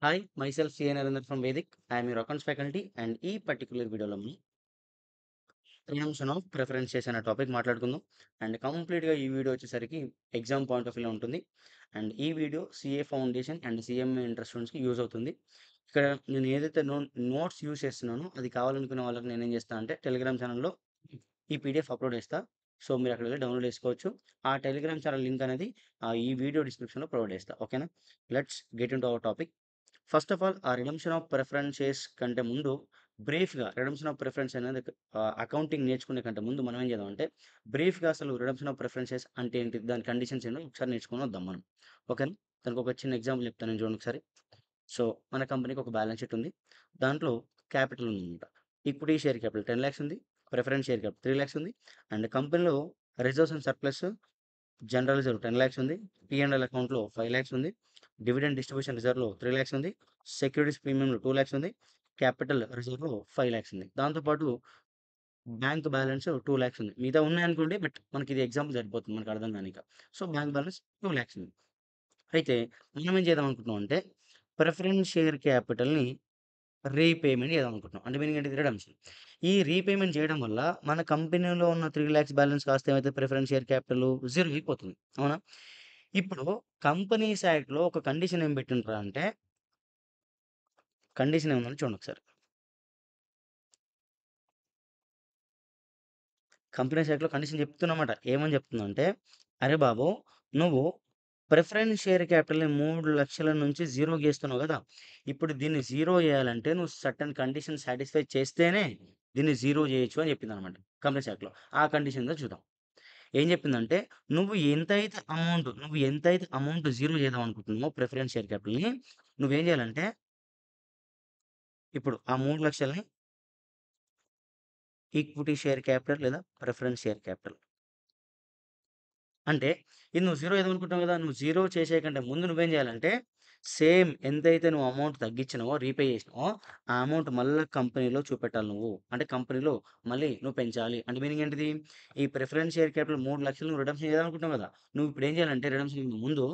Hi, myself CA Narendra from Vedic. I am your accounts faculty and ఈ particular వీడియోలో మనం redemption of preferences అనే topic మాట్లాడుకుందాం. And కంప్లీట్గా ఈ వీడియో వచ్చేసరికి ఎగ్జామ్ పాయింట్ ఆఫ్ వ్యూలో ఉంటుంది. అండ్ ఈ video CA foundation and CMA interest స్టూడెంట్స్కి యూజ్ అవుతుంది. ఇక్కడ నేను ఏదైతే నోట్స్ యూజ్ చేస్తున్నానో అది కావాలనుకునే వాళ్ళకి నేను ఏం చేస్తాను అంటే టెలిగ్రామ్ ఛానల్లో ఈ పీడిఎఫ్ అప్లోడ్ చేస్తా. సో మీరు అక్కడ వెళ్ళి డౌన్లోడ్ చేసుకోవచ్చు. ఆ టెలిగ్రామ్ ఛానల్ లింక్ అనేది ఈ వీడియో డిస్క్రిప్షన్లో ప్రొవైడ్ చేస్తా. ఓకేనా? Let's get in to our topic. First of all ఆ రిడమ్షన్ ఆఫ్ ప్రిఫరెన్సెస్ కంటే ముందు బ్రీఫ్గా రిడమ్షన్ ఆఫ్ ప్రిఫరెన్స్ అనేది అకౌంటింగ్ నేర్చుకునే కంటే ముందు మనం ఏం చేద్దాం అంటే బ్రీఫ్గా అసలు రిడమ్షన్ ఆఫ్ ప్రిఫరెన్సెస్ అంటే ఏంటి, దాని కండిషన్స్ ఏంటో ఒకసారి నేర్చుకుని వద్దాం మనం. ఓకేనా? దానికి ఒక చిన్న ఎగ్జాంపుల్ చెప్తాను నేను, చూడండి ఒకసారి. సో మన కంపెనీకి ఒక బ్యాలెన్స్ షీట్ ఉంది. దాంట్లో క్యాపిటల్ ఉందన్నమాట. ఈక్విటీ షేర్ క్యాపిటల్ 10 lakhs ఉంది. ప్రిఫరెన్స్ షేర్ క్యాపిటల్ 3 lakhs ఉంది. అండ్ కంపెనీలో reserves and surplus general reserve 10 lakhs ఉంది. P&L అకౌంట్లో 5 lakhs ఉంది. డివిడెండ్ డిస్ట్రిబ్యూషన్ రిజర్వ్లో 3 lakhs ఉంది. సెక్యూరిటీస్ ప్రీమియంలో 2 lakhs ఉంది. క్యాపిటల్ రిజర్వ్లో 5 lakhs ఉంది. దాంతోపాటు బ్యాంక్ బ్యాలెన్స్ 2 lakhs ఉంది. మిగతా ఉన్నాయనుకోండి, బట్ మనకి ఇది ఎగ్జాంపుల్ సరిపోతుంది మనకు అర్థం కానిక. సో బ్యాంక్ బ్యాలెన్స్ 2 lakhs ఉంది. అయితే మనం ఏం చేద్దాం అనుకుంటున్నాం అంటే ప్రిఫరెన్స్ షేర్ క్యాపిటల్ని రీపేమెంట్ చేద్దాం అనుకుంటున్నాం. అంటే మీనింగ్ ఏంటిది? రిడమ్షన్. ఈ రీపేమెంట్ చేయడం వల్ల మన కంపెనీలో ఉన్న 3 lakhs బ్యాలెన్స్ కాస్త ఏమైతే ప్రిఫరెన్స్ షేర్ క్యాపిటల్ జీరో అయిపోతుంది. అవునా? ఇప్పుడు కంపెనీస్ యాక్ట్‌లో ఒక కండిషన్ ఏం పెట్టిండ్రా అంటే, కండిషన్ ఏముందని చూడండి ఒకసారి. కంపెనీస్ యాక్ట్‌లో కండిషన్ చెప్తుందన్నమాట. ఏమని చెప్తుందంటే, "అరే బాబు! నువ్వు ప్రిఫరెన్స్ షేర్ క్యాపిటల్‌ని 3,00,000 నుంచి జీరో చేస్తున్నావు గదా! ఇప్పుడు దీన్ని జీరో చేయాలంటే నువ్వు సర్టెన్ కండిషన్ సాటిస్ఫై చేస్తేనే దీన్ని జీరో చేయొచ్చు" అని చెప్పిందన్నమాట కంపెనీస్ యాక్ట్‌లో. ఆ కండిషన్ ఏందో చూద్దాం. ఏం చెప్పిందంటే, నువ్వు ఎంతైతే అమౌంట్ జీరో చేద్దాం అనుకుంటున్నావో ప్రిఫరెన్స్ షేర్ క్యాపిటల్‌ని, నువ్వేం చేయాలంటే, ఇప్పుడు ఆ 3,00,000ని ఈక్విటీ షేర్ క్యాపిటల్ లేదా ప్రిఫరెన్స్ షేర్ క్యాపిటల్. అంటే ఇది నువ్వు జీరో ఏదనుకుంటున్నావు కదా! నువ్వు జీరో చేసే కంటే ముందు నువ్వేం చేయాలంటే, సేమ్ ఎంతైతే నువ్వు అమౌంట్ తగ్గించినావో, రీపే చేసినావో, ఆ అమౌంట్ మళ్ళా కంపెనీలో చూపెట్టాలి నువ్వు. అంటే కంపెనీలో మళ్ళీ నువ్వు పెంచాలి. అంటే మీనింగ్ ఏంటిది? ఈ ప్రిఫరెన్స్ షేర్ క్యాపిటల్ 3,00,000 నువ్వు రిడమ్షన్ చేయాలనుకుంటున్నావు కదా! నువ్వు ఇప్పుడు ఏం చేయాలంటే రిడమ్షన్‌కి ముందు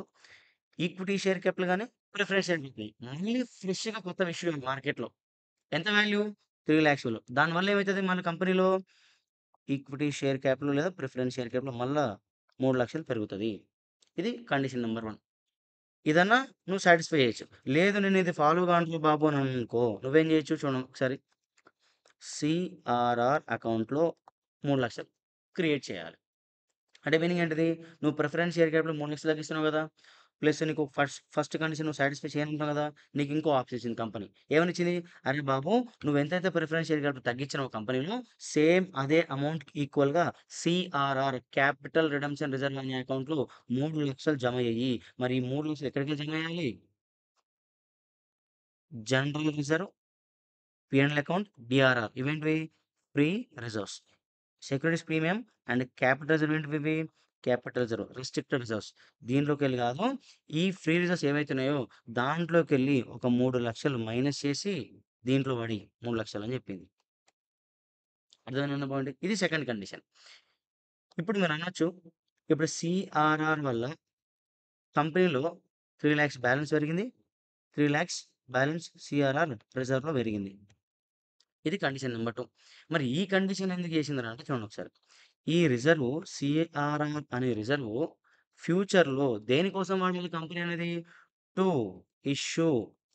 ఈక్విటీ షేర్ క్యాపిటల్ గాని, ప్రిఫరెన్స్ షేర్ క్యాపిటల్ మళ్ళీ ఫ్రెష్‌గా కొత్త ఇష్యూ మార్కెట్‌లో. ఎంత వాల్యూ? 3,00,000 విలువ. దానివల్ల ఏమైతది మన కంపెనీలో ఈక్విటీ షేర్ క్యాపిటల్ లేదా ప్రిఫరెన్స్ షేర్ క్యాపిటల్ మళ్ళా 3,00,000 పెరుగుతది. ఇది కండిషన్ నంబర్ 1. ఇదన్నా నువ్వు సాటిస్ఫై చేయొచ్చు. లేదు నేను ఇది ఫాలో కానురా బాబు అని అనుకో, నువ్వేం చేయొచ్చు చూడు ఒకసారి. సిఆర్ఆర్ అకౌంట్‌లో 3,00,000 క్రియేట్ చేయాలి. అంటే మీనింగ్ ఏంటిది? నువ్వు ప్రిఫరెన్స్ షేర్ క్యాపిటల్ 3,00,000 తగ్గిస్తున్నావు గదా! ప్లస్ నీకు ఫస్ట్ కండిషన్ నువ్వు సాటిస్ఫై చేయనంటున్నావు గదా! నీకు ఇంకో ఆప్షన్ ఇచ్చింది కంపెనీ. ఏమనిచ్చింది? "అరే బాబు! నువ్వెంతైతే ప్రిఫరెన్స్ షేర్ క్యాపిటల్ తగ్గించినావో కంపెనీలో, సేమ్ అదే అమౌంట్‌కి ఈక్వల్‌గా సిఆర్ఆర్ క్యాపిటల్ రిడమ్షన్ రిజర్వ్ అనే అకౌంట్‌లో 3,00,000 జమ చెయ్యి." మరి ఈ 3,00,000 ఎక్కడికెళ్ళి జమ చేయాలి? General reserve, P and L account, DRR ఇవేంటివి? Free reserves. Securities premium and capital reserve ఏంటివి? Capital reserve, restricted reserves. దీంట్లోకెళ్ళి కాదు, ఈ ఫ్రీ రిజర్వ్స్ ఏవైతున్నాయో దాంట్లోకెళ్ళి ఒక 3,00,000 మైనస్ చేసి దీంట్లో పడి 3,00,000 అని చెప్పింది. అర్థమైందా పాయింట్? ఇది సెకండ్ కండిషన్. ఇప్పుడు మీరు అనొచ్చు, ఇప్పుడు సిఆర్ఆర్ వల్ల కంపెనీలో 3,00,000 బ్యాలెన్స్ పెరిగింది. 3,00,000 బ్యాలెన్స్ సిఆర్ఆర్ రిజర్వ్‌లో పెరిగింది. ఇది కండిషన్ నంబర్ 2. మరి ఈ కండిషన్ ఎందుకు చేసిందిరా అంటే చూడండి ఒకసారి. ఈ రిజర్వ్ సిఆర్ఆర్ అనే రిజర్వ్ ఫ్యూచర్‌లో దేనికోసం వాడాలి కంపెనీ అనేది? To issue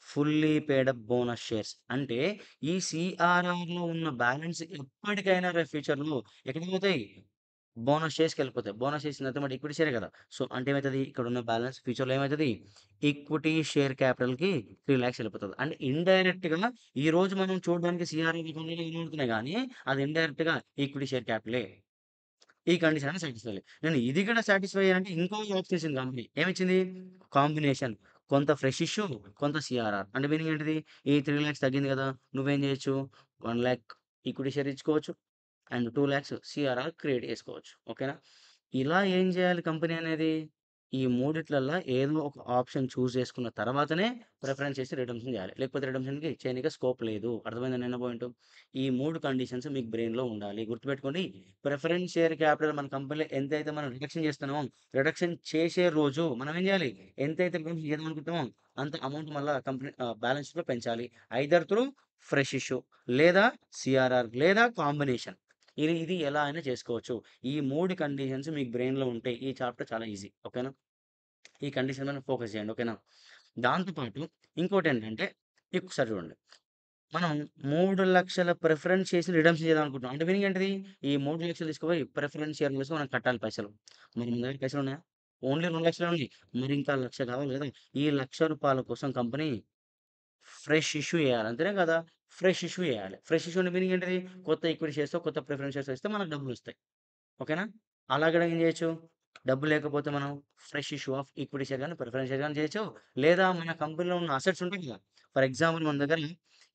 fully paid up bonus shares. అంటే ఈ సిఆర్ఆర్‌లో ఉన్న బ్యాలెన్స్ ఎప్పటికైనా రేపు ఫ్యూచర్‌లో ఎక్కడికి పోతాయి? బోనస్ షేర్స్‌కెళ్ళిపోతాయి. బోనస్ షేర్స్ తర్వాత మరి ఈక్విటీ షేరే కదా! సో, అంటే ఏమైతది? ఇక్కడున్న బ్యాలెన్స్ ఫ్యూచర్‌లో ఏమైతది? ఈక్విటీ షేర్ క్యాపిటల్‌కి 3,00,000 ఎళ్ళిపోతది. అంటే ఇండైరెక్ట్‌గా ఈరోజు మనం చూడడానికి సిఆర్‌ఆర్ అకౌంట్‌లో కనబడుతున్నాయి గానీ, అది ఇండైరెక్ట్‌గా ఈక్విటీ షేర్ క్యాపిటలే. ఈ కండిషన్ అనేది సాటిస్ఫై అవ్వాలి. నేను ఇది కూడా సాటిస్ఫై అయ్యానంటే ఇంకో ఆప్షన్ ఇచ్చింది కంపెనీ. ఏమిచ్చింది? కాంబినేషన్. కొంత ఫ్రెష్ ఇష్యూ, కొంత సీఆర్ఆర్. అంటే మీనింగ్ ఏంటిది? ఈ 3,00,000 తగ్గింది కదా! నువ్వేం చేయొచ్చు? 1,00,000 ఈక్విటీ షేర్ ఇచ్చుకోవచ్చు. అండ్ 2,00,000 సీఆర్ఆర్ క్రియేట్ చేసుకోవచ్చు. ఓకేనా? ఇలా ఏం చేయాలి కంపెనీ అనేది? ఈ మూడిట్లల్లా ఏదో ఒక ఆప్షన్ చూజ్ చేసుకున్న తర్వాతనే ప్రిఫరెన్స్ చేసి రిడెంప్షన్ చేయాలి. లేకపోతే రిడెంప్షన్‌కి చేయనీకి స్కోప్ లేదు. అర్థమైందా నిన్న పాయింటు? ఈ 3 కండిషన్స్ మీకు బ్రెయిన్‌లో ఉండాలి. గుర్తుపెట్టుకోండి. ప్రిఫరెన్స్ షేర్ క్యాపిటల్ మన కంపెనీలో ఎంతైతే మనం రిడక్షన్ చేస్తున్నామో, రిడక్షన్ చేసే రోజు మనం ఏం చేయాలి? ఎంతైతే రిడక్షన్ చేద్దామనుకుంటామో అంత అమౌంట్ మళ్ళా కంపెనీ బ్యాలెన్స్ షీట్‌లో పెంచాలి. ఐదర్ త్రూ ఫ్రెష్ ఇష్యూ లేదా సీఆర్ఆర్ లేదా కాంబినేషన్. ఇది ఎలా అయినా చేసుకోవచ్చు. ఈ 3 కండిషన్స్ మీకు బ్రెయిన్‌లో ఉంటే ఈ చాప్టర్ చాలా ఈజీ. ఓకేనా? ఈ కండిషన్ మీద ఫోకస్ చేయండి. ఓకేనా? దాంతో పాటు ఇంకోటేంటంటే ఒకసారి చూడండి. మనం 3,00,000 ప్రిఫరెన్స్ చేసి రిడెంప్షన్ చేద్దాం అనుకుంటున్నాం. అంటే మీనింగ్ ఏంటిది? ఈ 3,00,000 తీసుకుపోయి ప్రిఫరెన్స్ షేర్‌లో వేసి మనం కట్టాలి పైసలు. మరి మన దగ్గర పైసలున్నాయా? ఓన్లీ 2,00,000 ఉన్నాయి. మరి ఇంకా 1,00,000 కావాలి కదా! ఈ రూ. 1,00,000 కోసం కంపెనీ ఫ్రెష్ ఇష్యూ చేయాలి. అంతేనే కదా! ఫ్రెష్ ఇష్యూ చేయాలి. ఫ్రెష్ ఇష్యూ అంటే మీనింగ్ ఏంటిది? కొత్త ఈక్విటీ షేర్సో, కొత్త ప్రిఫరెన్స్ షేర్సో ఇస్తే మనకు డబ్బులొస్తాయి. ఓకేనా? అలా కూడా ఏం చేయొచ్చు? డబ్బు లేకపోతే మనం fresh issue of equity share గాని, ప్రిఫరెన్స్ షేర్ గాని చేయొచ్చు. లేదా మన కంపెనీలో ఉన్న అసెట్స్ ఉంటాయి కదా! ఫర్ ఎగ్జాంపుల్ మన దగ్గర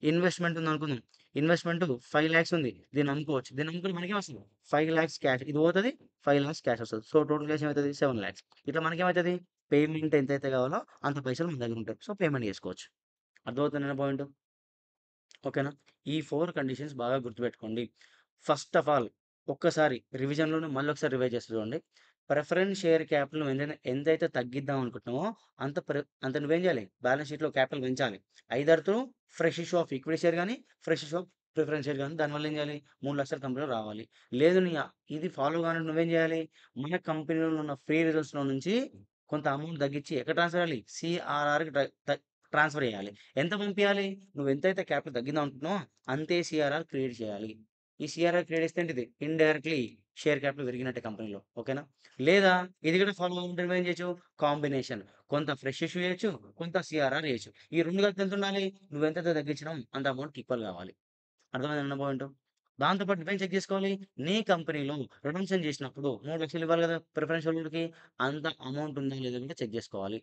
ఇన్వెస్ట్‌మెంట్ ఉందనుకుందాం. ఇన్వెస్ట్‌మెంట్ 5,00,000 ఉంది. దీన్ని అమ్ముకోవచ్చు. దీన్ని అమ్ముకుంటే మనకేమొస్తది? 5,00,000 క్యాష్. ఇది పోతది. 5,00,000 క్యాష్ వస్తది. సో, టోటల్ క్యాష్ ఏమైతది? 7,00,000. ఇట్లా మనకేమైతది? పేమెంట్ ఎంతైతే కావాలో అంత పైసలు మన దగ్గర ఉంటాయి. సో, పేమెంట్ చేసుకోవచ్చు. అర్థమవుతుందా నా పాయింటు? ఓకేనా? ఈ 4 కండిషన్స్ బాగా గుర్తుపెట్టుకోండి. ఫస్ట్ ఆఫ్ ఆల్ ఒక్కసారి రివిజన్‌లోనే మళ్ళొకసారి రివైజ్ చేస్తా చూడండి. ప్రిఫరెన్స్ షేర్ క్యాపిటల్ నువ్వు ఎంతైతే తగ్గిద్దాం అనుకుంటున్నావో అంత నువ్వేం చేయాలి? బ్యాలెన్స్ షీట్‌లో క్యాపిటల్ పెంచాలి. Either through fresh issue of equity share గాని, fresh issue of preference share గాని దానివల్ల ఏం చేయాలి? 3,00,000 కంపెనీలో రావాలి. లేదు ఇది ఫాలో కానంటే నువ్వేం చేయాలి? మన కంపెనీలో ఉన్న ఫ్రీ రిజర్వ్స్‌లో నుంచి కొంత అమౌంట్ తగ్గించి ఎక్కడ ట్రాన్స్‌ఫర్ చేయాలి? సీఆర్ఆర్‌కి ట్రాన్స్‌ఫర్ చేయాలి. ఎంత పంపియాలి? నువ్వెంతైతే క్యాపిటల్ తగ్గిద్దాం అనుకుంటున్నావో అంతే సీఆర్ఆర్ క్రియేట్ చేయాలి. ఈ సీఆర్ఆర్ క్రియేట్ చేస్తే ఏంటిది? ఇండైరెక్ట్‌లీ షేర్ క్యాపిటల్ పెరిగినట్టే కంపెనీలో. ఓకేనా? లేదా ఇది కూడా ఫాలో అవ్వాలంటే నువ్వేం చేయొచ్చు? కాంబినేషన్. కొంత ఫ్రెష్ ఇష్యూ చేయొచ్చు. కొంత సీఆర్ఆర్ చేయొచ్చు. ఈ 2 కలిపి ఎంతుండాలి? నువ్వెంతైతే తగ్గించినావో అంత అమౌంట్‌కి ఈక్వల్ కావాలి. అర్థమైందా నా పాయింటు? దాంతో పాటు నువ్వేం చెక్ చేసుకోవాలి? నీ కంపెనీలో రిడెంప్షన్ చేసినప్పుడు 3,00,000 ఇవ్వాలి కదా! ప్రిఫరెన్స్ హోల్డర్‌కి. అంత అమౌంట్ ఉందా లేదా కూడా చెక్ చేసుకోవాలి.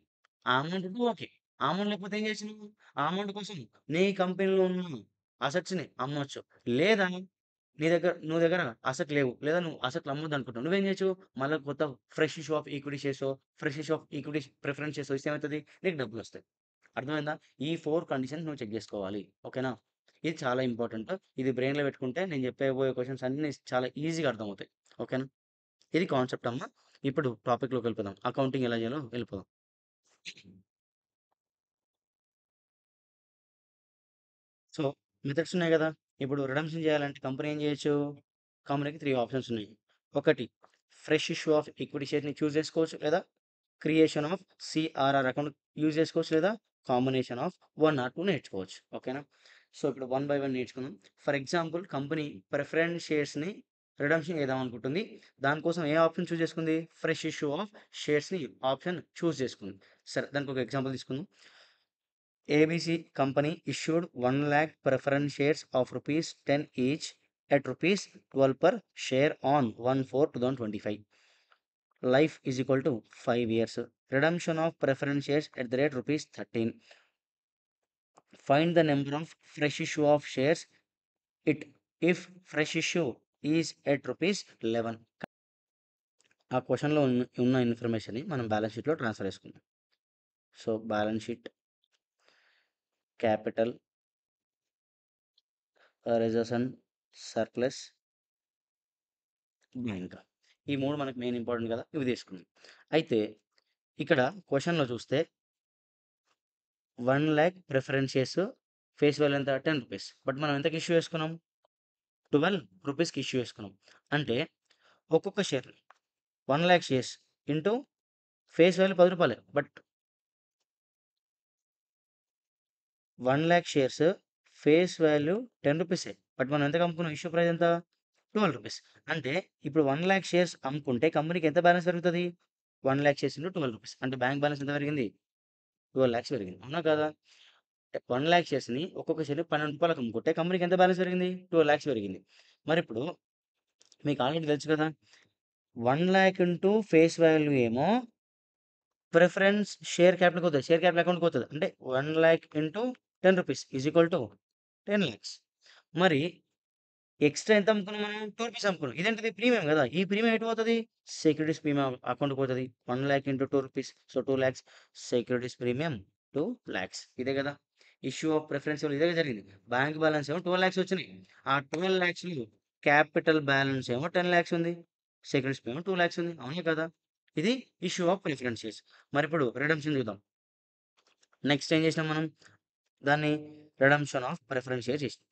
ఆ అమౌంట్ ఉంటే ఓకే. ఆ అమౌంట్ లేకపోతే ఏం చేయొచ్చు నువ్వు? ఆ అమౌంట్ కోసం నీ కంపెనీలో ఉన్న అసెట్స్‌ని అమ్మొచ్చు. లేదా నువ్వు దగ్గర అసెట్ లేవు. లేదా నువ్వు అసెట్లు అమ్మొద్దనుకుంటున్నావు. నువ్వేం చేయొచ్చు? మళ్ళా కొత్త ఫ్రెష్ ఇష్యూ ఆఫ్ ఈక్విటీ షేర్సో, fresh issue of equity preference షేర్సో ఇస్తే ఏమైతది? నీకు డబ్బులొస్తాయి. అర్థమైందా? ఈ 4 కండిషన్స్ నువ్వు చెక్ జేసుకోవాలి. ఓకేనా? ఇది చాలా ఇంపార్టెంట్. ఇది బ్రెయిన్‌లో పెట్టుకుంటే నేను చెప్పబోయే క్వెషన్స్ అన్నీ చాలా ఈజీగా అర్థమవుతాయి. ఓకేనా? ఇది కాన్సెప్ట్ అమ్మా. ఇప్పుడు టాపిక్‌లోకి వెళ్ళిపోదాం. అకౌంటింగ్ ఎలా చేయాలో వెళ్ళిపోదాం. సో, మెథడ్స్ ఉన్నాయి గదా! ఇప్పుడు రిడెంప్షన్ చేయాలంటే కంపెనీ ఏం చేయొచ్చు? కంపెనీకి 3 ఆప్షన్స్ ఉన్నాయి. ఒకటి ఫ్రెష్ ఇష్యూ ఆఫ్ ఈక్విటీ షేర్‌ని చూజ్ చేసుకోవచ్చు. లేదా creation of CRR account use చేసుకోవచ్చు. లేదా కాంబినేషన్ ఆఫ్ 1 ఆర్ 2 నేర్చుకోవచ్చు. ఓకేనా? సో, ఇప్పుడు వన్ బై వన్ నేర్చుకుందాం. ఫర్ ఎగ్జాంపుల్ కంపెనీ ప్రిఫరెన్స్ షేర్స్‌ని రిడెంప్షన్ చేద్దామనుకుంటుంది. దానికోసం ఏ ఆప్షన్ చూజ్ చేసుకుంది? ఫ్రెష్ ఇష్యూ ఆఫ్ షేర్స్‌ని ఆప్షన్ చూజ్ చేసుకుంది. సరే దానికి ఒక ఎగ్జాంపుల్ తీసుకుందాం. ABC company issued 1 lakh preference shares of rupees 10 each at rupees 12 per share on 1/4/2025. Life is equal to 5 years. Redemption of preference shares at the rate rupees 13. Find the number of fresh issue of shares it if fresh issue is at rupees 11. ఆ క్వశ్చన్‌లో ఉన్న ఇన్ఫర్మేషన్‌ని మనం balance షీట్‌లో transfer చేసుకుందాం. So, balance sheet, capital, reserves and surplus, bank. ఈ 3 మనకు main important కదా! ఇవి తీసుకుందాం. అయితే ఇక్కడ క్వెషన్‌లో చూస్తే 1,00,000 ప్రిఫరెన్స్ షేర్స్ ఫేస్ వాల్యూ ఎంత? 10 రూపీస్. బట్ మనం ఎంతకి ఇష్యూ చేసుకున్నాం? 12 రూపీస్‌కి ఇష్యూ చేసుకున్నాం. అంటే ఒక్కొక్క share 1,00,000 shares into face value రూ. 10. బట్ 1,00,000 షేర్స్ ఫేస్ వాల్యూ 10 రూపీసే. బట్ మనం ఎంతకి అమ్ముకున్నాం? ఇష్యూ ప్రైస్ ఎంత? 12 రూపీస్. అంటే ఇప్పుడు 1,00,000 షేర్స్ అమ్ముకుంటే కంపెనీకి ఎంత బ్యాలెన్స్ పెరుగుతది? 1,00,000 షేర్స్ ఇంటూ 12 రూపీస్. అంటే బ్యాంక్ బ్యాలెన్స్ ఎంత పెరిగింది? 12,00,000 పెరిగింది. అవునా కాదా? 1,00,000 షేర్స్‌ని ఒక్కొక్క షేర్‌ని రూ. 12కి అమ్ముకుంటే కంపెనీకి ఎంత బ్యాలెన్స్ పెరిగింది? 12,00,000 పెరిగింది. మరిప్పుడు మీకు ఆల్రెడీ తెలుసు కదా! 1,00,000 ఇంటూ ఫేస్ వాల్యూ ఏమో ప్రిఫరెన్స్ షేర్ క్యాపిటల్‌కి పోతది. షేర్ క్యాపిటల్ అకౌంట్‌కి పోతది. అంటే 1,00,000 into 10 rupees is equal to 10,00,000. మరి ఎక్స్‌ట్రా ఎంత అమ్ముకున్నాం మనం? రూ. 2 అమ్ముకున్నాం. ఇదేంటిది ప్రీమియం గదా! ఈ ప్రీమియం ఎటు పోతది? సెక్యూరిటీస్ ప్రీమియం అకౌంట్‌కి పోతది. 1,00,000 ఇంటూ రూ. 2 సో, 2,00,000 సెక్యూరిటీస్ ప్రీమియం 2,00,000 ఇదే గదా! ఇష్యూ ఆఫ్ ప్రిఫరెన్స్ ఇదే జరిగింది. బ్యాంక్ బ్యాలెన్స్ ఏమో 12,00,000 వచ్చినాయి. ఆ 12,00,000 క్యాపిటల్ బ్యాలెన్స్ ఏమో 10,00,000 ఉంది. సెక్యూరిటీస్ ప్రీమియం 2,00,000 ఉంది. అవునా కదా! ఇది ఇష్యూ ఆఫ్ ప్రిఫరెన్స్ షేర్స్. మరిప్పుడు రిడెంప్షన్ చూద్దాం. నెక్స్ట్ ఏం చేసినాం మనం? దాన్ని రిడెంప్షన్ ఆఫ్ ప్రిఫరెన్స్ షేర్ చేసినాం.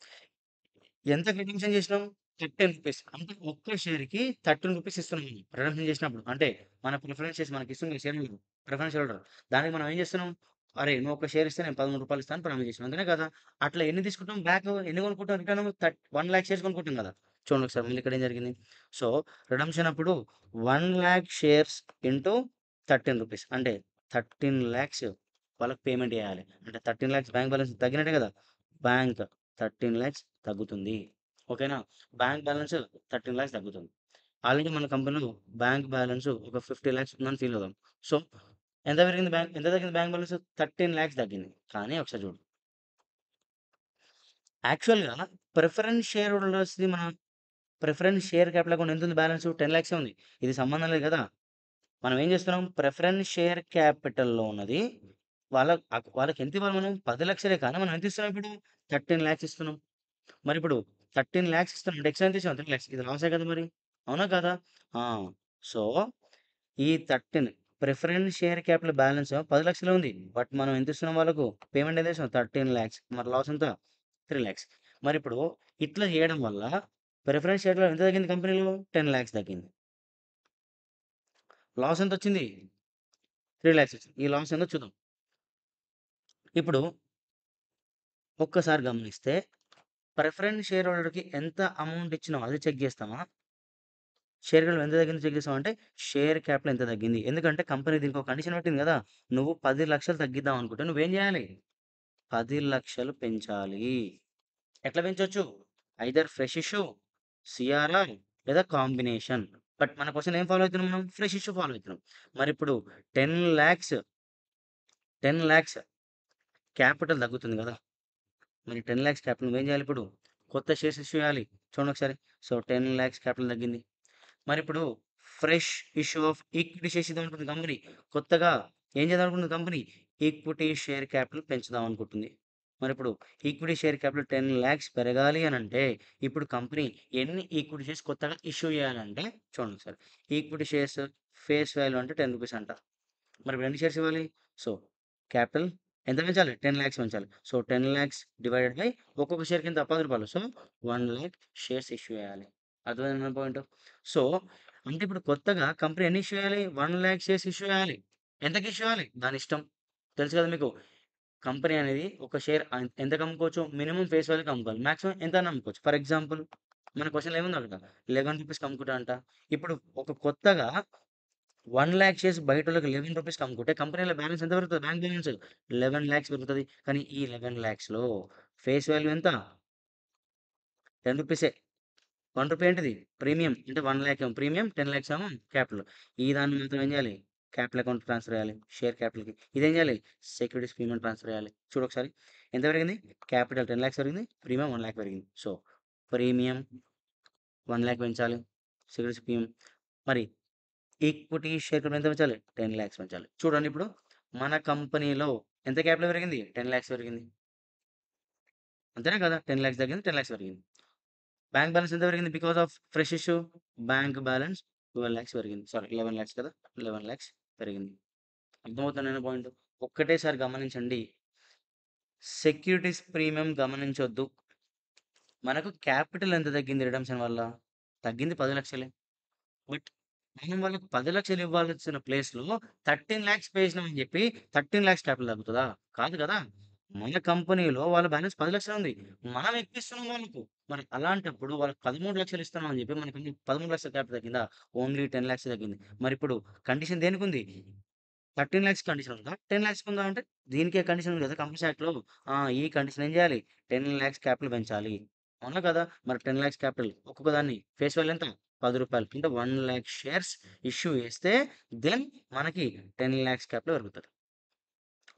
ఎంత రిడెంప్షన్ చేసినాం? రూ. 13 అంటే ఒక్క షేర్‌కి రూ. 13 ఇస్తున్నాం మనం రిడెంప్షన్ చేసినప్పుడు. అంటే మన ప్రిఫరెన్స్ షేర్స్ మనకిస్తుంది షేర్ హోల్డర్, ప్రిఫరెన్స్ హోల్డర్. దానికి మనం ఏం చేస్తున్నాం? అరేయ్! నువ్వు ఒక్క షేర్ ఇస్తే నేను రూ. 13 ఇస్తా అని ప్రామిస్ చేసినాం. అంతేనా కదా! అట్లా ఎన్ని తీసుకుంటాం బ్యాక్ ఎన్ని కొనుక్కుంటాం రిటర్న్ 1,00,000 షేర్స్ కొనుక్కుంటాం కదా! చూడండి ఒకసారి మళ్ళీ ఇక్కడ ఏం జరిగింది? సో, రిడెంప్షన్ అప్పుడు 1,00,000 షేర్స్ ఇంటూ రూ. 13 అంటే 13,00,000 వాళ్ళకి పేమెంట్ చేయాలి. అంటే 13,00,000 బ్యాంక్ బ్యాలెన్స్ తగ్గినట్టే కదా! బ్యాంక్ 13,00,000 తగ్గుతుంది. ఓకేనా? బ్యాంక్ బ్యాలెన్స్ 13,00,000 తగ్గుతుంది. ఆల్రెడీ మన కంపెనీలో బ్యాంక్ బ్యాలెన్స్ ఒక 50,00,000 ఉందని ఫీల్ అవుదాం. సో, ఎంత తగ్గింది బ్యాంక్ బ్యాలెన్స్? 13,00,000 తగ్గింది. కానీ ఒకసారి చూడు. యాక్చువల్‌గా ప్రిఫరెన్స్ షేర్ హోల్డర్స్‌ది మన ప్రిఫరెన్స్ షేర్ క్యాపిటల్ అకౌంట్ ఎంతుంది బ్యాలెన్స్? 10,00,000 ఉంది. ఇది సంబంధం లేదు కదా! మనం ఏం చేస్తున్నాం? ప్రిఫరెన్స్ షేర్ క్యాపిటల్‌లో ఉన్నది వాళ్ళకి ఎంత ఇవ్వాలి మనం? 10,00,000 కానీ మనం ఎంత ఇస్తున్నాం ఇప్పుడు? 13,00,000 ఇస్తున్నాం. మరిప్పుడు 13,00,000 ఇస్తున్నాం అంటే ఎక్స్‌ట్రా ఎంత ఇచ్చాం? 3,00,000 ఇది లాసే కదా మరి. అవునా కాదా? ఆ! సో, ఈ 13 ప్రిఫరెన్స్ షేర్ క్యాపిటల్ బ్యాలెన్స్ 10,00,000 ఉంది. బట్ మనం ఎంత ఇస్తున్నాం వాళ్ళకు? పేమెంట్ ఎంత ఇస్తున్నాం? 13,00,000 మరి లాస్ ఎంత? 3,00,000 మరిప్పుడు ఇట్లా చేయడం వల్ల ప్రిఫరెన్స్ షేర్‌లో ఎంత తగ్గింది కంపెనీలో? 10,00,000 తగ్గింది. లాస్ ఎంతొచ్చింది? 3,00,000 వచ్చింది. ఈ లాస్ ఎంతో చూద్దాం. ఇప్పుడు ఒక్కసారి గమనిస్తే ప్రిఫరెన్స్ షేర్ హోల్డర్‌కి ఎంత అమౌంట్ ఇచ్చినామో అది చెక్ చేస్తామా? షేర్ క్యాపిటల్ ఎంత తగ్గిందో చెక్ చేసామంటే, షేర్ క్యాపిటల్ ఎంత తగ్గింది. ఎందుకంటే కంపెనీ దీనికొక కండిషన్ పెట్టింది గదా! నువ్వు 10,00,000 తగ్గిద్దాం అనుకుంటే నువ్వేం జేయాలి? 10,00,000 పెంచాలి. ఎట్లా పెంచొచ్చు? ఐదర్ ఫ్రెష్ ఇష్యూ, సీఆర్ఆర్ లేదా కాంబినేషన్. బట్ మన క్వెషన్ ఏం ఫాలో అయితున్నాం మనం? ఫ్రెష్ ఇష్యూ ఫాలో అయితున్నాం. మరిప్పుడు 10,00,000 10,00,000 క్యాపిటల్ తగ్గుతుంది గదా! మరి 10,00,000 క్యాపిటల్ నువ్వేం జేయాలి ఇప్పుడు? కొత్త షేర్స్ ఇష్యూ చేయాలి. చూడండి ఒకసారి. సో, 10,00,000 క్యాపిటల్ తగ్గింది. మరిప్పుడు fresh issue of equity shares ఇద్దామనుకుంటుంది కంపెనీ. కొత్తగా ఏం చేద్దామనుకుంటుంది కంపెనీ? ఈక్విటీ షేర్ క్యాపిటల్ పెంచుదాం అనుకుంటుంది. మరిప్పుడు ఈక్విటీ షేర్ క్యాపిటల్ 10,00,000 పెరగాలి అనంటే, ఇప్పుడు కంపెనీ ఎన్ని ఈక్విటీ షేర్స్ కొత్తగా ఇష్యూ చేయాలంటే చూడండి ఒకసారి. ఈక్విటీ షేర్స్ ఫేస్ వాల్యూ అంటే రూ. 10 అంట. మరి ఇప్పుడు ఎన్ని షేర్స్ ఇవ్వాలి? సో, క్యాపిటల్ ఎంత పెంచాలి? 10,00,000 పెంచాలి. సో, 10,00,000 డివైడెడ్ బై ఒక్కొక్క షేర్ కింద రూ. 10. సో, 1,00,000 షేర్స్ ఇష్యూ చేయాలి. అర్థమైందా నా పాయింట్? సో, అంటే ఇప్పుడు కొత్తగా కంపెనీ ఎన్ని ఇష్యూ చేయాలి? 1,00,000 షేర్స్ ఇష్యూ చేయాలి. ఎంతకి ఇష్యూ చేయాలి? దాని ఇష్టం. తెలుసు కదా మీకు. కంపెనీ అనేది ఒక షేర్ ఎంతకి అమ్ముకోవచ్చు? మినిమమ్ ఫేస్ వాల్యూకి అమ్ముకోవాలి. మాక్సిమం ఎంతైనా అమ్ముకోవచ్చు. ఫర్ ఎగ్జాంపుల్ మన క్వెషన్‌లో ఏముంది అక్కడ? రూ. 11కి అమ్ముకుంటా అంట. ఇప్పుడు ఒక కొత్తగా 1,00,000 షేర్స్ బయటోళ్ళకి రూ. 11కి అమ్ముకుంటే కంపెనీలో బ్యాలెన్స్ ఎంత పెరుగుతది? బ్యాంక్ బ్యాలెన్స్ 11,00,000 పెరుగుతది. కానీ ఈ 11,00,000లో ఫేస్ వాల్యూ ఎంత? రూ. 10 రూ. 1 ఏంటిది? ప్రీమియం. అంటే 1,00,000 ఏమో ప్రీమియం, 10,00,000 ఏమో క్యాపిటల్. ఈ దాన్ని మాత్రం ఏం చేయాలి? క్యాపిటల్ అకౌంట్‌కి ట్రాన్స్‌ఫర్ చేయాలి. షేర్ క్యాపిటల్‌కి. ఇదేం చేయాలి? సెక్యూరిటీస్ ప్రీమియం ట్రాన్స్‌ఫర్ చేయాలి. చూడొకసారి. ఎంత పెరిగింది? క్యాపిటల్ 10,00,000 పెరిగింది. ప్రీమియం 1,00,000 పెరిగింది. సో, ప్రీమియం 1,00,000 పెంచాలి. Securities premium. మరి ఈక్విటీ షేర్ క్యాపిటల్ ఎంత పెంచాలి? 10,00,000 పెంచాలి. చూడండి ఇప్పుడు మన కంపెనీలో ఎంత క్యాపిటల్ పెరిగింది? 10,00,000 పెరిగింది. అంతేనా కదా! 10,00,000 తగ్గింది. 10,00,000 పెరిగింది. బ్యాంక్ బ్యాలెన్స్ ఎంత పెరిగింది? Because of fresh issue. Bank balance 12,00,000 పెరిగింది. సారీ 11,00,000 కదా! 11,00,000 పెరిగింది. అర్థమవుతుందా నా పాయింట్? ఒక్కటేసారి గమనించండి. సెక్యూరిటీస్ ప్రీమియం గమనించొద్దు. మనకు క్యాపిటల్ ఎంత తగ్గింది రిడెంప్షన్ వల్ల? తగ్గింది 10,00,000 బట్ మనం వాళ్ళకి 10,00,000 ఇవ్వాల్సిన ప్లేస్‌లో 13,00,000 పే చేసినామని చెప్పి 13,00,000 క్యాపిటల్ తగ్గుతదా? కాదు కదా! మన కంపెనీలో వాళ్ళ బ్యాలెన్స్ 10,00,000 ఉంది. మనం ఎక్కువ ఇస్తున్నాం వాళ్ళకు. మరి అలాంటప్పుడు వాళ్ళకి 13,00,000 ఇస్తున్నాం అని చెప్పి మనకి 13,00,000 క్యాపిటల్ తగ్గిందా? ఓన్లీ 10,00,000 తగ్గింది. మరిప్పుడు కండిషన్ దేనికుంది? 13,00,000 కండిషన్ ఉందా? 10,00,000 ఉందా అంటే దీనికే కండిషన్ ఉంది కదా! కంపెనీస్ యాక్ట్‌లో. ఈ కండిషన్ ఏం చేయాలి? 10,00,000 క్యాపిటల్ పెంచాలి. అవునా కదా! మరి 10,00,000 క్యాపిటల్ ఒక్కొక్క దాన్ని ఫేస్ వాల్యూ ఎంత? రూ. 10 అంటే 1,00,000 షేర్స్ ఇష్యూ చేస్తే దెన్ మనకి 10,00,000 క్యాపిటల్ పెరుగుతది.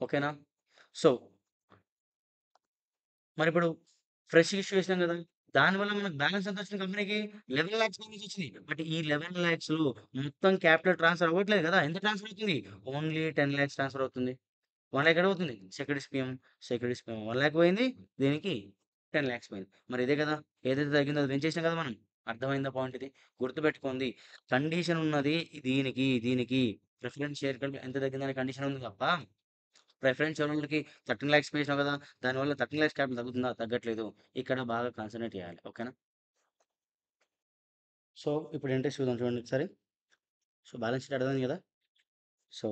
ఓకేనా? సో, మరిప్పుడు ఫ్రెష్ ఇష్యూ చేసినాం కదా! దానివల్ల మనకు బ్యాలెన్స్ ఎంత వచ్చింది కంపెనీకి? 11,00,000 బ్యాలెన్స్ వచ్చింది. బట్ ఈ 11,00,000లో మొత్తం క్యాపిటల్ ట్రాన్స్‌ఫర్ అవ్వట్లేదు కదా! ఎంత ట్రాన్స్‌ఫర్ అవుతుంది? ఓన్లీ 10,00,000 ట్రాన్స్‌ఫర్ అవుతుంది. 1,00,000 ఎక్కడ పోతుంది? సెక్యూరిటీస్ పీఎం, సెక్యూరిటీస్ పీఎం 1,00,000 పోయింది. దీనికి 10,00,000 పోయింది. మరి ఇదే కదా! ఏదైతే తగ్గిందో అది పెంచేసాం కదా మనం. అర్థమైందా పాయింట్ ఇది? గుర్తుపెట్టుకోండి. కండిషన్ ఉన్నది దీనికి, దీనికి ప్రిఫరెన్స్ షేర్ కలిపి ఎంత తగ్గిందనే కండిషన్ ఉంది తప్ప, ప్రిఫరెన్స్ షేరోళ్ళకి 13,00,000 పే చేసినావు కదా! దానివల్ల 13,00,000 క్యాపిటల్ తగ్గుతుందా? తగ్గట్లేదు. ఇక్కడ బాగా కాన్సంట్రేట్ చేయాలి. ఓకేనా? సో, ఇప్పుడు ఇంట్రెస్ట్ చూద్దాం చూడండి ఒకసారి. సో, బ్యాలెన్స్ షీట్ అర్థమైంది కదా! సో,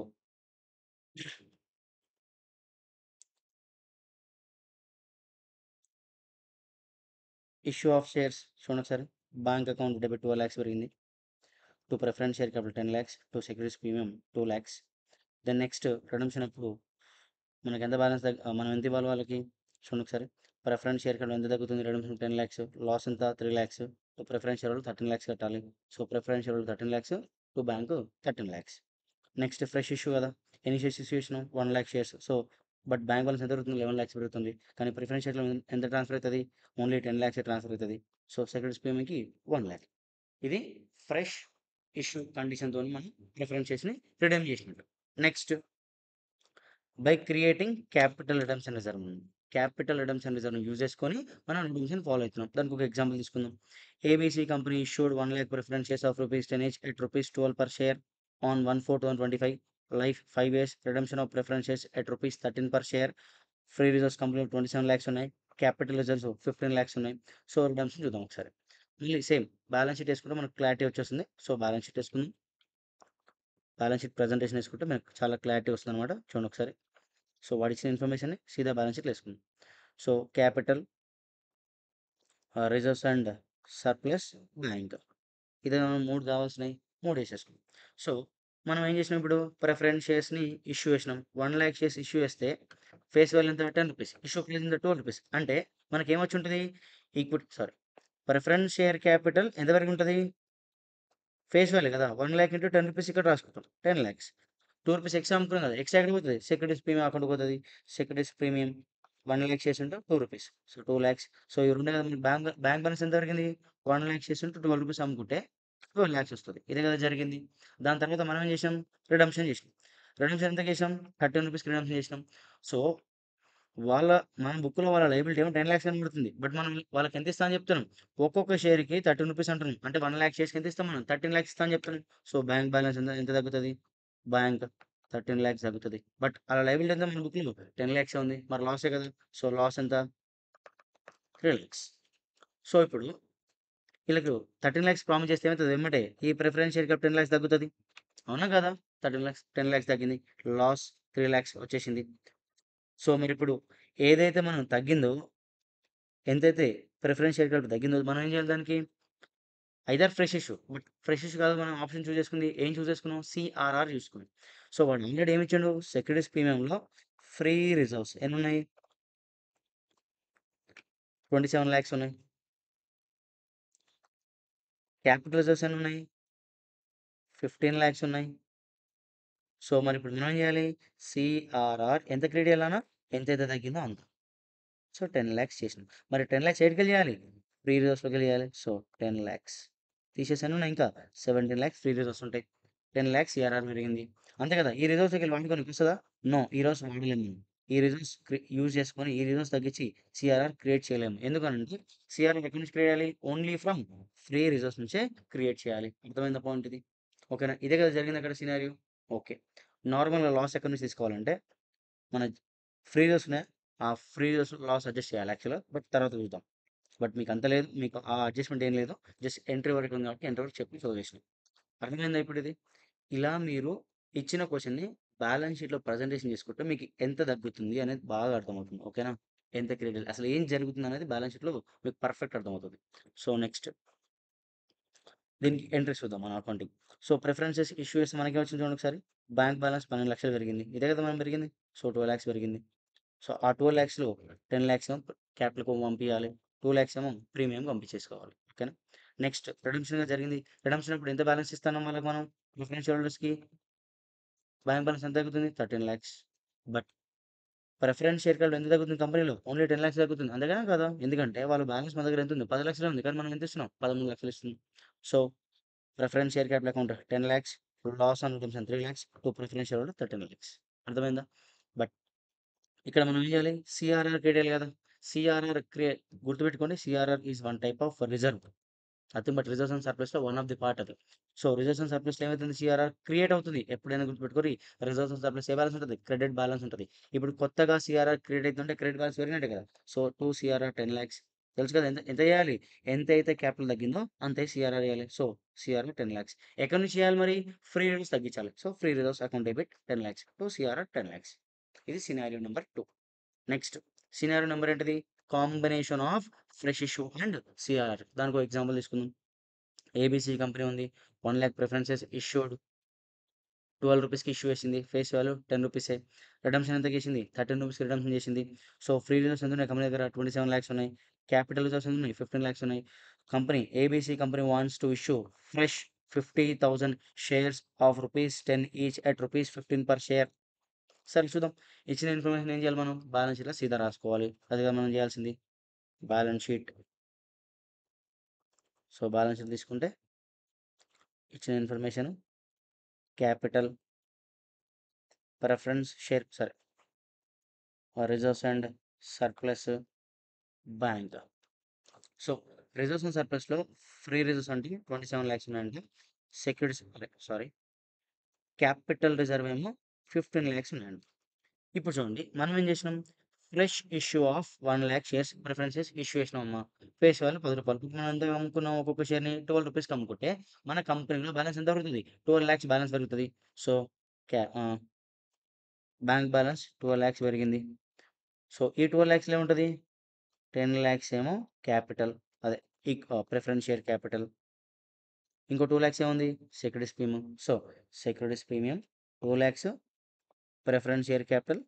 ఇష్యూ ఆఫ్ షేర్స్ చూడండి ఒకసారి. బ్యాంక్ అకౌంట్ డెబిట్ 12,00,000 పెరిగింది. To preference share capital 10,00,000, to securities premium 2,00,000. Then next redemption అప్పుడు మనకి ఎంత బ్యాలెన్స్ మనం ఎంత ఇవ్వాలి వాళ్ళకి? చూడండి ఒకసారి. ప్రిఫరెన్స్ షేర్ క్యాపిటల్ ఎంత తగ్గుతుంది? రిడెంప్షన్ 10,00,000, లాస్ ఎంత? 3,00,000. సో, ప్రిఫరెన్స్ షేర్ వాళ్ళు 13,00,000 కట్టాలి. సో, ప్రిఫరెన్స్ షేర్ వాళ్ళు 13,00,000, to bank 13,00,000. Next fresh issue కదా! ఎన్ని షేర్స్ ఇష్యూ చేసినాం? 1,00,000 shares. So, but bank balance ఎంత పెరుగుతుంది? 11,00,000 పెరుగుతుంది. కానీ ప్రిఫరెన్స్ షేర్‌లో ఎంత ట్రాన్స్‌ఫర్ అయితది? ఓన్లీ 10,00,000 ట్రాన్స్‌ఫర్ అయితది. సో, సెక్యూరిటీస్ ప్రీమియంకి 1,00,000. ఇది ఫ్రెష్ ఇష్యూ కండిషన్‌తోని మనం ప్రిఫరెన్స్ షేర్స్‌ని రిడీమ్ చేసినట్టు. Next by creating capital redemption reserve. Capital redemption రిజర్వ్‌ని యూజ్ చేసుకొని మనం రిడెంప్షన్ ఫాలో అవుతున్నాం. దానికి ఒక ఎగ్జాంపుల్ తీసుకుందాం. ABC company issued 1,00,000 preference shares of rupees 10 each at rupees 12 per share on 1/4/2025. Life 5 years. Redemption of preference shares at rupees 13 per share. Free reserves కంపెనీలో 27 lakhs ఉన్నాయి. Capital reserves 15 lakhs ఉన్నాయి. So, redemption చూద్దాం ఒకసారి. మళ్ళీ same balance sheet ఏసుకుంటే మనకు clarity వచ్చేస్తుంది. So, balance sheet ఏసుకుందాం. బ్యాలెన్స్ షీట్ ప్రెజెంటేషన్ ఏసుకుంటే మనకు చాలా క్లారిటీ వస్తుందనమాట. చూడండి ఒకసారి. సో, వాడిచ్చిన ఇన్ఫర్మేషన్‌ని సీదా బ్యాలెన్స్ షీట్‌లో ఏసుకుందాం. So, capital, reserves and surplus, bank. ఇది మనం 3 కావాల్సినయి. 3 ఏసేసుకున్నాం. సో, మనం ఏం చేసినాం ఇప్పుడు? ప్రిఫరెన్స్ షేర్స్‌ని ఇష్యూ చేసినాం. 1,00,000 షేర్స్ ఇష్యూ చేస్తే ఫేస్ వాల్యూ ఎంత? ₹10. ఇష్యూ ప్రైస్ ఎంత? ₹12. అంటే మనకేమొచ్చుంటది? Equity sorry preference share capital ఎంత వరకు ఉంటది? ఫేస్ వాల్యూ కదా! 1,00,000 ఇంటూ ₹10 ఇక్కడ రాసుకుంటాం. 10,00,000. ₹2 ఎక్స్ట్రా అమ్ముకున్నాం కదా! ఎక్స్ట్రా ఎక్కడికి పోతది? సెక్యూరిటీస్ ప్రీమియం అకౌంట్‌కి పోతది. Securities premium 1,00,000 shares into ₹2. So, 2,00,000. So, ఇవి ఉన్నాయి కదా! మనకి బ్యాంక్ బ్యాలెన్స్ ఎంత పెరిగింది? 1,00,000 షేర్స్ ఇంటూ ₹12 అమ్ముకుంటే 12,00,000 వస్తది. ఇదే కదా జరిగింది. దాని తర్వాత మనం ఏం చేసాం? రిడెంప్షన్ చేసినాం. రిడెంప్షన్ ఎంత చేసాం? ₹13కి రిడెంప్షన్ చేసినాం. సో, వాళ్ళ మన బుక్‌లో వాళ్ళ లయబిలిటీ ఏమో 10,00,000 కనబడుతుంది. బట్ మనం వాళ్ళకి ఎంత ఇస్తా అని చెప్తున్నాం? ఒక్కొక్క షేర్‌కి ₹13 అంటున్నాం. అంటే 1,00,000 షేర్స్‌కి ఎంత ఇస్తాం మనం? 13,00,000 ఇస్తా అని చెప్తున్నాం. సో, బ్యాంక్ బ్యాలెన్స్ ఎంత ఎంత తగ్గుతది? బ్యాంక్ 13,00,000 తగ్గుతది. బట్ ఆళ్ళ లయబిలిటీ ఎంత మన బుక్‌లో? 10,00,000 ఉంది. మరి లాసే కదా! సో, లాస్ ఎంత? 3,00,000. సో, ఇప్పుడు ఈళ్ళకు 13,00,000 ప్రామిస్ చేస్తే ఏమైతది ఎమ్మటే? ఈ ప్రిఫరెన్స్ షేర్‌కి 10,00,000 తగ్గుతది. అవునా కాదా? 13,00,000 10,00,000 తగ్గింది. లాస్ 3,00,000 వచ్చేసింది. సో, మరిప్పుడు ఏదైతే మనం తగ్గిందో, ఎంతైతే ప్రిఫరెన్స్ షేర్ కాపిటల్ తగ్గిందో మనం ఏం చేయాలి దానికి? Either fresh issue. But fresh issue కాదు మనం ఆప్షన్ చూజ్ చేసుకుంది. ఏం చూజ్ చేసుకున్నాం? సీఆర్ఆర్ చూసుకున్నాం. సో, వాడు ఆల్రెడీ ఏమి ఇచ్చిండు? సెక్యూరిటీస్ ప్రీమియంలో ఫ్రీ రిజర్వ్స్ ఎన్నున్నాయి? 27,00,000 ఉన్నాయి. క్యాపిటల్ రిజర్వ్స్ ఎన్నున్నాయి? 15,00,000 ఉన్నాయి. సో, మరిప్పుడు మనం ఏం చేయాలి? సీఆర్ఆర్ ఎంత క్రియేట్ చేయాలన్నా? ఎంతైతే తగ్గిందో అంత. సో, 10,00,000 చేసినాం. మరి 10,00,000 ఏడికెళ్ళి చేయాలి? ఫ్రీ రిజర్వ్స్‌లోకెళ్ళి చేయాలి. సో, 10,00,000 తీసేసాను ఇంకా 17,00,000 ఫ్రీ రిజర్వ్స్ ఉంటాయి. 10,00,000 సీఆర్ఆర్ పెరిగింది. అంతే కదా! ఈ రిజర్వ్స్‌లోకెళ్ళి వాడుకోనికి వస్తదా? నో. ఈ రోజు వాడలేము మనం. ఈ రిజర్వ్స్ యూజ్ చేసుకొని ఈ రిజర్వ్స్ తగ్గించి సీఆర్ఆర్ క్రియేట్ చేయలేము. ఎందుకనంటే సీఆర్ఆర్ ఎక్కడి నుంచి క్రియేట్ చేయాలి? ఓన్లీ ఫ్రమ్ ఫ్రీ రిజర్వ్స్ నుంచే క్రియేట్ చేయాలి. అర్థమైందా పాయింట్ ఇది? ఓకేనా? ఇదే కదా జరిగింది అక్కడ సినారియో. ఓకే. నార్మల్‌గా లాస్ ఎక్కడి నుంచి తీసుకోవాలంటే మన ఫ్రీ రిజర్వ్స్ ఉన్నాయి. ఆ ఫ్రీ రిజర్వ్స్ లాస్ అడ్జస్ట్ చేయాలి యాక్చువల్‌గా. బట్ తర్వాత చూద్దాం. బట్ మీకు అంత లేదు. మీకు ఆ అడ్జస్ట్‌మెంట్ ఏం లేదు. జస్ట్ ఎంట్రీ వరకు ఉంది కాబట్టి ఎంట్రీ వరకు చెప్పి చదివేసినా. అర్థమైందా ఇప్పుడు ఇది? ఇలా మీరు ఇచ్చిన క్వెషన్‌ని బ్యాలెన్స్ షీట్‌లో ప్రెజెంటేషన్ చేసుకుంటే మీకు ఎంత తగ్గుతుంది అనేది బాగా అర్థమవుతుంది. ఓకేనా? ఎంత క్రెడిట్ అసలు ఏం జరుగుతుందనేది బ్యాలెన్స్ షీట్‌లో మీకు పర్ఫెక్ట్ అర్థమవుతది. సో, నెక్స్ట్ దీనికి ఎంట్రీస్ చూద్దాం మన అకౌంటింగ్. సో, ప్రిఫరెన్సెస్ ఇష్యూ చేస్తే మనకేమొచ్చింది చూడండి ఒకసారి. బ్యాంక్ బ్యాలెన్స్ 12,00,000 పెరిగింది. ఇదే కదా మనం పెరిగింది. సో, 12,00,000 పెరిగింది. సో, ఆ 12,00,000లో 10,00,000 ఏమో క్యాపిటల్‌కి పంపియాలి. 2,00,000 ఏమో ప్రీమియం పంపించేసుకోవాలి. ఓకేనా? నెక్స్ట్ రిడెంప్షన్‌గా జరిగింది. రిడెంప్షన్ అప్పుడు ఎంత బ్యాలెన్స్ ఇస్తున్నాం వాళ్ళకి మనం ప్రిఫరెన్స్ హోల్డర్స్‌కి? బ్యాంక్ బ్యాలెన్స్ ఎంత తగ్గుతుంది? 13,00,000. బట్ ప్రిఫరెన్స్ షేర్ క్యాపిటల్ ఎంత తగ్గుతుంది కంపెనీలో? ఓన్లీ 10,00,000 తగ్గుతుంది. అంతేనా కాదా? ఎందుకంటే వాళ్ళ బ్యాలెన్స్ మన దగ్గర ఎంత ఉంది? 10,00,000 ఉంది. కానీ మనం ఎంత ఇస్తున్నాం? 13,00,000 ఇస్తున్నాం. So, preference share capital account 10,00,000, loss on redemption 3,00,000, to preference share holder 13,00,000. అర్థమైందా? బట్ ఇక్కడ మనం ఏం చేయాలి? సీఆర్ఆర్ క్రియేట్ చేయాలి కదా! సీఆర్ఆర్ గుర్తుపెట్టుకోండి, CRR is one type of reserve. Nothing but reserves and సర్ప్లస్‌లో వన్ ఆఫ్ ది పార్ట్ అది. సో, రిజర్వ్స్ అండ్ సర్ప్లస్‌లో ఏమైతుంది? సీఆర్ఆర్ క్రియేట్ అవుతుంది. ఎప్పుడైనా గుర్తుపెట్టుకోరి, రిజర్వ్స్ అండ్ సర్ప్లస్ ఏ బ్యాలెన్స్ ఉంటది? క్రెడిట్ బ్యాలెన్స్ ఉంటది. ఇప్పుడు కొత్తగా సీఆర్ఆర్ క్రియేట్ అయితుంటే క్రెడిట్ బ్యాలెన్స్ పెరిగినట్టే కదా! సో, 2 సీఆర్ఆర్ 10,00,000 తెలుసు కదా! ఎంత ఎంత చేయాలి? ఎంతైతే క్యాపిటల్ తగ్గిందో అంతే సీఆర్ఆర్ చేయాలి. సో, సీఆర్ఆర్ 10,00,000 ఎక్కడి నుంచి చేయాలి మరి? ఫ్రీ రిజర్వ్స్ తగ్గించాలి. So, free reserves account debit 10,00,000 to CRR 10,00,000. ఇది scenario number 2. Next scenario number ఏంటిది? Combination of fresh issue and CRR. దానికో ఎగ్జాంపుల్ తీసుకుందాం. ఏబీసీ కంపెనీ ఉంది. 1,00,000 ప్రిఫరెన్సెస్ ఇష్యూడ్. 12 రూపీస్‌కి ఇష్యూ చేసింది. ఫేస్ వాల్యూ 10 రూపీసే. రిడెంప్షన్ ఎంత చేసింది? 13 రూపీస్‌కి రిడెంప్షన్ చేసింది. సో, ఫ్రీ రిజర్వ్స్ ఎంత ఉన్నాయి కంపెనీ దగ్గర? 27,00,000 ఉన్నాయి. క్యాపిటల్ రిజర్వ్స్ ఎంత ఉన్నాయి? 15,00,000 ఉన్నాయి. Company ABC company wants to issue fresh 50,000 shares of rupees 10 each at rupees 15 per share. సరే చూద్దాం. ఇచ్చిన ఇన్ఫర్మేషన్ ఏం చేయాలి మనం? బ్యాలెన్స్ షీట్‌లో సీదా రాసుకోవాలి. అదిగా మనం చేయాల్సింది. Balance sheet. So, balance sheet తీసుకుంటే ఇచ్చిన information capital, preference share reserves and surplus, bank. So, reserves and సర్ప్లస్‌లో ఫ్రీ రిజర్వ్స్ అంటే 27,00,000 ఉన్నాయండి. సెక్యూరిటీస్ సారీ, క్యాపిటల్ రిజర్వ్ ఏమో 15,00,000 ఉన్నాయండి. ఇప్పుడు చూడండి, మనం ఏం చేసినాం? Fresh issue of 1,00,000 shares preferences issue చేసినామమ్మా. ఫేస్ వాల్యూ రూ. 10. ఇప్పుడు మనం ఎంత అమ్ముకున్నాం? ఒక్కొక్క షేర్‌ని 12 రూపీస్‌కి అమ్ముకుంటే మన కంపెనీలో బ్యాలెన్స్ ఎంత పెరుగుతుంది? 12,00,000 బ్యాలెన్స్ పెరుగుతది. సో, బ్యాంక్ బ్యాలెన్స్ 12,00,000 పెరిగింది. సో, ఈ 12,00,000 ఏముంటది? 10,00,000 ఏమో క్యాపిటల్, అదే ప్రిఫరెన్స్ షేర్ క్యాపిటల్. ఇంకో 2,00,000 ఏముంది? Securities premium. So, securities premium 2,00,000, preference share capital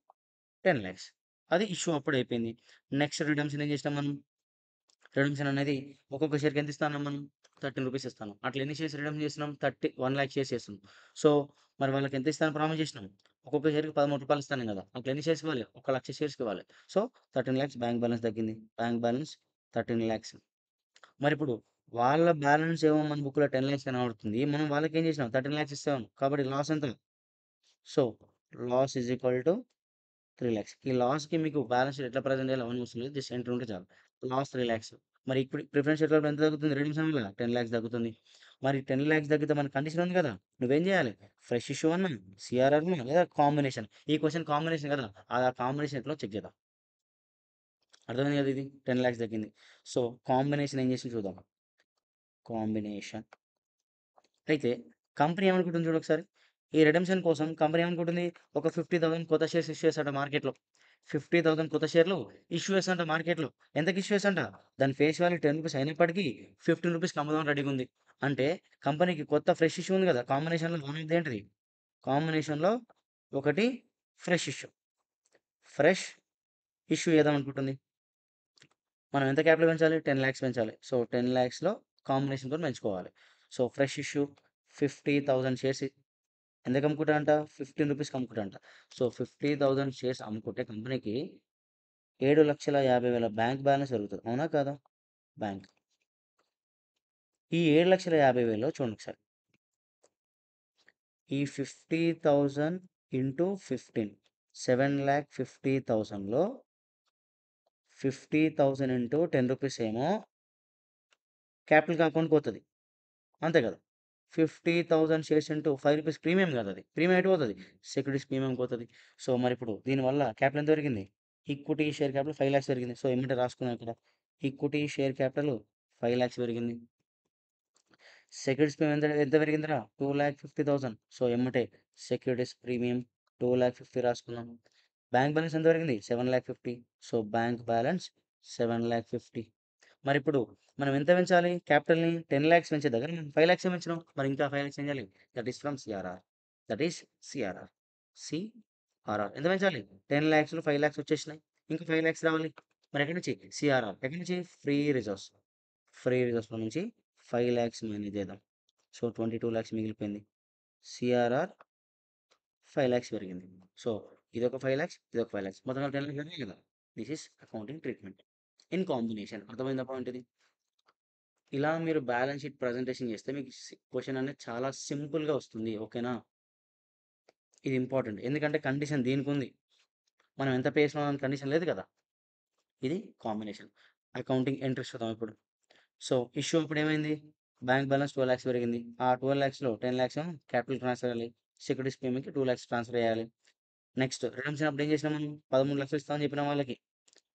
10,00,000. అది ఇష్యూ అప్పుడు అయిపోయింది. నెక్స్ట్ రిడెంప్షన్ ఏం చేసినాం మనం? రిడెంప్షన్ అనేది ఒక్కొక్క షేర్‌కి ఎంత ఇస్తాన్నాం మనం? 13 రూపీస్ ఇస్తాను. అట్లా ఎన్ని షేర్స్ రిడెంప్షన్ చేస్తున్నాం? 1,00,000 షేర్స్ చేస్తున్నాం. సో, మరి వాళ్ళకి ఎంత ఇస్తానని ప్రామిస్ చేసినాం? ఒక్కొక్క షేర్‌కి రూ. 13 ఇస్తాను కదా! అట్లా ఎన్ని షేర్స్‌కి ఇవ్వాలి? 1,00,000 షేర్స్‌కి ఇవ్వాలి. సో, 13,00,000 బ్యాంక్ బ్యాలెన్స్ తగ్గింది. Bank balance 13,00,000. మరిప్పుడు వాళ్ళ బ్యాలెన్స్ ఏమో మన బుక్‌లో 10,00,000 కనబడుతుంది. మనం వాళ్ళకేం చేసినాం? 13,00,000 ఇస్తాం. కాబట్టి లాస్ ఎంత? So, loss is equal to 3,00,000. ఈ లాస్‌కి మీకు బ్యాలెన్స్ షీట్ ఎట్లా ప్రెజెంట్ చేయాలో అవన్నీ అవసరం లేదు. జస్ట్ ఎంటర్ ఉంటే చాలు. లాస్ 3,00,000. మరి ఇప్పుడు ప్రిఫరెన్స్ షేర్ క్యాపిటల్ ఎంత తగ్గుతుంది? రిడెంప్షన్ వల్ల 10,00,000 తగ్గుతుంది. మరి 10,00,000 తగ్గితే మన కండిషన్ ఉంది కదా! నువ్వేం చేయాలి? ఫ్రెష్ ఇష్యూ అన్నా, సీఆర్ఆర్ అన్నా లేదా కాంబినేషన్. ఈ క్వెషన్ కాంబినేషన్ కదా! ఆ కాంబినేషన్ ఎట్లో చెక్ చేద్దాం. అర్థమైంది కదా ఇది? 10,00,000 తగ్గింది. సో, కాంబినేషన్ ఏం చేసింది చూద్దాం. కాంబినేషన్. అయితే కంపెనీ ఏమనుకుంటుంది చూడు ఒకసారి. ఈ రిడెంప్షన్ కోసం కంపెనీ ఏమనుకుంటుంది? ఒక 50,000 కొత్త షేర్స్ ఇష్యూ చేసాడట మార్కెట్‌లో. 50,000 కొత్త షేర్లు ఇష్యూ చేసాడంట మార్కెట్‌లో. ఎంతకి ఇష్యూ చేసాడంట? దాని ఫేస్ వాల్యూ 10 రూపీస్ అయినప్పటికీ 15 రూపీస్‌కి అమ్ముదామని రెడీగా ఉంది. అంటే కంపెనీకి కొత్త ఫ్రెష్ ఇష్యూ ఉంది కదా! కాంబినేషన్‌లో వన్ ఆఫ్ ది ఏంటిది? కాంబినేషన్‌లో ఒకటి ఫ్రెష్ ఇష్యూ. ఫ్రెష్ ఇష్యూ చేద్దాం అనుకుంటుంది. మనం ఎంత క్యాపిటల్ పెంచాలి? 10,00,000 పెంచాలి. సో, 10,00,000లో కాంబినేషన్‌తోని పెంచుకోవాలి. సో, ఫ్రెష్ ఇష్యూ 50,000 షేర్స్ ఎంతకు అమ్ముకుంటాడంట? 15 రూపీస్‌కి అమ్ముకుంటాడంట. సో, 50,000 షేర్స్ అమ్ముకుంటే కంపెనీకి 7,50,000 బ్యాంక్ బ్యాలెన్స్ పెరుగుతది. అవునా కాదా? బ్యాంక్. ఈ 7,50,000లో చూడండి ఒకసారి. ఈ 50,000 ఇంటూ 15 7,50,000లో 50,000 ఇంటూ 10 రూపీస్ ఏమో క్యాపిటల్‌కి అకౌంట్‌కి పోతది. అంతే కదా! 50,000 షేర్స్ ఇంటూ 5 రూపీస్ ప్రీమియం కాదు అది. ప్రీమియం ఎటు పోతది? సెక్యూరిటీస్ ప్రీమియంకి పోతది. సో, మరిప్పుడు దీనివల్ల క్యాపిటల్ ఎంత పెరిగింది? ఈక్విటీ షేర్ క్యాపిటల్ 5,00,000 పెరిగింది. సో, ఎమ్మటే రాసుకున్నాం ఇక్కడ. ఈక్విటీ షేర్ క్యాపిటల్ 5,00,000 పెరిగింది. సెక్యూరిటీస్ ప్రీమియం ఎంత పెరిగిందిరా? 2,50,000. సో, ఎమ్మటే సెక్యూరిటీస్ ప్రీమియం 2,50,000 రాసుకున్నాం. బ్యాంక్ బ్యాలెన్స్ ఎంత పెరిగింది? 7,50,000. So, bank balance 7,50,000. మరిప్పుడు మనం ఎంత పెంచాలి క్యాపిటల్‌ని? 10,00,000 పెంచే దగ్గర మనం 5,00,000 పెంచినాం. మరి ఇంకా 5,00,000 ఏం చేయాలి? That is from CRR. That is CRR. CRR ఎంత పెంచాలి? 10,00,000లో 5,00,000 వచ్చేసినాయి. ఇంకా 5,00,000 రావాలి. మరి ఎక్కడి నుంచి? సీఆర్ఆర్. ఎక్కడి నుంచి? Free reserves. ఫ్రీ రిజర్వ్స్‌లో నుంచి 5,00,000 మైనస్ చేద్దాం. సో, 22,00,000 మిగిలిపోయింది. సీఆర్ఆర్ 5,00,000 పెరిగింది. సో, ఇదొక 5,00,000, ఇదొక 5,00,000 మొత్తం కలిపి 10,00,000 అయినాయి కదా! This is accounting treatment in combination. అర్థమైందా పాయింట్ ఇది? ఇలా మీరు బ్యాలెన్స్ షీట్ ప్రజెంటేషన్ చేస్తే మీకు క్వెషన్ అనేది చాలా సింపుల్‌గా వస్తుంది. ఓకేనా? ఇది ఇంపార్టెంట్. ఎందుకంటే కండిషన్ దీనికుంది. మనం ఎంత పే చేసినాం అనే కండిషన్ లేదు కదా! ఇది కాంబినేషన్. అకౌంటింగ్ ఎంట్రీస్ చూద్దాం ఇప్పుడు. సో, ఇష్యూ అప్పుడు ఏమైంది? బ్యాంక్ బ్యాలెన్స్ 12,00,000 పెరిగింది. ఆ 12,00,000లో 10,00,000 క్యాపిటల్ ట్రాన్స్‌ఫర్ చేయాలి. సెక్యూరిటీస్ పేమెంట్‌కి 2,00,000 ట్రాన్స్‌ఫర్ చేయాలి. నెక్స్ట్ రిడెంప్షన్ అప్పుడు ఏం చేసినాం మనం? 13,00,000 ఇస్తామని చెప్పినాం వాళ్ళకి.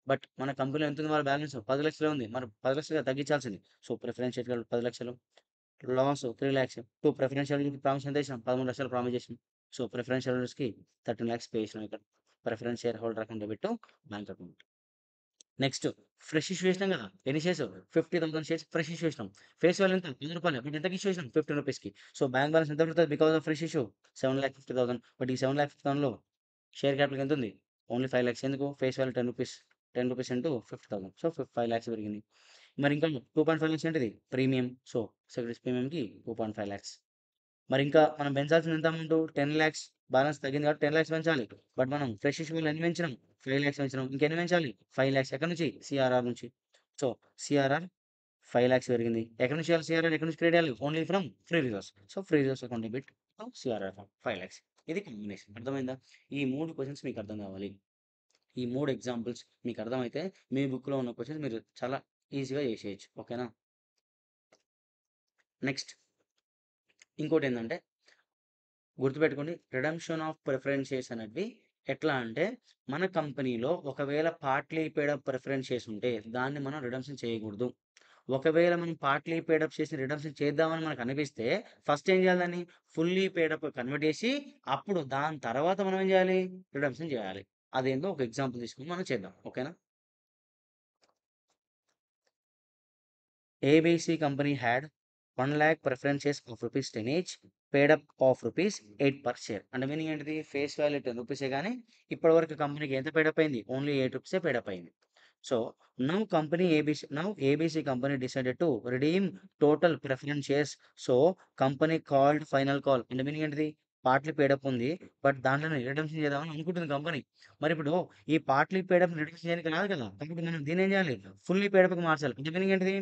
బట్ మన కంపెనీలో ఎంతుంది వాళ్ళ బ్యాలెన్స్? 10,00,000 ఉంది. మరి 10,00,000 తగ్గించాల్సింది. So, preference share 10,00,000 loss 3,00,000 to preferential promise ఎంత చేసినాం? 13,00,000 ప్రామిస్ చేసినాం. సో, ప్రిఫరెన్షియల్ హోల్డర్స్‌కి 13,00,000 పే చేసినాం ఇక్కడ. Preference share holder account debit to bank account. Next fresh issue చేసినాం కదా! ఎన్ని షేర్స్? 50,000 షేర్స్ ఫ్రెష్ ఇష్యూ చేసినాం. ఫేస్ వాల్యూ ఎంత? రూ. 10. బట్ ఎంతకి ఇష్యూ చేసినాం? 15 రూపీస్‌కి. సో, బ్యాంక్ బ్యాలెన్స్ ఎంత పడుతది because of fresh issue? 7,50,000. But ఈ 7,50,000లో షేర్ క్యాపిటల్ ఎంతుంది? ఓన్లీ 5,00,000 ఎందుకు? Face value 10 rupees. 10 rupees into 50,000. So, 5,00,000 పెరిగింది. మరి ఇంకా 2.5 లాక్స్ ఏంటిది? ప్రీమియం. సో, సెక్యూరిటీస్ ప్రీమియంకి 2.5 లాక్స్. మరి ఇంకా మనం పెంచాల్సింది ఎంత అమౌంట్? 10,00,000 బ్యాలెన్స్ తగ్గింది కాబట్టి 10,00,000 పెంచాలి. బట్ మనం ఫ్రెష్ ఇష్యూలో ఎన్ని పెంచినాం? 5,00,000 పెంచినాం. ఇంకెన్ని పెంచాలి? 5,00,000 ఎక్కడి నుంచి? సీఆర్ఆర్ నుంచి. సో, సీఆర్ఆర్ 5,00,000 పెరిగింది. ఎక్కడి నుంచి చేయాలి సీఆర్ఆర్? ఎక్కడి నుంచి క్రియేట్ చేయాలి? Only from free reserves. So, free reserves account debit CRR 5,00,000. ఇది కాంబినేషన్. అర్థమైందా? ఈ 3 క్వెషన్స్ మీకు అర్థం కావాలి. ఈ 3 ఎగ్జాంపుల్స్ మీకు అర్థమైతే మీ బుక్‌లో ఉన్న క్వెషన్స్ మీరు చాలా ఈజీగా చేసేయొచ్చు. ఓకేనా? నెక్స్ట్ ఇంకోటేందంటే గుర్తుపెట్టుకోండి. రిడెంప్షన్ ఆఫ్ ప్రిఫరెన్స్ షేర్స్ అనేటివి ఎట్లా అంటే, మన కంపెనీలో ఒకవేళ partly paid up preference shares ఉంటే, దాన్ని మనం రిడెంప్షన్ చేయకూడదు. ఒకవేళ మనం పార్ట్లీ పెయిడ్ అప్ షేర్స్‌ని రిడెంప్షన్ చేద్దామని మనకు అనిపిస్తే, ఫస్ట్ ఏం చేయాలి దాన్ని? ఫుల్లీ పెయిడ్ అప్ కన్వర్ట్ చేసి, అప్పుడు దాని తర్వాత మనం ఏం చేయాలి? రిడెంప్షన్ చేయాలి. అదేందో ఒక ఎగ్జాంపుల్ తీసుకొని మనం చేద్దాం. ఓకేనా? ABC company had 1,00,000 preference shares of rupees 10 each, paid up of rupees 8 per share. అంటే మీనింగ్ ఏంటిది? ఫేస్ వాల్యూ 10 రూపీసే గానీ, ఇప్పటివరకు కంపెనీకి ఎంత పేడప్ అయింది? ఓన్లీ 8 రూపీసే పేడప్ అయింది. So, now ABC company decided to redeem total preference shares. So, company called final call. అంటే మీనింగ్ ఏంటిది? పార్ట్లీ పేడప్ ఉంది. బట్ దాంట్లోనే రిడెంప్షన్ చేద్దామని అనుకుంటుంది కంపెనీ. మరిప్పుడు ఈ పార్ట్లీ పేడప్‌ని రిడెంప్షన్ చేయడానికి రాదు కదా! కాబట్టి మనం దీన్నేం చేయాలి? ఫుల్లీ పేడప్‌కి మార్చాలి. అంటే మీనింగ్ ఏంటిది?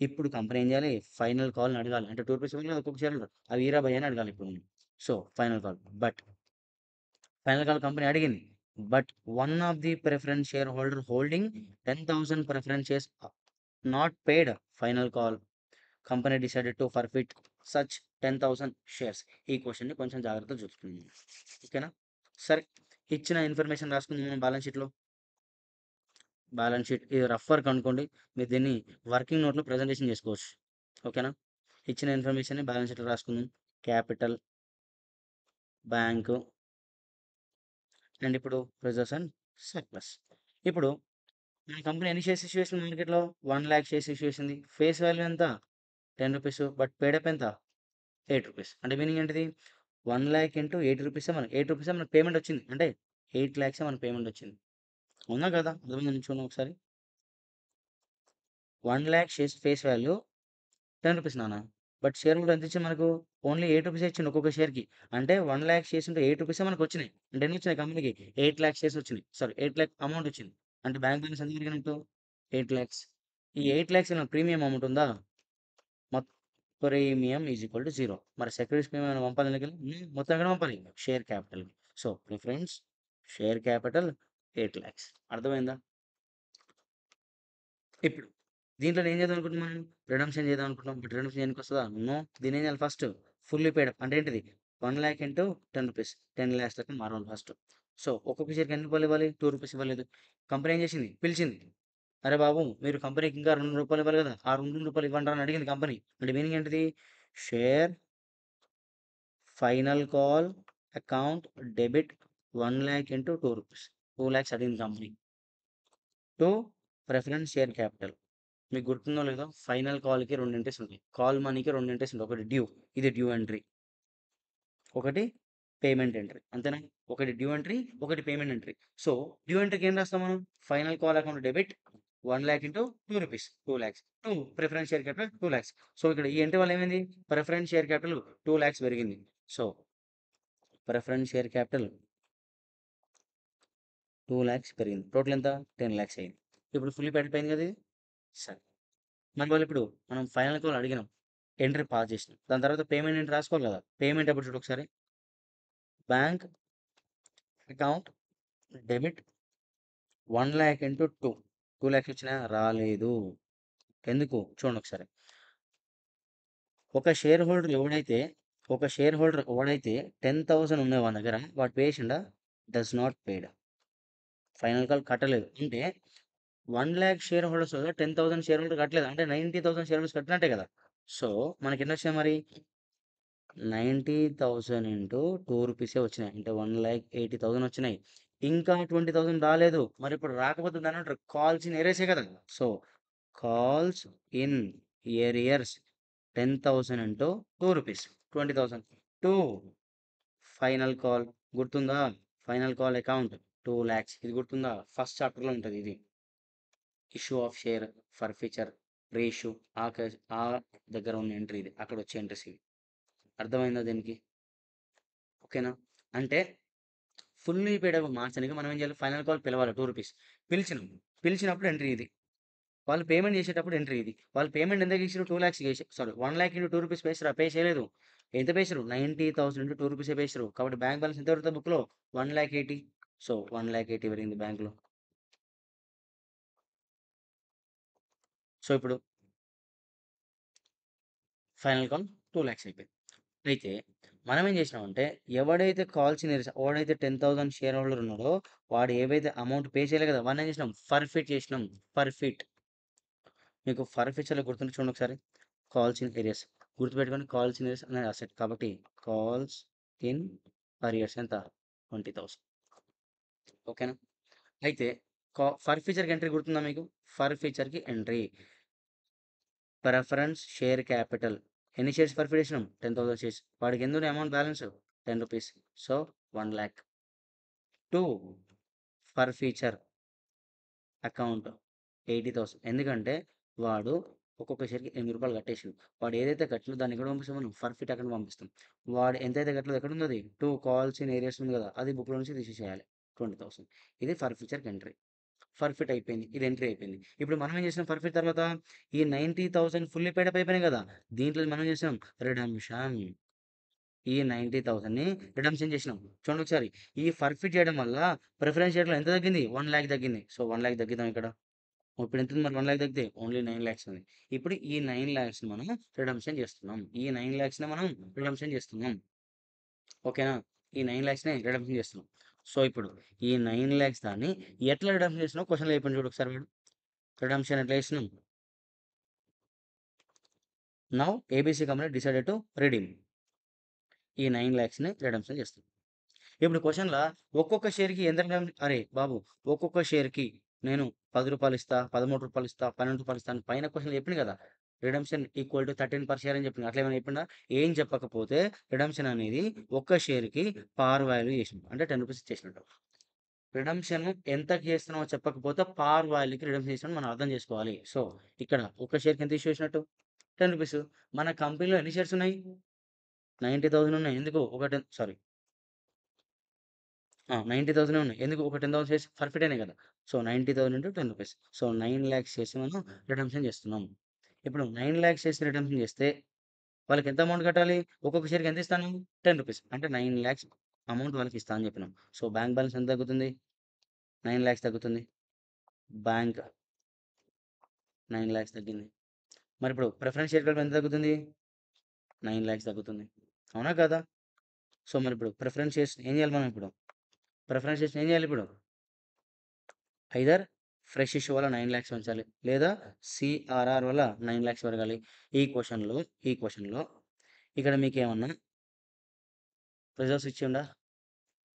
ఇప్పుడు కంపెనీ ఏం చేయాలి? ఫైనల్ కాల్‌ని అడగాలి. అంటే రూ. 2 ఇవ్వాలి కదా! ఒక్కొక్క షేర్ అవి ఇయ్యిరా భయ్యా అని అడగాలి ఇప్పుడు మనం. So, final call. But final call company అడిగింది. But one of the preference share holder holding 10,000 preference shares not paid final call. Company decided to forfeit such 10,000 shares. ఈ క్వెషన్‌ని కొంచెం జాగ్రత్తగా చూసుకుందాం. ఓకేనా? సరే. ఇచ్చిన ఇన్ఫర్మేషన్ రాసుకుందాం మనం బ్యాలెన్స్ షీట్‌లో. బ్యాలెన్స్ షీట్ ఇది రఫ్ వర్క్ అనుకోండి. మీరు దీన్ని వర్కింగ్ నోట్‌లో ప్రెజెంటేషన్ చేసుకోవచ్చు. ఓకేనా? ఇచ్చిన ఇన్ఫర్మేషన్‌ని బ్యాలెన్స్ షీట్‌లో రాసుకుందాం. క్యాపిటల్, బ్యాంకు అండ్ ఇప్పుడు రిజర్వ్స్ అండ్ సర్ప్లస్. ఇప్పుడు మన కంపెనీ ఎన్ని షేర్స్ ఇష్యూ చేసింది మార్కెట్‌లో? 1,00,000 షేర్స్ ఇష్యూ చేసింది. ఫేస్ వాల్యూ ఎంత? 10 రూపీస్. బట్ పేడ్ అప్ ఎంత? 8 రూపీస్. అంటే మీనింగ్ ఏంటిది? 1,00,000 ఇంటూ 8 రూపీసే 8 రూపీసే మనకు పేమెంట్ వచ్చింది. అంటే 8,00,000 మనకు పేమెంట్ వచ్చింది. అవునా కదా? అర్థమైందా నిల్చోని ఒకసారి? 1,00,000 షేర్స్ ఫేస్ వాల్యూ 10 రూపీస్ నాన్న. బట్ షేర్ హోల్డర్ ఎంత ఇచ్చిండు మనకు? ఓన్లీ 8 రూపీసే ఇచ్చిండు ఒక్కొక్క షేర్‌కి. అంటే 1,00,000 షేర్స్ ఉంటే 8 రూపీసే మనకొచ్చినాయి. అంటే ఎన్నొచ్చినాయి కంపెనీకి? 8,00,000 షేర్స్ వచ్చినాయి. సారీ 8,00,000 అమౌంట్ వచ్చింది. అంటే బ్యాంక్ బ్యాలెన్స్ ఎంత పెరిగినట్టు? 8,00,000. ఈ 8,00,000 ఏమైనా ప్రీమియం అమౌంట్ ఉందా? మొత్ ప్రీమియం ఈజ్ ఈక్వల్ టు 0. మరి సెక్యూరిటీస్ ప్రీమియం ఏమైనా పంపాలా దీనికెళ్ళి? మొత్తం ఎక్కడ పంపాలి? షేర్ క్యాపిటల్‌కి. So, preference share capital 8,00,000. అర్థమైందా? ఇప్పుడు దీంట్లో ఏం చేద్దాం అనుకుంటున్నాం మనం? రిడెంప్షన్ చేద్దాం అనుకుంటున్నాం. బట్ రిడెంప్షన్ చేయనీకొస్తదా? నో. దీన్ని ఏం చేయాలి ఫస్ట్? Fully paid up. అంటే ఏంటిది? 1,00,000 ఇంటూ 10 రూపీస్. 10,00,000 లెక్క మారవాలి ఫస్ట్. సో, ఒక్కొక్క షేర్‌కి ఎన్ని రూపాయలు ఇవ్వాలి? 2 రూపీస్ ఇవ్వలేదు. కంపెనీ ఏం చేసింది? పిలిచింది. అరే బాబు! మీరు కంపెనీకి ఇంకా రూ. 2 ఇవ్వాలి కదా! ఆ రూ. 2 ఇవ్వండ్రా అని అడిగింది కంపెనీ. అంటే మీనింగ్ ఏంటిది? Share final call account debit 1,00,000 into 2 rupees. 2,00,000 అడిగింది company. To preference share capital. మీకు గుర్తుందో లేదో ఫైనల్ కాల్‌కి 2 ఎంట్రీస్ ఉంటాయి. కాల్ మనీకి 2 ఎంట్రీస్ ఉంటాయి. ఒకటి డ్యూ. ఇది డ్యూ ఎంట్రీ. ఒకటి పేమెంట్ ఎంట్రీ. అంతేనా? ఒకటి డ్యూ ఎంట్రీ, ఒకటి పేమెంట్ ఎంట్రీ. సో, డ్యూ ఎంట్రీకి ఏం రాస్తాం మనం? Final call account debit 1,00,000 into 2 rupees. 2,00,000. To preference share capital 2,00,000. So, ఇక్కడ ఈ ఎంట్రీ వల్ల ఏమైంది? ప్రిఫరెన్స్ షేర్ క్యాపిటల్ 2,00,000 పెరిగింది. So, preference share capital 2 lakhs పెరిగింది. టోటల్ ఎంత? 10 లాక్స్ అయింది. ఇప్పుడు ఫుల్లీ పేడ్ అయిపోయింది కదా ఇది? సరే. మరి ఇప్పుడు మనం ఫైనల్ కాల్ అడిగినాం. ఎంట్రీ పాస్ చేసినాం. దాని తర్వాత పేమెంట్ ఎంట్రీ రాసుకోవాలి కదా! పేమెంట్ ఎప్పుడు చూడు ఒకసారి. Bank account debit 1 lakh into 2. 2 lakhs వచ్చినాయా? రాలేదు. ఎందుకు? చూడండి ఒకసారి. ఒక షేర్ హోల్డర్ ఎవడైతే 10,000 ఉన్నాయి వాని దగ్గర, వాడు పే చేసిండా? Does not paid. Final call కట్టలేదు. అంటే 1 lakh share holders 10,000 share holder కట్టలేదు. అంటే 90,000 షేర్ హోల్డర్స్ కట్టినట్టే కదా! సో మనకి ఎన్ని వచ్చినాయి మరి? 90,000 ఇంటూ 2 రూపీసే వచ్చినాయి. అంటే 1,80,000 వచ్చినాయి. ఇంకా 20,000 రాలేదు. మరి ఇప్పుడు రాకపోతే దాన్ని ఏమంటారు? కాల్స్ ఇన్ ఏరియర్సే కదా! So calls in arrears 10,000 into 2 rupees 20,000. 2 final call గుర్తుందా? Final call account 2 lakhs. ఇది గుర్తుందా? ఫస్ట్ చాప్టర్లో ఉంటుంది ఇది. Issue of share forfeiture ratio ఆ దగ్గర ఉన్న ఎంట్రీ ఇది. అక్కడ వచ్చే ఎంట్రీస్ ఇవి. అర్థమైందా దీనికి? ఓకేనా? అంటే ఫుల్లీ పేడ్ మార్చడానికి మనం ఏం చేయాలి? ఫైనల్ కాల్ పిలవాలి 2 రూపీస్. పిలిచినప్పుడు ఎంట్రీ ఇది. వాళ్ళు పేమెంట్ చేసేటప్పుడు ఎంట్రీ ఇది. వాళ్ళు పేమెంట్ ఎంత చేసిర్రు? 2 లాక్స్ చేసి సారీ 1 లాక్ ఇంటూ 2 రూపీస్ పేసిరా? పే చేయలేదు. ఎంత పేసిర్రు? 90,000 ఇంటూ 2 రూపీసే పేసిర్రు. కాబట్టి బ్యాంక్ బ్యాలెన్స్ ఎంత పెడతారు బుక్‌లో? 1,80,000. సో 1,80,000 పెరిగింది బ్యాంక్‌లో. సో ఇప్పుడు ఫైనల్ కాల్ 2 లాక్స్ అయిపోయింది. అయితే మనం ఏం చేసినామంటే ఎవడైతే 10,000 షేర్ హోల్డర్ ఉన్నాడో వాడు ఏవైతే అమౌంట్ పే చేయలే కదా! వాడిని ఏం చేసినాం? ఫర్‌ఫిట్ చేసినాం. ఫర్‌ఫిట్. మీకు ఫర్‌ఫీచర్‌లో గుర్తుంటే చూడండి ఒకసారి. కాల్స్ ఇన్ ఏరియాస్ గుర్తుపెట్టుకోండి. కాల్స్ ఇన్ ఏరియాస్ అనేది అసెట్. కాబట్టి కాల్స్ ఇన్ అరియర్స్ ఎంత? 20,000. ఓకేనా? అయితే ఫర్ ఫీచర్‌కి ఎంట్రీ గుర్తుందా మీకు? ఫర్ ఫీచర్‌కి ఎంట్రీ ప్రిఫరెన్స్ షేర్ క్యాపిటల్. ఎన్ని షేర్స్ ఫర్‌ఫిట్ చేసినాం? 10,000 షేర్స్. వాడికి ఎందులో amount balance? 10 rupees. So 1 lakh. 2 forfeiture account 80,000. ఎందుకంటే వాడు ఒక్కొక్క షేర్‌కి రూ. 8 కట్టేసిండు. వాడు ఏదైతే కట్టిండో దాన్ని ఎక్కడ పంపిస్తాం మనం? ఫర్‌ఫిట్ అకౌంట్‌కి పంపిస్తాం. వాడు ఎంతైతే కట్టలేదో ఎక్కడుందది? 2 కాల్స్ ఇన్ ఏరియాస్ ఉంది కదా! అది బుక్‌లో నుంచి తీసేసేయాలి. 20,000. ఇది ఫర్‌ఫీచర్‌కి ఎంట్రీ. ఫర్‌ఫిట్ అయిపోయింది. ఇది ఎంట్రీ అయిపోయింది. ఇప్పుడు మనం ఏం చేసినాం ఫర్‌ఫిట్ తర్వాత? ఈ 90,000 ఫుల్లీ పేడ్ అప్ అయిపోయినాయి కదా! దీంట్లో మనం ఏం చేసాం? రిడెంప్షన్. ఈ 90,000ని రిడెంప్షన్ చేసినాం. చూడండి ఒకసారి. ఈ ఫర్‌ఫిట్ చేయడం వల్ల ప్రిఫరెన్స్ షేర్‌లో ఎంత తగ్గింది? 1 లాక్ తగ్గింది. సో 1 లాక్ తగ్గిద్దాం ఇక్కడ. ఇప్పుడు ఎంతుంది మరి 1 లాక్ తగ్గితే? ఓన్లీ 9 లాక్స్ ఉంది. ఇప్పుడు ఈ 9 లాక్స్‌ని మనం రిడెంప్షన్ చేస్తున్నాం. ఈ 9 లాక్స్‌ని మనం రిడెంప్షన్ చేస్తున్నాం. ఓకేనా? ఈ 9 లాక్స్‌ని రిడెంప్షన్ చేస్తున్నాం. సో, ఇప్పుడు ఈ 9 లాక్స్ దాన్ని ఎట్లా రిడెంప్షన్ చేస్తున్నామో క్వెషన్‌లో చెప్పిండు చూడు ఒకసారి వాడు. రిడెంప్షన్ ఎట్లా చేస్తున్నాం? Now ABC company decided to redeem. ఈ 9 లాక్స్‌ని రిడెంప్షన్ చేస్తున్నాం. ఇప్పుడు క్వెషన్‌ల ఒక్కొక్క షేర్‌కి ఎంత అరే బాబు! ఒక్కొక్క షేర్‌కి నేను రూ. 10 ఇస్తా, రూ. 13 ఇస్తా, రూ. 12 ఇస్తా అని పైన క్వెషన్‌లో చెప్పిండు కదా! Redemption equal to 13 per share అని చెప్పిండు. అట్లా ఏమైనా చెప్పిండా? ఏం చెప్పకపోతే రిడెంప్షన్ అనేది ఒక్క షేర్‌కి పార్ వాల్యూ చేసిండు. అంటే రూ. 10 ఇచ్చేసినట్టు. రిడెంప్షన్ ఎంతకి చేస్తున్నామో చెప్పకపోతే పార్ వాల్యూకి రిడెంప్షన్ చేసినట్టు మనం అర్థం చేసుకోవాలి. సో, ఇక్కడ ఒక షేర్‌కి ఎంత ఇష్యూ చేసినట్టు? రూ. 10. మన కంపెనీలో ఎన్ని షేర్స్ ఉన్నాయి? 90,000 ఉన్నాయి. ఎందుకు? ఒక 10 సారీ 90,000 ఉన్నాయి. ఎందుకు? ఒక 10,000 షేర్స్ ఫర్‌ఫిట్ అయినాయి కదా! సో, 90,000 ఇంటూ రూ. 10. సో, 9,00,000 షేర్స్ మనం రిడెంప్షన్ చేస్తున్నాం. ఇప్పుడు 9,00,000 షేర్స్ రిడెంప్షన్ చేస్తే వాళ్ళకి ఎంత అమౌంట్ కట్టాలి? ఒక్కొక్క షేర్‌కి ఎంత ఇస్తాను? రూ. 10. అంటే 9,00,000 అమౌంట్ వాళ్ళకి ఇస్తా అని చెప్పినాం. సో, బ్యాంక్ బ్యాలెన్స్ ఎంత తగ్గుతుంది? 9,00,000 తగ్గుతుంది. బ్యాంక్ 9,00,000 తగ్గింది. మరిప్పుడు ప్రిఫరెన్స్ షేర్ క్యాపిటల్ ఎంత తగ్గుతుంది? 9,00,000 తగ్గుతుంది. అవునా కాదా? సో, మరిప్పుడు ప్రిఫరెన్స్ షేర్స్ ఏం చేయాలి మనం ఇప్పుడు? ప్రిఫరెన్స్ షేర్స్‌ని ఏం చేయాలి ఇప్పుడు? ఐదర్ ఫ్రెష్ ఇష్యూ వల్ల 9,00,000 ఉంచాలి. లేదా సీఆర్ఆర్ వల్ల 9,00,000 పెరగాలి. ఈ క్వెషన్‌లో ఇక్కడ మీకేమన్నా రిజర్వ్స్ ఇచ్చిండా?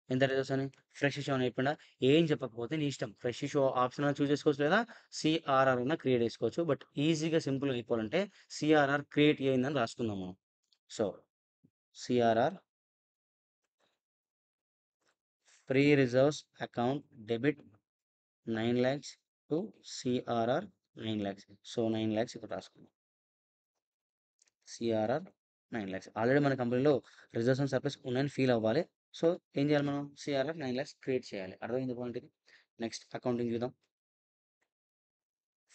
ఎంత రిజర్వ్స్ అని? ఫ్రెష్ ఇష్యూ అని చెప్పిండా? ఏం చెప్పకపోతే నీ ఇష్టం. ఫ్రెష్ ఇష్యూ ఆప్షన్ అన్నా చూజ్ చేసుకోవచ్చు. లేదా సీఆర్ఆర్ అన్నా క్రియేట్ చేసుకోవచ్చు. బట్ ఈజీగా సింపుల్‌గా అయిపోవాలంటే సీఆర్ఆర్ క్రియేట్ అయిందని రాసుకుందాం మనం. So, CRR free reserves account debit 9,00,000 to CRR 9,00,000. So, 9,00,000 ఇక్కడ రాసుకుందాం. సీఆర్ఆర్ 9,00,000. ఆల్రెడీ మన కంపెనీలో రిజర్వ్స్ అండ్ సర్ప్లస్ ఉన్నాయని ఫీల్ అవ్వాలి. సో, ఏం చేయాలి మనం? సీఆర్ఆర్ 9,00,000 క్రియేట్ చేయాలి. అర్థమైందా పాయింట్ ఇది? నెక్స్ట్ అకౌంటింగ్ చూద్దాం.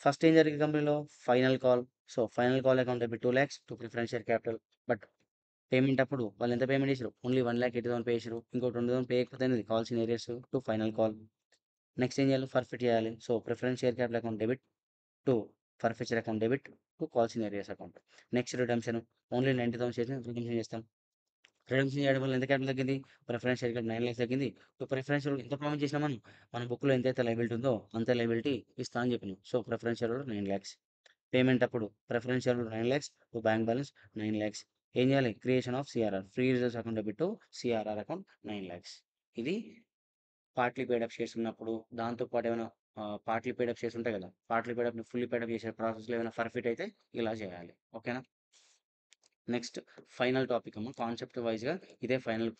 ఫస్ట్ ఏం జరిగింది కంపెనీలో? Final call. So, final call account debit 2 lakhs to preference share capital. But payment అప్పుడు వాళ్ళు ఎంత పేమెంట్ చేసారు? ఓన్లీ 1,80,000 పే చేసారు. ఇంకో 20,000 పే అయిపోతే కావాల్సిన arrears to final call. Next ఏం చేయాలి? ఫర్ఫిట్ చేయాలి. So, preference share capital account debit to forfeiture account debit to కావాల్సిన arrears account. Next redemption only 90,000 shares redemption చేస్తాం. రిడమ్షన్ చేయడం వల్ల ఎంత క్యాపిటల్ తగ్గింది? ప్రిఫరెన్స్ షేర్ క్యాపిటల్ 9 లాక్స్ తగ్గింది. సో, ప్రిఫరెన్స్ షేర్ ఎంత ప్రామిస్ చేసినా మనం మన బుక్‌లో ఎంతైతే లయబిలిటీ ఉందో అంతే లయబిలిటీ ఇస్తా అని చెప్పినాం. So, preference share 9 lakhs. Payment అప్పుడు preference share 9 lakhs to bank balance 9 lakhs. ఏం చేయాలి? Creation of CRR free reserves account debit to CRR account 9 lakhs. ఇది పార్ట్లీ పెయిడ్ అప్ షేర్స్ ఉన్నప్పుడు, దాంతో పాటు ఏమైనా పార్ట్లీ పెయిడ్ అప్ షేర్స్ ఉంటాయి కదా! పార్ట్లీ పెయిడ్ అప్‌ని ఫుల్లీ పెయిడ్ అప్ చేసే ప్రాసెస్‌లో ఏమైనా ఫర్‌ఫిట్ అయితే ఇలా చేయాలి. ఓకేనా? నెక్స్ట్ ఫైనల్ టాపిక్ అమ్మ. కాన్సెప్ట్ వైస్‌గా ఇదే ఫైనల్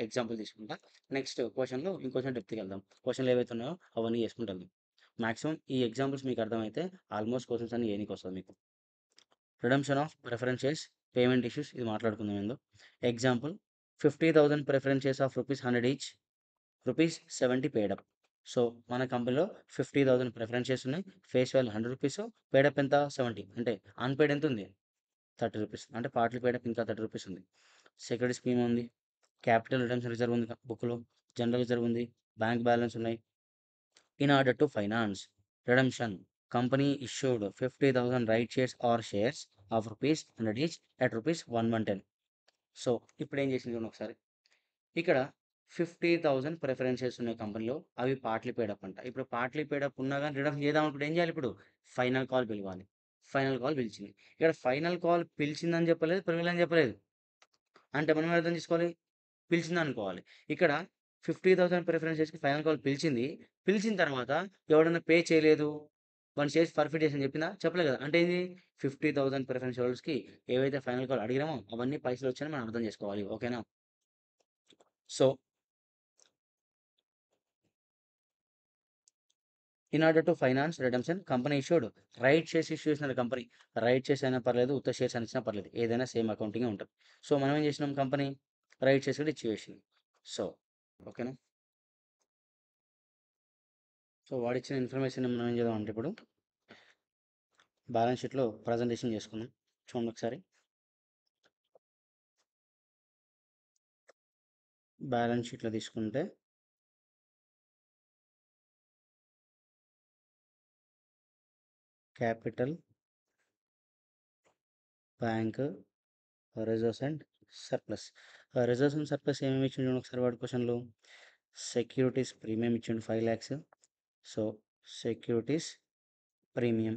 ఎగ్జాంపుల్ తీసుకుంటా. నెక్స్ట్ క్వెషన్‌లో ఇంకొంచెం డెప్త్‌కెళ్దాం. క్వెషన్‌లు ఏవైతే ఉన్నాయో అవన్నీ చేసుకుంటూ వెళ్దాం. మాక్సిమం ఈ ఎగ్జాంపుల్స్ మీకు అర్థమైతే ఆల్మోస్ట్ క్వెషన్స్ అన్నీ ఏనీకొస్తది మీకు. Redemption of preference shares, payment issues ఇది మాట్లాడుకుందాం ఏందో. Example 50,000 preference shares of rupees 100 each, rupees 70 paid up. So, మన కంపెనీలో 50,000 ప్రిఫరెన్స్ షేర్స్ ఉన్నాయి. Face value 100 rupees. Paid up ఎంత? 70. అంటే అన్‌పెయిడ్ ఎంత ఉంది? 30 రూపీస్. అంటే పార్ట్లీ పెయిడ్ అప్ ఇంకా 30 రూపీస్ ఉంది. సెక్యూరిటీ స్కీమ్ ఉంది. క్యాపిటల్ రిటర్న్స్ రిజర్వ్ ఉంది బుక్‌లో. జనరల్ రిజర్వ్ ఉంది. బ్యాంక్ బ్యాలెన్స్ ఉన్నాయి. In order to finance redemption, company issued 50,000 right shares or shares of rupees 100 each at rupees 110. So, ఇప్పుడు ఏం చేసింది చూడండి ఒకసారి. ఇక్కడ 50,000 ప్రిఫరెన్స్ షేర్స్ ఉన్నాయి కంపెనీలో. అవి పార్ట్లీ పెయిడ్ అప్ అంట. ఇప్పుడు పార్ట్లీ పెయిడ్ అప్ ఉన్నా గాని రిడమ్షన్ చేద్దాం అనుకుంటే ఏం చేయాలి ఇప్పుడు? ఫైనల్ కాల్ పిలవాలి. ఫైనల్ కాల్ పిలిచింది. ఇక్కడ ఫైనల్ కాల్ పిలిచిందని చెప్పలేదు, పిలవలేదని చెప్పలేదు. అంటే మనం ఏం అర్థం చేసుకోవాలి? పిలిచిందనుకోవాలి. ఇక్కడ 50,000 ప్రిఫరెన్స్ షేర్స్‌కి ఫైనల్ కాల్ పిలిచింది. పిలిచిన తర్వాత ఎవడన్నా పే చేయలేదు, వాని షేర్స్ ఫర్‌ఫిట్ చేసి అని చెప్పిందా? చెప్పలే కదా! అంటే ఏంది? 50,000 ప్రిఫరెన్స్ హోల్డర్స్‌కి ఏవైతే ఫైనల్ కాల్ అడిగినామో అవన్నీ పైసలొచ్చాయని మనం అర్థం చేసుకోవాలి. ఓకేనా? So, in order to finance redemption, company issued right shares issue చేసిన కంపెనీ. రైట్ షేర్స్ అయినా పర్లేదు, ఉత్త షేర్స్ అని ఇచ్చినా పర్లేదు. ఏదైనా సేమ్ అకౌంటింగే ఉంటది. సో, మనం ఏం చేసినాం? కంపెనీ రైట్ షేర్స్ కూడా ఇష్యూ చేసింది. సో, ఓకేనా? సో, వాడిచ్చిన ఇన్ఫర్మేషన్‌ని మనం ఏం చేద్దాం అంటే ఇప్పుడు బ్యాలెన్స్ షీట్‌లో ప్రజెంటేషన్ చేసుకుందాం. చూడండి ఒకసారి. బ్యాలెన్స్ షీట్‌లో తీసుకుంటే capital, bank, reserves and surplus. Reserves and surplus ఏమేమి ఇచ్చిండు చూడండి ఒకసారి వాడి క్వెషన్‌లో. సెక్యూరిటీస్ ప్రీమియం ఇచ్చిండు 5 lakhs. So, securities premium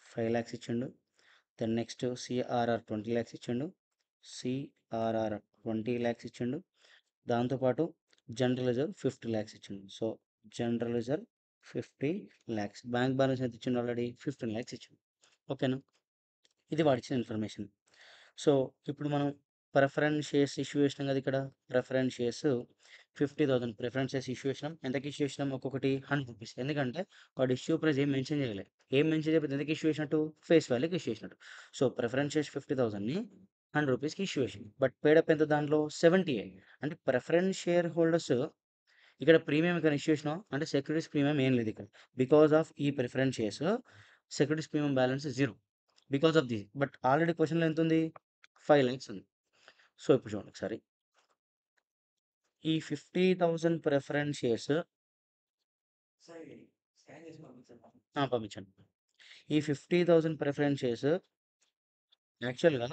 5 lakhs ఇచ్చిండు. దెన్ నెక్స్ట్ సిఆర్ఆర్ 20 లాక్స్ ఇచ్చిండు. సిఆర్ఆర్ 20 లాక్స్ ఇచ్చిండు. దాంతోపాటు జనరల్ రిజర్వ్ 50 లాక్స్ ఇచ్చిండు. So, general reserve 50 lakhs. Bank balance ఎంత ఇచ్చిండు ఆల్రెడీ? 15 లాక్స్ ఇచ్చిండు. ఓకేనా? ఇది వాడిచ్చిన ఇన్ఫర్మేషన్. సో, ఇప్పుడు మనం ప్రిఫరెన్స్ షేర్స్ ఇష్యూ చేసినాం కదా ఇక్కడ. Preference shares 50,000 preference shares issue చేసినాం. ఎంతకి ఇష్యూ చేసినాం? ఒక్కొక్కటి 100 రూపీస్. ఎందుకంటే వాడు ఇష్యూ ప్రైస్ ఏం మెన్షన్ చేయలే. ఏం మెన్షన్ చేయకపోతే ఎందుకు ఇష్యూ చేసినట్టు? ఫేస్ వాల్యూకి ఇష్యూ చేసినట్టు. సో, ప్రిఫరెన్స్ షేర్స్ 50,000ని 100 రూపీస్‌కి ఇష్యూ చేసిండు. బట్ పెయిడ్ అప్ ఎంత దాంట్లో? 70. అంటే ప్రిఫరెన్స్ షేర్ హోల్డర్స్ ఇక్కడ ప్రీమియం ఇక్కడ ఇష్యూ చేసినాం. అంటే సెక్యూరిటీస్ ప్రీమియం ఏం లేదు ఇక్కడ. బికాస్ ఆఫ్ ఈ preference shares securities premium balance 0. Because of this. But already క్వెషన్‌లో ఎంతుంది? 5 లాక్స్ ఉంది. సో, ఇప్పుడు చూడండి ఒకసారి. ఈ 50,000 ప్రిఫరెన్స్ షేర్స్ పంపించండి. ఈ 50,000 ప్రిఫరెన్స్ షేర్స్ యాక్చువల్‌గా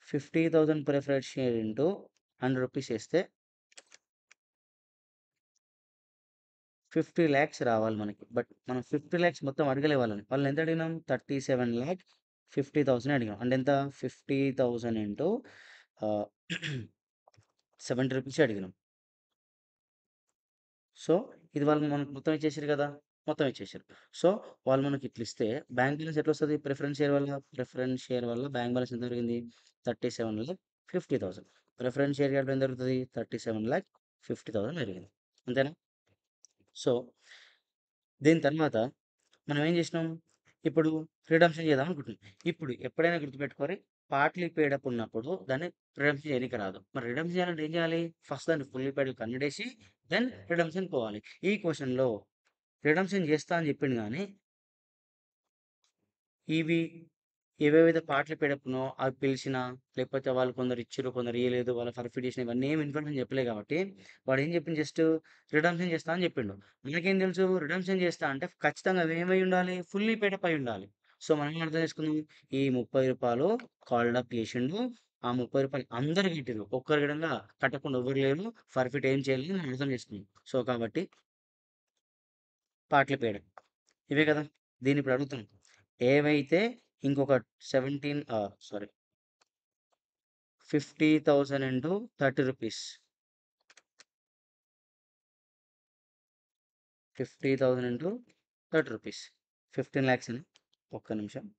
50,000 ప్రిఫరెన్స్ షేర్ ఇంటూ 100 రూపీస్ ఏస్తే 50 లాక్స్ రావాలి మనకి. బట్ మనం 50 లాక్స్ మొత్తం అడగలే వాళ్ళని. వాళ్ళని ఎంత అడిగినాం? 37,50,000 అడిగినాం. అంటే ఎంత? 50,000 ఇంటూ ఆహ్, 70 రూపీసే అడిగినాం. సో, ఇది వాళ్ళు మనకు మొత్తం ఇచ్చేసిర్రు కదా! మొత్తం ఇచ్చేసిర్రు. సో, వాళ్ళు మనకి ఇట్లిస్తే బ్యాంక్ బ్యాలెన్స్ ఎట్లొస్తది? ప్రిఫరెన్స్ షేర్ వల్ల బ్యాంక్ బ్యాలెన్స్ ఎంత పెరిగింది? 37,50,000. ప్రిఫరెన్స్ షేర్ క్యాపిటల్ ఎంత పెరుగుతది? 37,50,000 పెరిగింది. అంతేనా? సో, దీని తర్వాత మనం ఏం చేసినాం? ఇప్పుడు రిడమ్షన్ చేద్దాం అనుకుంటున్నాం. ఇప్పుడు ఎప్పుడైనా గుర్తుపెట్టుకోరి, పార్ట్లీ పేడ్ అప్ ఉన్నప్పుడు దాన్ని రిడెంప్షన్ చేయనీకి రాదు. మరి రిడెంప్షన్ చేయాలంటే ఏం చేయాలి? ఫస్ట్ దాన్ని ఫుల్లీ పేడ్ కన్వర్ట్ చేసి దెన్ రిడెంప్షన్ పోవాలి. ఈ క్వెషన్‌లో రిడెంప్షన్ చేస్తా అని చెప్పిండు గానీ, ఇవి ఏవేవైతే పార్ట్లీ పేడ్ అప్‌నో అవి పిలిచినా, లేకపోతే వాళ్ళు కొందరు ఇచ్చిర్రు, కొందరు ఇయ్యలేదు, వాళ్ళ ఫర్ఫిట్ చేసిన ఇవన్నీ ఏమి ఇన్ఫర్మేషన్ చెప్పలే కాబట్టి, వాడేం చెప్పిండు జస్ట్ రిడెంప్షన్ చేస్తా అని చెప్పిండు. మనకేం తెలుసు రిడెంప్షన్ చేస్తా అంటే ఖచ్చితంగా అవి ఏమై ఉండాలి? ఫుల్లీ పేడ్ అప్ అయి ఉండాలి. సో, మనం ఏం అర్థం చేసుకుందాం? ఈ రూ. 30 కాల్డ్ అప్ చేసిండు. ఆ రూ. 30 అందరూ కట్టిర్రు. ఒక్కరు గినంగా కట్టకుండా ఎవ్వరు లేరు. ఫర్ఫిట్ ఏం చేయలేదు అని మనం అర్థం చేసుకున్నాం. సో, కాబట్టి పార్ట్లీ పెయిడ్. ఇవే కదా! దీన్నిప్పుడు అడుగుతున్నాం. ఏవైతే ఇంకొక 50,000 ఇంటూ రూ. 30. 50,000 ఇంటూ రూ. 30. 15,00,000 అని. ఒక్క నిమిషం.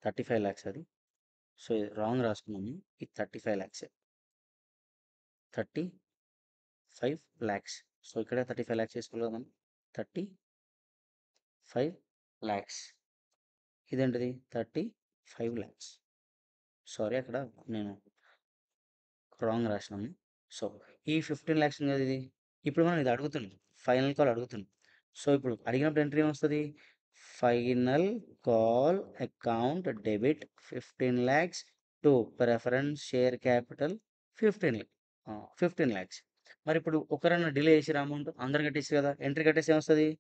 35,00,000 అది. సో, ఇది రాంగ్ రాసుకున్నాము. ఇది 35,00,000. 35,00,000. సో, ఇక్కడ 35,00,000 చేసుకోవాలి కదా మనం. 35,00,000. ఇదేంటిది? 35,00,000. సారీ అక్కడ నేను రాంగ్ రాసినాము. సో, ఈ 15,00,000 ఉంది కదా ఇది. ఇప్పుడు మనం ఇది అడుగుతున్నాం. ఫైనల్ కాల్ అడుగుతున్నాం. సో, ఇప్పుడు అడిగినప్పుడు ఎంట్రీ ఏమొస్తది? Final call account debit 15,00,000 to preference share capital 15,00,000. మరిప్పుడు ఒకరన్నా డిలే చేసిర్రు అమౌంట్ అందరు కట్టేసిర్రు కదా! ఎంట్రీ కట్టేస్తే ఏమొస్తది?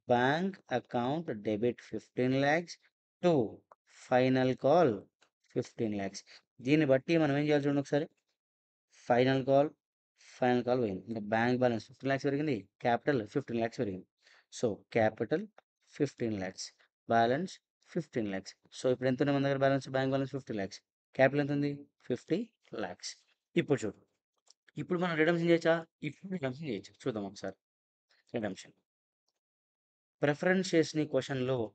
Bank account debit 15,00,000 to final call 15,00,000. దీన్ని బట్టి మనం ఏం చేయాలి చూడండి ఒకసారి. ఫైనల్ కాల్, ఫైనల్ కాల్ పోయింది. ఇంకా బ్యాంక్ బ్యాలెన్స్ 15,00,000 పెరిగింది. క్యాపిటల్ 15,00,000 పెరిగింది. So, capital 15,00,000. బ్యాలెన్స్ 15,00,000. సో, ఇప్పుడు ఎంత ఉంది మన దగ్గర బ్యాలెన్స్? Bank balance 15,00,000. క్యాపిటల్ ఎంత ఉంది? 50,00,000. ఇప్పుడు చూడు. ఇప్పుడు మనం రిడెంప్షన్ చేయొచ్చా? ఇప్పుడు రిడెంప్షన్ చేయొచ్చు. చూద్దాం ఒకసారి. రిడెంప్షన్. ప్రిఫరెన్స్ షేర్స్‌ని క్వెషన్‌లో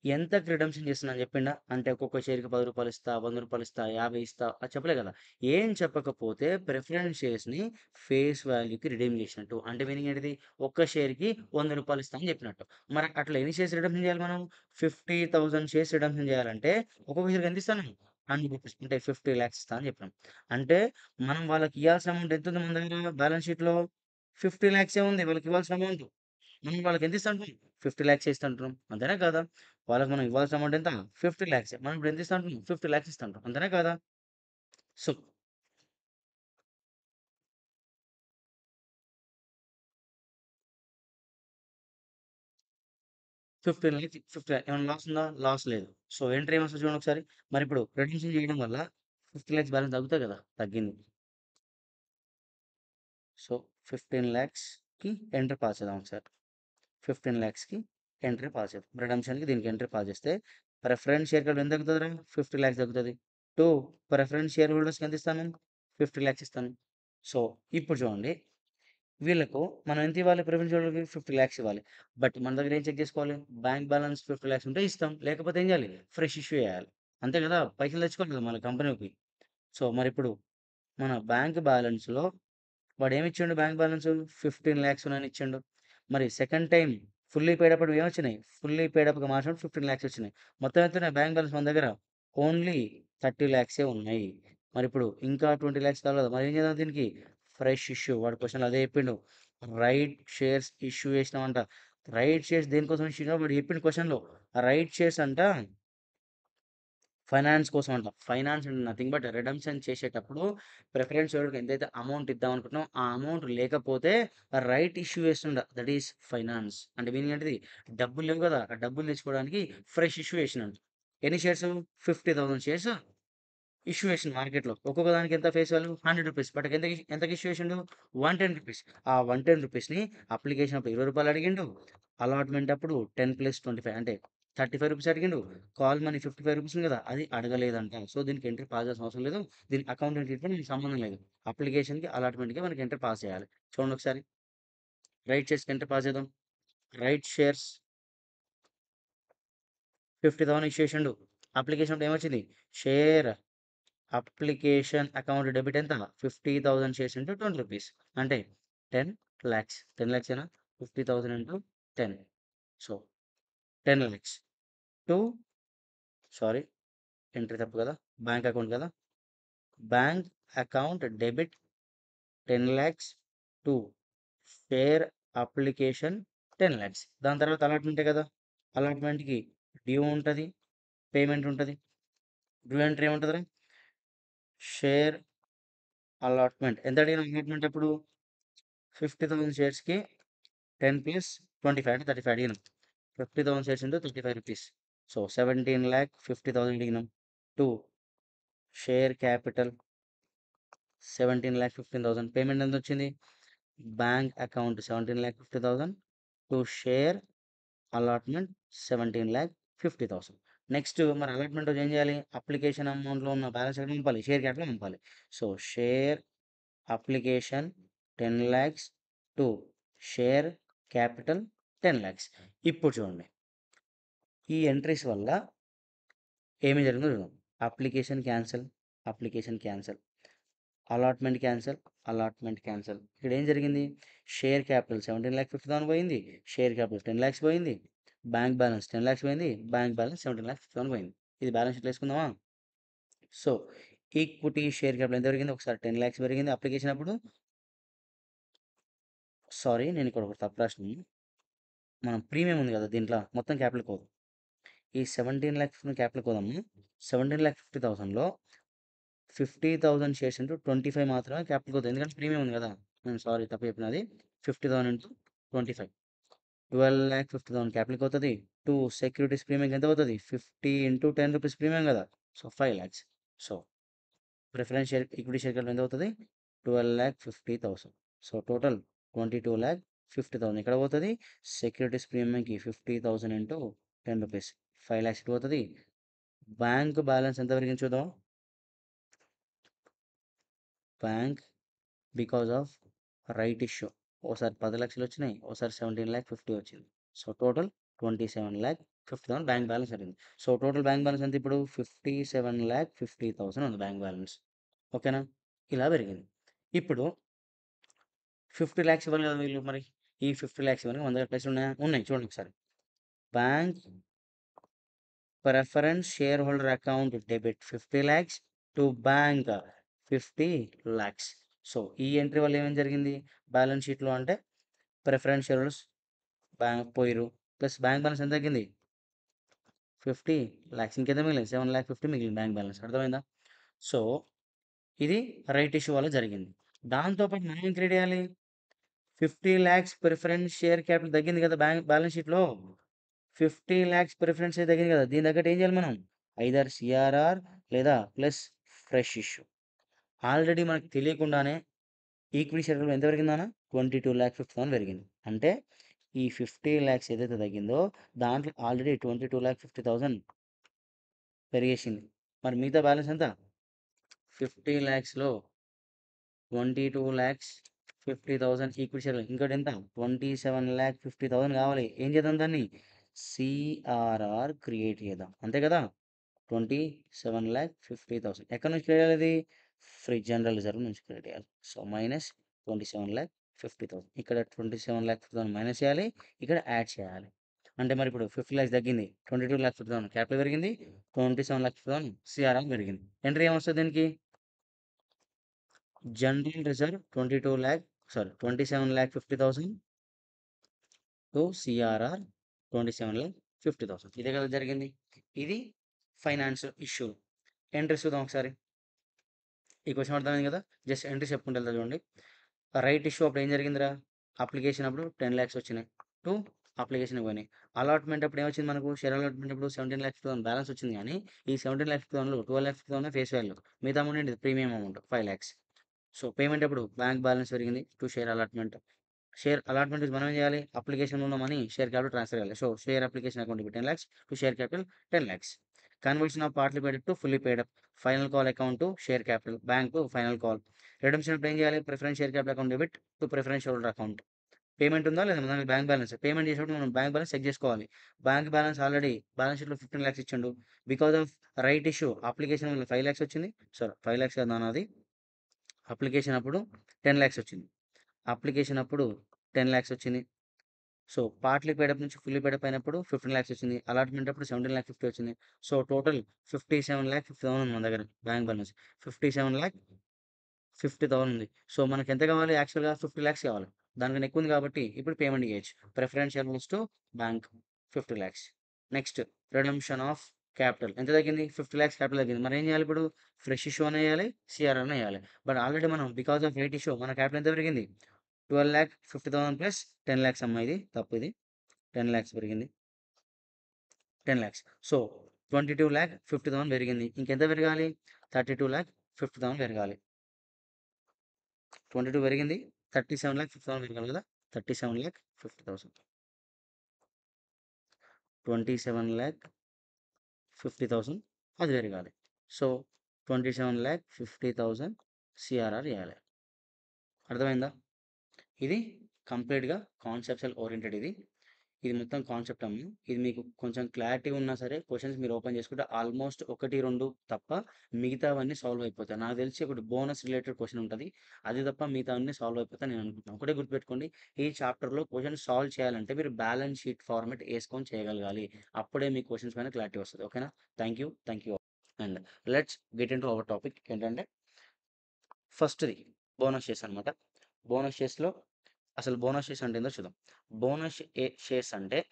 ఎంతకి రిడెంప్షన్ చేస్తున్నా అని చెప్పిండా? అంటే ఒక్కొక్క షేర్‌కి రూ. 10 ఇస్తా, రూ. 100 ఇస్తా, 50 ఇస్తా అది చెప్పలే కదా! ఏం చెప్పకపోతే ప్రిఫరెన్స్ షేర్స్‌ని ఫేస్ వాల్యూకి రిడీమ్ చేసినట్టు. అంటే మీనింగ్ ఏంటిది? ఒక్క షేర్‌కి రూ. 100 ఇస్తా అని చెప్పినట్టు. మరి అట్లా ఎన్ని షేర్స్ రిడెంప్షన్ చేయాలి మనం? 50,000 షేర్స్ రిడెంప్షన్ చేయాలంటే ఒక్కొక్క షేర్‌కి ఎంత ఇస్తాను? రూ. 100 అంటే 50,00,000 ఇస్తా అని చెప్పినాం. అంటే మనం వాళ్ళకి ఇయ్యాల్సిన అమౌంట్ ఎంతుంది మన దగ్గర బ్యాలెన్స్ షీట్‌లో? 50,00,000 ఉంది వాళ్ళకి ఇవ్వాల్సిన అమౌంట్. మనం వాళ్ళకి ఎంత ఇస్తాంటున్నాం? 50,00,000 ఇస్తాంటున్నాం. అంతేనా కాదా? వాళ్ళకి మనం ఇవ్వాల్సిన అమౌంట్ ఎంత? 50,00,000. మనం ఇప్పుడు ఎంత ఇస్తాంటున్నాం? 50,00,000 ఇస్తాంటున్నాం. అంతేనా కాదా? సో, 15,00,000 50 ఏమన్నా లాస్ ఉందా? లాస్ లేదు. సో, ఎంట్రీ ఏమొస్తది చూడండి ఒకసారి. మరిప్పుడు రిడెంప్షన్ చేయడం వల్ల 50,00,000 బ్యాలెన్స్ తగ్గుతాయి కదా! తగ్గింది. సో, 15,00,000కి ఎంటర్ పాస్ చేద్దాం ఒకసారి. 15,00,000కి ఎంట్రీ పాస్ చేద్దాం. రిడెంప్షన్‌కి దీనికి ఎంట్రీ పాస్ చేస్తే ప్రిఫరెన్స్ షేర్ క్యాపిటల్ ఎంత తగ్గుతదిరా? 50,00,000 తగ్గుతది. టూ ప్రిఫరెన్స్ షేర్ హోల్డర్స్‌కి ఎంత ఇస్తాను? 50,00,000 ఇస్తాను. సో, ఇప్పుడు చూడండి. వీళ్ళకు మనం ఎంత ఇవ్వాలి ప్రిఫరెన్స్ హోల్డర్‌కి? 50,00,000 ఇవ్వాలి. బట్ మన దగ్గర ఏం చెక్ చేసుకోవాలి? బ్యాంక్ బ్యాలెన్స్ 50,00,000 ఉంటే ఇస్తాం. లేకపోతే ఏం చేయాలి? ఫ్రెష్ ఇష్యూ చేయాలి. అంతే కదా! పైసలు తెచ్చుకోవాలి కదా! మన కంపెనీకి. సో, మరిప్పుడు మన బ్యాంక్ బ్యాలెన్స్‌లో వాడేమిచ్చిండు బ్యాంక్ బ్యాలెన్స్? 15,00,000 ఉన్నాయని ఇచ్చిండు. మరి సెకండ్ టైమ్ ఫుల్లీ పెయిడ్ అప్పుడు ఏమొచ్చినాయి? ఫుల్లీ పెయిడ్ అప్‌గా మార్చినప్పుడు 15,00,000 వచ్చినాయి. మొత్తం ఎంతున్నాయి బ్యాంక్ బ్యాలెన్స్ మన దగ్గర? ఓన్లీ 30,00,000 ఉన్నాయి. మరిప్పుడు ఇంకా 20,00,000 కావాలి కదా! మరి ఏం చేద్దాం దీనికి? Fresh issue. వాడు క్వెషన్‌లో అదే చెప్పిండు. రైట్ షేర్స్ ఇష్యూ చేసినామంట. రైట్ షేర్స్ దేనికోసం ఇష్యూ చేసినామో వాడు చెప్పిండు క్వెషన్‌లో. రైట్ షేర్స్ అంట ఫైనాన్స్ కోసం అంట. ఫైనాన్స్ అంటే నథింగ్ బట్ రిడెంప్షన్ చేసేటప్పుడు ప్రిఫరెన్స్ హోల్డర్‌కి ఎంతైతే అమౌంట్ ఇద్దాం అనుకుంటున్నామో, ఆ అమౌంట్ లేకపోతే రైట్ ఇష్యూ చేస్తుండ. That is finance. అంటే మీనింగ్ ఏంటిది? డబ్బులు లేవు కదా! ఆ డబ్బులు తెచ్చుకోవడానికి ఫ్రెష్ ఇష్యూ చేసిండంట. ఎన్ని షేర్స్? 50,000 షేర్స్ ఇష్యూ చేసిండు మార్కెట్‌లో. ఒక్కొక్క దానికి ఎంత ఫేస్ వాల్యూ? రూ. 100. బట్ ఎంతకి ఇష్యూ చేసిండు? రూ. 110. ఆ రూ. 110ని అప్లికేషన్ అప్పుడు రూ. 20 అడిగిండు. అలాట్‌మెంట్ అప్పుడు 10+25 అంటే రూ. 35 అడిగిండు. కాల్ మనీ రూ. 55 ఉంది కదా! అది అడగలేదంట. సో, దీనికి ఎంట్రీ పాస్ చేయాల్సిన అవసరం లేదు. దీనికి అకౌంటెంట్ ట్రీట్‌మెంట్ దీనికి సంబంధం లేదు. అప్లికేషన్‌కి, అలాట్‌మెంట్‌కి మనకి ఎంట్రీ పాస్ చేయాలి. చూడండి ఒకసారి. రైట్ షేర్స్‌కి ఎంట్రీ పాస్ చేద్దాం. రైట్ షేర్స్ 50,000 ఇష్యూ చేసిండు. అప్లికేషన్ అప్పుడు ఏమొచ్చింది? షేర్ అప్లికేషన్ అకౌంట్ డెబిట్ ఎంత? 50,000 షేర్స్ ఇంటూ రూ. 20 అంటే 10,00,000. 10,00,000 ఏనా? 50,000 into 10. So, 10,00,000 to sorry, entry తప్పు కదా, బ్యాంక్ అకౌంట్ కదా. Bank account debit 10 lakhs to share application 10 lakhs. దాని తర్వాత అలాట్మెంటే కదా, అలాట్మెంట్కి డ్యూ ఉంటుంది, పేమెంట్ ఉంటుంది. డ్యూ ఎంట్రీ ఏముంటుంది, షేర్ అలాట్మెంట్. ఎంత అడిగిన అలాట్మెంట్ అప్పుడు 50,000 షేర్స్కి 10 ప్లస్ 25 అంటే 35 అడిగినాం. 50,000 షేర్స్ ఇంటూ 35 రూపీస్. సో 17,50,000 అడిగినాం. To share capital 17,15,000. పేమెంట్ ఎంత వచ్చింది, bank account 17,50,000 to share allotment 17,50,000. Next మరి అలాట్మెంట్ రోజు ఏం చేయాలి, అప్లికేషన్ అమౌంట్లో ఉన్న బ్యాలెన్స్ ఎక్కడ పంపాలి, షేర్ క్యాపిటల్ పంపాలి. So share application 10 lakhs to share capital 10 lakhs. ఇప్పుడు చూడండి, ఈ ఎంట్రీస్ వల్ల ఏమి జరిగిందో చూద్దాం. Application cancel, application cancel, allotment cancel, allotment cancel. ఇక్కడ ఏం జరిగింది, షేర్ క్యాపిటల్ 17,50,000 పోయింది, షేర్ క్యాపిటల్ 10 lakhs పోయింది, బ్యాంక్ బ్యాలెన్స్ 10 lakhs పోయింది, బ్యాంక్ బ్యాలెన్స్ 17,50,000 పోయింది. ఇది బ్యాలెన్స్ షీట్లో వేసుకుందామా. సో ఈక్విటీ షేర్ క్యాపిటల్ ఎంత పెరిగింది, ఒకసారి 10 lakhs పెరిగింది అప్లికేషన్ అప్పుడు. సారీ, నేను ఇక్కడ ఒక తప్పు రాసినాను. మనం ప్రీమియం ఉంది కదా దీంట్లో, మొత్తం క్యాపిటల్ కోదు. ఈ 17,50,000 క్యాపిటల్ కోదాము. 17,50,000లో 50,000 షేర్స్ ఇంటూ 25 మాత్రమే క్యాపిటల్ కోతుంది, ఎందుకంటే ప్రీమియం ఉంది కదా. నేను సారీ తప్పు చెప్పినది. 50,000 ఇంటూ 25, 12,50,000 క్యాపిటల్కి అవుతుంది. టూ సెక్యూరిటీస్ ప్రీమియం ఎంత అవుతుంది, 50 ఇంటూ 10 రూపీస్ ప్రీమియం కదా. So 5 lakhs. So preference share equity share capital ఎంత అవుతుంది, 12,50,000. సో టోటల్ 22,50,000 ఇక్కడ పోతుంది. సెక్యూరిటీస్ ప్రీమియంకి 50,000 ఇంటూ 10 రూపీస్ 5 lakhs పోతుంది. బ్యాంక్ బ్యాలెన్స్ ఎంత పెరిగింది చూద్దాం. Bank because of right issue ఓసారి 10 లక్షలు వచ్చినాయి, ఓసారి 17,50,000 వచ్చింది. సో టోటల్ 27,50,000 బ్యాంక్ బ్యాలెన్స్ జరిగింది. సో టోటల్ బ్యాంక్ బ్యాలెన్స్ ఎంత ఇప్పుడు 57,50,000 ఉంది బ్యాంక్ బ్యాలెన్స్. ఓకేనా, ఇలా పెరిగింది. ఇప్పుడు 50 lakhs ఇవ్వాలి కదా వీళ్ళు, మరి ఈ 50 lakhs ఇవ్వడానికి 100 పైసలు ఉన్నాయా, ఉన్నాయి. చూడండి ఒకసారి, bank preference share holder account debit 50 lakhs to bank 50 lakhs. So ఈ ఎంట్రీ వల్ల ఏమేమి జరిగింది బ్యాలెన్స్ షీట్లో అంటే, ప్రిఫరెన్స్ షేర్ హోల్డర్స్ బ్యాంక్ పోయిరు, ప్లస్ బ్యాంక్ బ్యాలెన్స్ ఎంత తగ్గింది 50 lakhs. ఇంకెంత మిగిలింది 7,50,000 మిగిలింది బ్యాంక్ బ్యాలెన్స్. అర్థమైందా. సో ఇది రైట్ ఇష్యూ వల్ల జరిగింది. దాంతోపాటు మనం ఏం క్రియేట్ చేయాలి, 50 lakhs ప్రిఫరెన్స్ షేర్ క్యాపిటల్ తగ్గింది కదా బ్యాంక్ బ్యాలెన్స్ షీట్లో. 50 lakhs ప్రిఫరెన్స్ తగ్గింది కదా, దీని తగ్గట్టు ఏం చేయాలి మనం, ఐదర్ సిఆర్ఆర్ లేదా ప్లస్ ఫ్రెష్ ఇష్యూ. ఆల్రెడీ మనకు తెలియకుండానే ఈక్విటీ షేర్ ఎంత పెరిగిందన్నా 22,50,000 పెరిగింది. అంటే ఈ 50 lakhs ఏదైతే తగ్గిందో దాంట్లో ఆల్రెడీ 22,50,000 పెరిగేసింది. మరి మిగతా బ్యాలెన్స్ ఎంత, 50 lakhsలో 22,50,000 ఈక్విటీ షేర్, ఇంకోటి ఎంత 27,50,000 కావాలి. ఏం చేద్దాం, దాన్ని సిఆర్ఆర్ క్రియేట్ చేద్దాం, అంతే కదా. 27,50,000 ఎక్కడి నుంచి క్రియేట్ చేయాలి, ఫ్రీ జనరల్ రిజర్వ్ నుంచి క్రియేట్ చేయాలి. సో మైనస్ 27,50,000, ఇక్కడ 27,50,000 మైనస్ చేయాలి, ఇక్కడ యాడ్ చేయాలి. అంటే మరి ఇప్పుడు 50 lakhs తగ్గింది, 22,50,000 క్యాపిటల్ పెరిగింది, 27,50,000 సిఆర్ఆర్ పెరిగింది. ఎంట్రీ ఏమొస్తుంది దీనికి, జనరల్ రిజర్వ్ 27,50,000 టు సిఆర్ఆర్ 27,50,000. ఇదే కదా జరిగింది. ఇది ఫైనాన్షియల్ ఇష్యూ. ఎంట్రీస్ చూద్దాం ఒకసారి. ఈ క్వశ్చన్ అర్థమైంది కదా, జస్ట్ ఎంట్రీస్ చెప్పుకుంటే వెళ్తా చూడండి. రైట్ ఇష్యూ అప్పుడు ఏం జరిగిందిరా, అప్లికేషన్ అప్పుడు 10 lakhs వచ్చినాయి, టు అప్లికేషన్ పోయినాయి. అలాట్మెంట్ అప్పుడు ఏమొచ్చింది మనకు, షేర్ అలాట్మెంట్ అప్పుడు 17,50,000 బ్యాలెన్స్ వచ్చింది, కానీ ఈ 17,50,000లో 12,50,000 ఫేస్ వాల్యూ, మిగతా అమౌంట్ ఏంటి premium amount 5 lakhs. So payment అప్పుడు బ్యాంక్ బ్యాలెన్స్ పెరిగింది to share allotment. Share allotment మనం ఏం చేయాలి, అప్లికేషన్ ఉన్న మనీ షేర్ క్యాపిటల్ ట్రాన్స్ఫర్ చేయాలి. So share application account 10 lakhs to share capital 10 lakhs. Conversion of partly paid to fully paid up, final call account to share capital bank final call. Redemption అప్పుడు ఏం చేయాలి, preference share capital account debit to preference holder account. Payment ఉందా లేదా మన bank balance, payment చేసినప్పుడు మనం bank balance check చేసుకోవాలి. Bank balance already balance షీట్లో 15 lakhs ఇచ్చిండు, because of right issue application వల్ల 5 lakhs వచ్చింది. సారీ 5 lakhs కదా నాది, అప్లికేషన్ అప్పుడు 10 lakhs వచ్చింది, అప్లికేషన్ అప్పుడు 10 lakhs వచ్చింది. సో పార్ట్లీ పేడప్ నుంచి ఫుల్లీ పేడప్ అయినప్పుడు 15 లాక్స్ వచ్చింది. అలాట్మెంట్ అప్పుడు 17,50,000 వచ్చింది. సో టోటల్ 57,50,000 ఉంది మన దగ్గర బ్యాంక్ బ్యాలెన్స్. 57,50,000 ఉంది. సో మనకెంత కావాలి యాక్చువల్‌గా 50 లాక్స్ కావాలి. దానికన్నా ఎక్కువ ఉంది కాబట్టి ఇప్పుడు పేమెంట్ చేయొచ్చు. Preferential rules to bank 50 lakhs. Next redemption of capital ఎంత తగ్గింది? 50 లాక్స్ క్యాపిటల్ తగ్గింది. మరి ఏం చేయాలి ఇప్పుడు? ఫ్రెష్ ఇష్యూ అన్నా చేయాలి, సీఆర్ అన్నా చేయాలి. బట్ ఆల్రెడీ మనం బికాస్ ఆఫ్ రేట్ ఇష్యూ మన క్యాపిటల్ ఎంత పెరిగింది? 12,50,000 ప్లస్ 10 లాక్స్ అమ్మా ఇది తప్పు ఇది. 10 లాక్స్ పెరిగింది. 10 లాక్స్. సో 22,50,000 పెరిగింది. ఇంకెంత పెరగాలి? 32,50,000 పెరగాలి. 22 పెరిగింది. 37,50,000 పెరగాలి కదా! 37,50,000. 27,50,000 అది పెరగాలి. సో 27,50,000 సీఆర్ఆర్ చేయాలి. అర్థమైందా? ఇది కంప్లీట్‌గా కాన్సెప్చువల్ ఓరియెంటెడ్ ఇది. ఇది మొత్తం కాన్సెప్ట్ అమ్మ. ఇది మీకు కొంచెం క్లారిటీ ఉన్నా సరే క్వెషన్స్ మీరు ఓపెన్ చేసుకుంటే ఆల్మోస్ట్ 1, 2 తప్ప మిగతావన్నీ సాల్వ్ అయిపోతాయి. నాకు తెలిసి ఒకటి బోనస్ రిలేటెడ్ క్వెషన్ ఉంటది. అది తప్ప మిగతావన్నీ సాల్వ్ అయిపోతాయి నేను అనుకుంటున్నాను. ఒకటే గుర్తుపెట్టుకోండి ఈ చాప్టర్‌లో క్వెషన్ సాల్వ్ చేయాలంటే మీరు బ్యాలెన్స్ షీట్ ఫార్మాట్ యేసుకొని చేయగలగాలి. అప్పుడే మీ క్వెషన్స్ పైన క్లారిటీ వస్తది. ఓకేనా? Thank you. Thank you. And let's get into our topic ఏంటంటే ఫస్ట్‌ది బోనస్ షేర్స్ అనమాట. బోనస్ షేర్స్‌లో అసలు బోనస్ షేర్స్ అంటే ఏందో చూద్దాం. షేర్స్ అంటే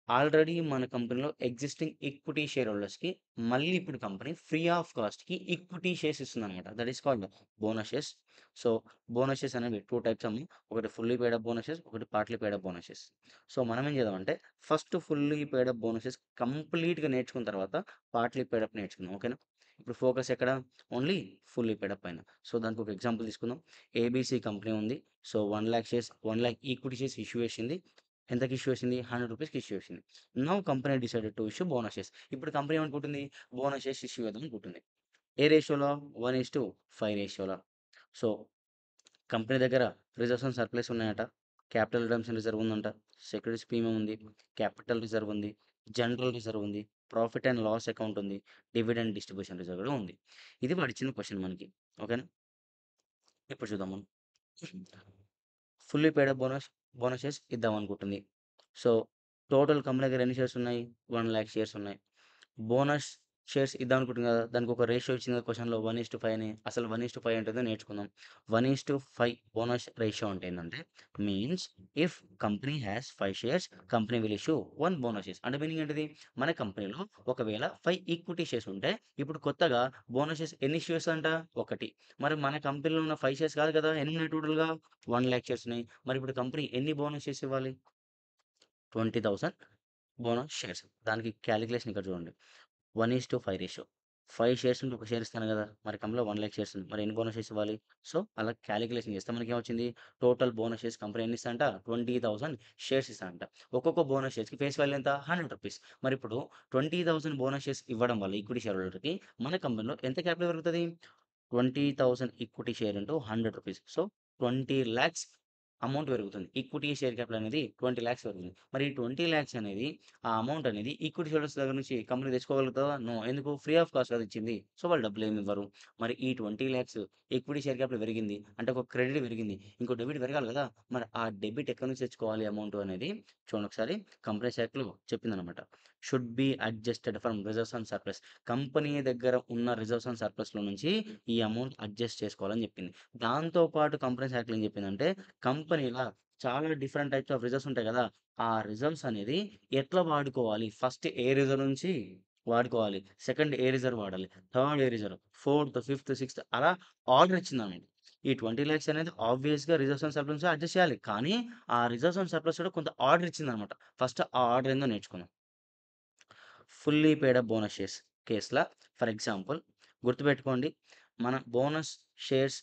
ఆల్రెడీ మన కంపెనీలో ఎగ్జిస్టింగ్ ఈక్విటీ షేర్ హోల్డర్స్‌కి మళ్ళీ ఇప్పుడు కంపెనీ ఫ్రీ ఆఫ్ కాస్ట్‌కి ఈక్విటీ షేర్స్ ఇస్తుందనమాట. That is called bonus shares. So, bonus shares అనేవి 2 టైప్స్ అమ్మ. ఒకటి fully paid up bonus shares, ఒకటి partly paid up bonus shares. So, మనం ఏం చేద్దామంటే first fully paid up bonus shares కంప్లీట్‌గా నేర్చుకున్న తర్వాత పార్ట్లీ పెయిడ్ అప్ నేర్చుకుందాం. ఓకేనా? ఇప్పుడు ఫోకస్ ఎక్కడ? ఓన్లీ ఫుల్లీ పెయిడ్ అప్ పైన. సో, దానికి ఒక ఎగ్జాంపుల్ తీసుకుందాం. ఏబీసీ కంపెనీ ఉంది. So, 1,00,000 shares 1,00,000 equity shares issue చేసింది. ఎంతకి ఇష్యూ చేసింది? ₹100కి ఇష్యూ చేసింది. Now company decided to issue bonus shares. ఇప్పుడు కంపెనీ ఏమనుకుంటుంది? బోనస్ షేర్స్ ఇష్యూ చేద్దాం అనుకుంటుంది. ఏ రేషియోలో? 1:5 రేషియోలో. సో, కంపెనీ దగ్గర రిజర్వ్స్ అండ్ సర్ప్లస్ ఉన్నాయట. క్యాపిటల్ రిడెంప్షన్ రిజర్వ్ ఉందంట. సెక్యూరిటీస్ ప్రీమియం ఉంది. క్యాపిటల్ రిజర్వ్ ఉంది. జనరల్ రిజర్వ్ ఉంది. ప్రాఫిట్ అండ్ లాస్ అకౌంట్ ఉంది. డివిడెండ్ డిస్ట్రిబ్యూషన్ రిజర్వ్ కూడా ఉంది. ఇది వాడు ఇచ్చిన క్వెషన్ మనకి. ఓకేనా? ఇప్పుడు చూద్దాం మనం. Fully paid up bonus shares ఇద్దామనుకుంటుంది. సో, టోటల్ కంపెనీ దగ్గర ఎన్ని షేర్స్ ఉన్నాయి? 1,00,000 షేర్స్ ఉన్నాయి. బోనస్ షేర్స్ ఇద్దామనుకుంటుంది కదా! దానికి ఒక రేషియో ఇచ్చింది కదా క్వెషన్‌లో 1:5 అని. అసలు 1:5 ఏంటిదో నేర్చుకుందాం. 1:5 బోనస్ రేషియో అంటే ఏందంటే means if company has 5 shares company will issue 1 bonus shares. అంటే మీనింగ్ ఏంటిది? మన కంపెనీలో ఒకవేళ 5 ఈక్విటీ షేర్స్ ఉంటే ఇప్పుడు కొత్తగా బోనస్ షేర్స్ ఎన్ని ఇష్యూ చేస్తదంట? 1. మరి మన కంపెనీలో ఉన్న 5 షేర్స్ కాదు కదా! ఎన్ని ఉన్నాయి టోటల్‌గా? 1,00,000 షేర్స్ ఉన్నాయి. మరి ఇప్పుడు కంపెనీ ఎన్ని బోనస్ షేర్స్ ఇవ్వాలి? 20,000 బోనస్ షేర్స్. దానికి కాలిక్యులేషన్ ఇక్కడ చూడండి. 1:5 రేషియో. 5 షేర్స్ ఉంటే ఒక షేర్ ఇస్తాను కదా! మరి కంపెనీలో 1,00,000 షేర్స్ ఉంది. మరి ఎన్ని బోనస్ షేర్స్ ఇవ్వాలి? సో, అలా కాలిక్యులేషన్ చేస్తే మనకేమొచ్చింది? టోటల్ బోనస్ షేర్స్ కంపెనీ ఎన్ని ఇస్తదంట? 20,000 షేర్స్ ఇస్తదంట. ఒక్కొక్క బోనస్ షేర్స్‌కి ఫేస్ వాల్యూ ఎంత? ₹100. మరిప్పుడు 20,000 బోనస్ షేర్స్ ఇవ్వడం వల్ల ఈక్విటీ షేర్ హోల్డర్‌కి మన కంపెనీలో ఎంత క్యాపిటల్ పెరుగుతది? 20,000 equity share into ₹100. So, 20,00,000 amount పెరుగుతుంది. ఈక్విటీ షేర్ క్యాపిటల్ అనేది 20,00,000 పెరుగుతుంది. మరి ఈ 20,00,000 అనేది ఆ అమౌంట్ అనేది ఈక్విటీ షేర్స్ దగ్గర నుంచి కంపెనీ తెచ్చుకోగలుగుతదా? నో. ఎందుకు? ఫ్రీ ఆఫ్ కాస్ట్ కదా ఇచ్చింది. సో, వాళ్ళు డబ్బులేమి ఇవ్వరు. మరి ఈ 20,00,000 ఈక్విటీ షేర్ క్యాపిటల్ పెరిగింది. అంటే ఒక క్రెడిట్ పెరిగింది. ఇంకో డెబిట్ పెరగాలి కదా! మరి ఆ డెబిట్ ఎక్కడి నుంచి తెచ్చుకోవాలి అమౌంట్ అనేది చూడండి ఒకసారి కంపెనీస్ యాక్ట్‌లో చెప్పిందనమాట. Should be adjusted from reserves and surplus. Company దగ్గర ఉన్న రిజర్వ్స్ అండ్ సర్ప్లస్‌లో నుంచి ఈ అమౌంట్ అడ్జస్ట్ చేసుకోవాలని చెప్పింది. దాంతో పాటు కంపెనీస్ యాక్ట్‌లో ఏం చెప్పిందంటే కంపెనీల చాలా డిఫరెంట్ టైప్స్ ఆఫ్ రిజర్వ్స్ ఉంటాయి కదా! ఆ రిజర్వ్స్ అనేది ఎట్లా వాడుకోవాలి? ఫస్ట్ ఏ రిజర్వ్ నుంచి వాడుకోవాలి. సెకండ్ ఏ రిజర్వ్ వాడాలి. థర్డ్ ఏ రిజర్వ్. ఫోర్త్, ఫిఫ్త్, సిక్స్త్ అలా ఆర్డర్ ఇచ్చిందనమాట. ఈ 20,00,000 అనేది ఆబ్వియస్‌గా రిజర్వ్స్ అండ్ సర్ప్లస్ నుంచి అడ్జస్ట్ చేయాలి. కానీ ఆ రిజర్వ్స్ అండ్ సర్ప్లస్ కూడా కొంత ఆర్డర్ ఇచ్చిందనమాట. ఫస్ట్ ఆ ఆర్డర్ ఏందో నేర్చుకుందాం. Fully paid up bonus shares కేస్‌ల ఫర్ ఎగ్జాంపుల్ గుర్తుపెట్టుకోండి. మన బోనస్ షేర్స్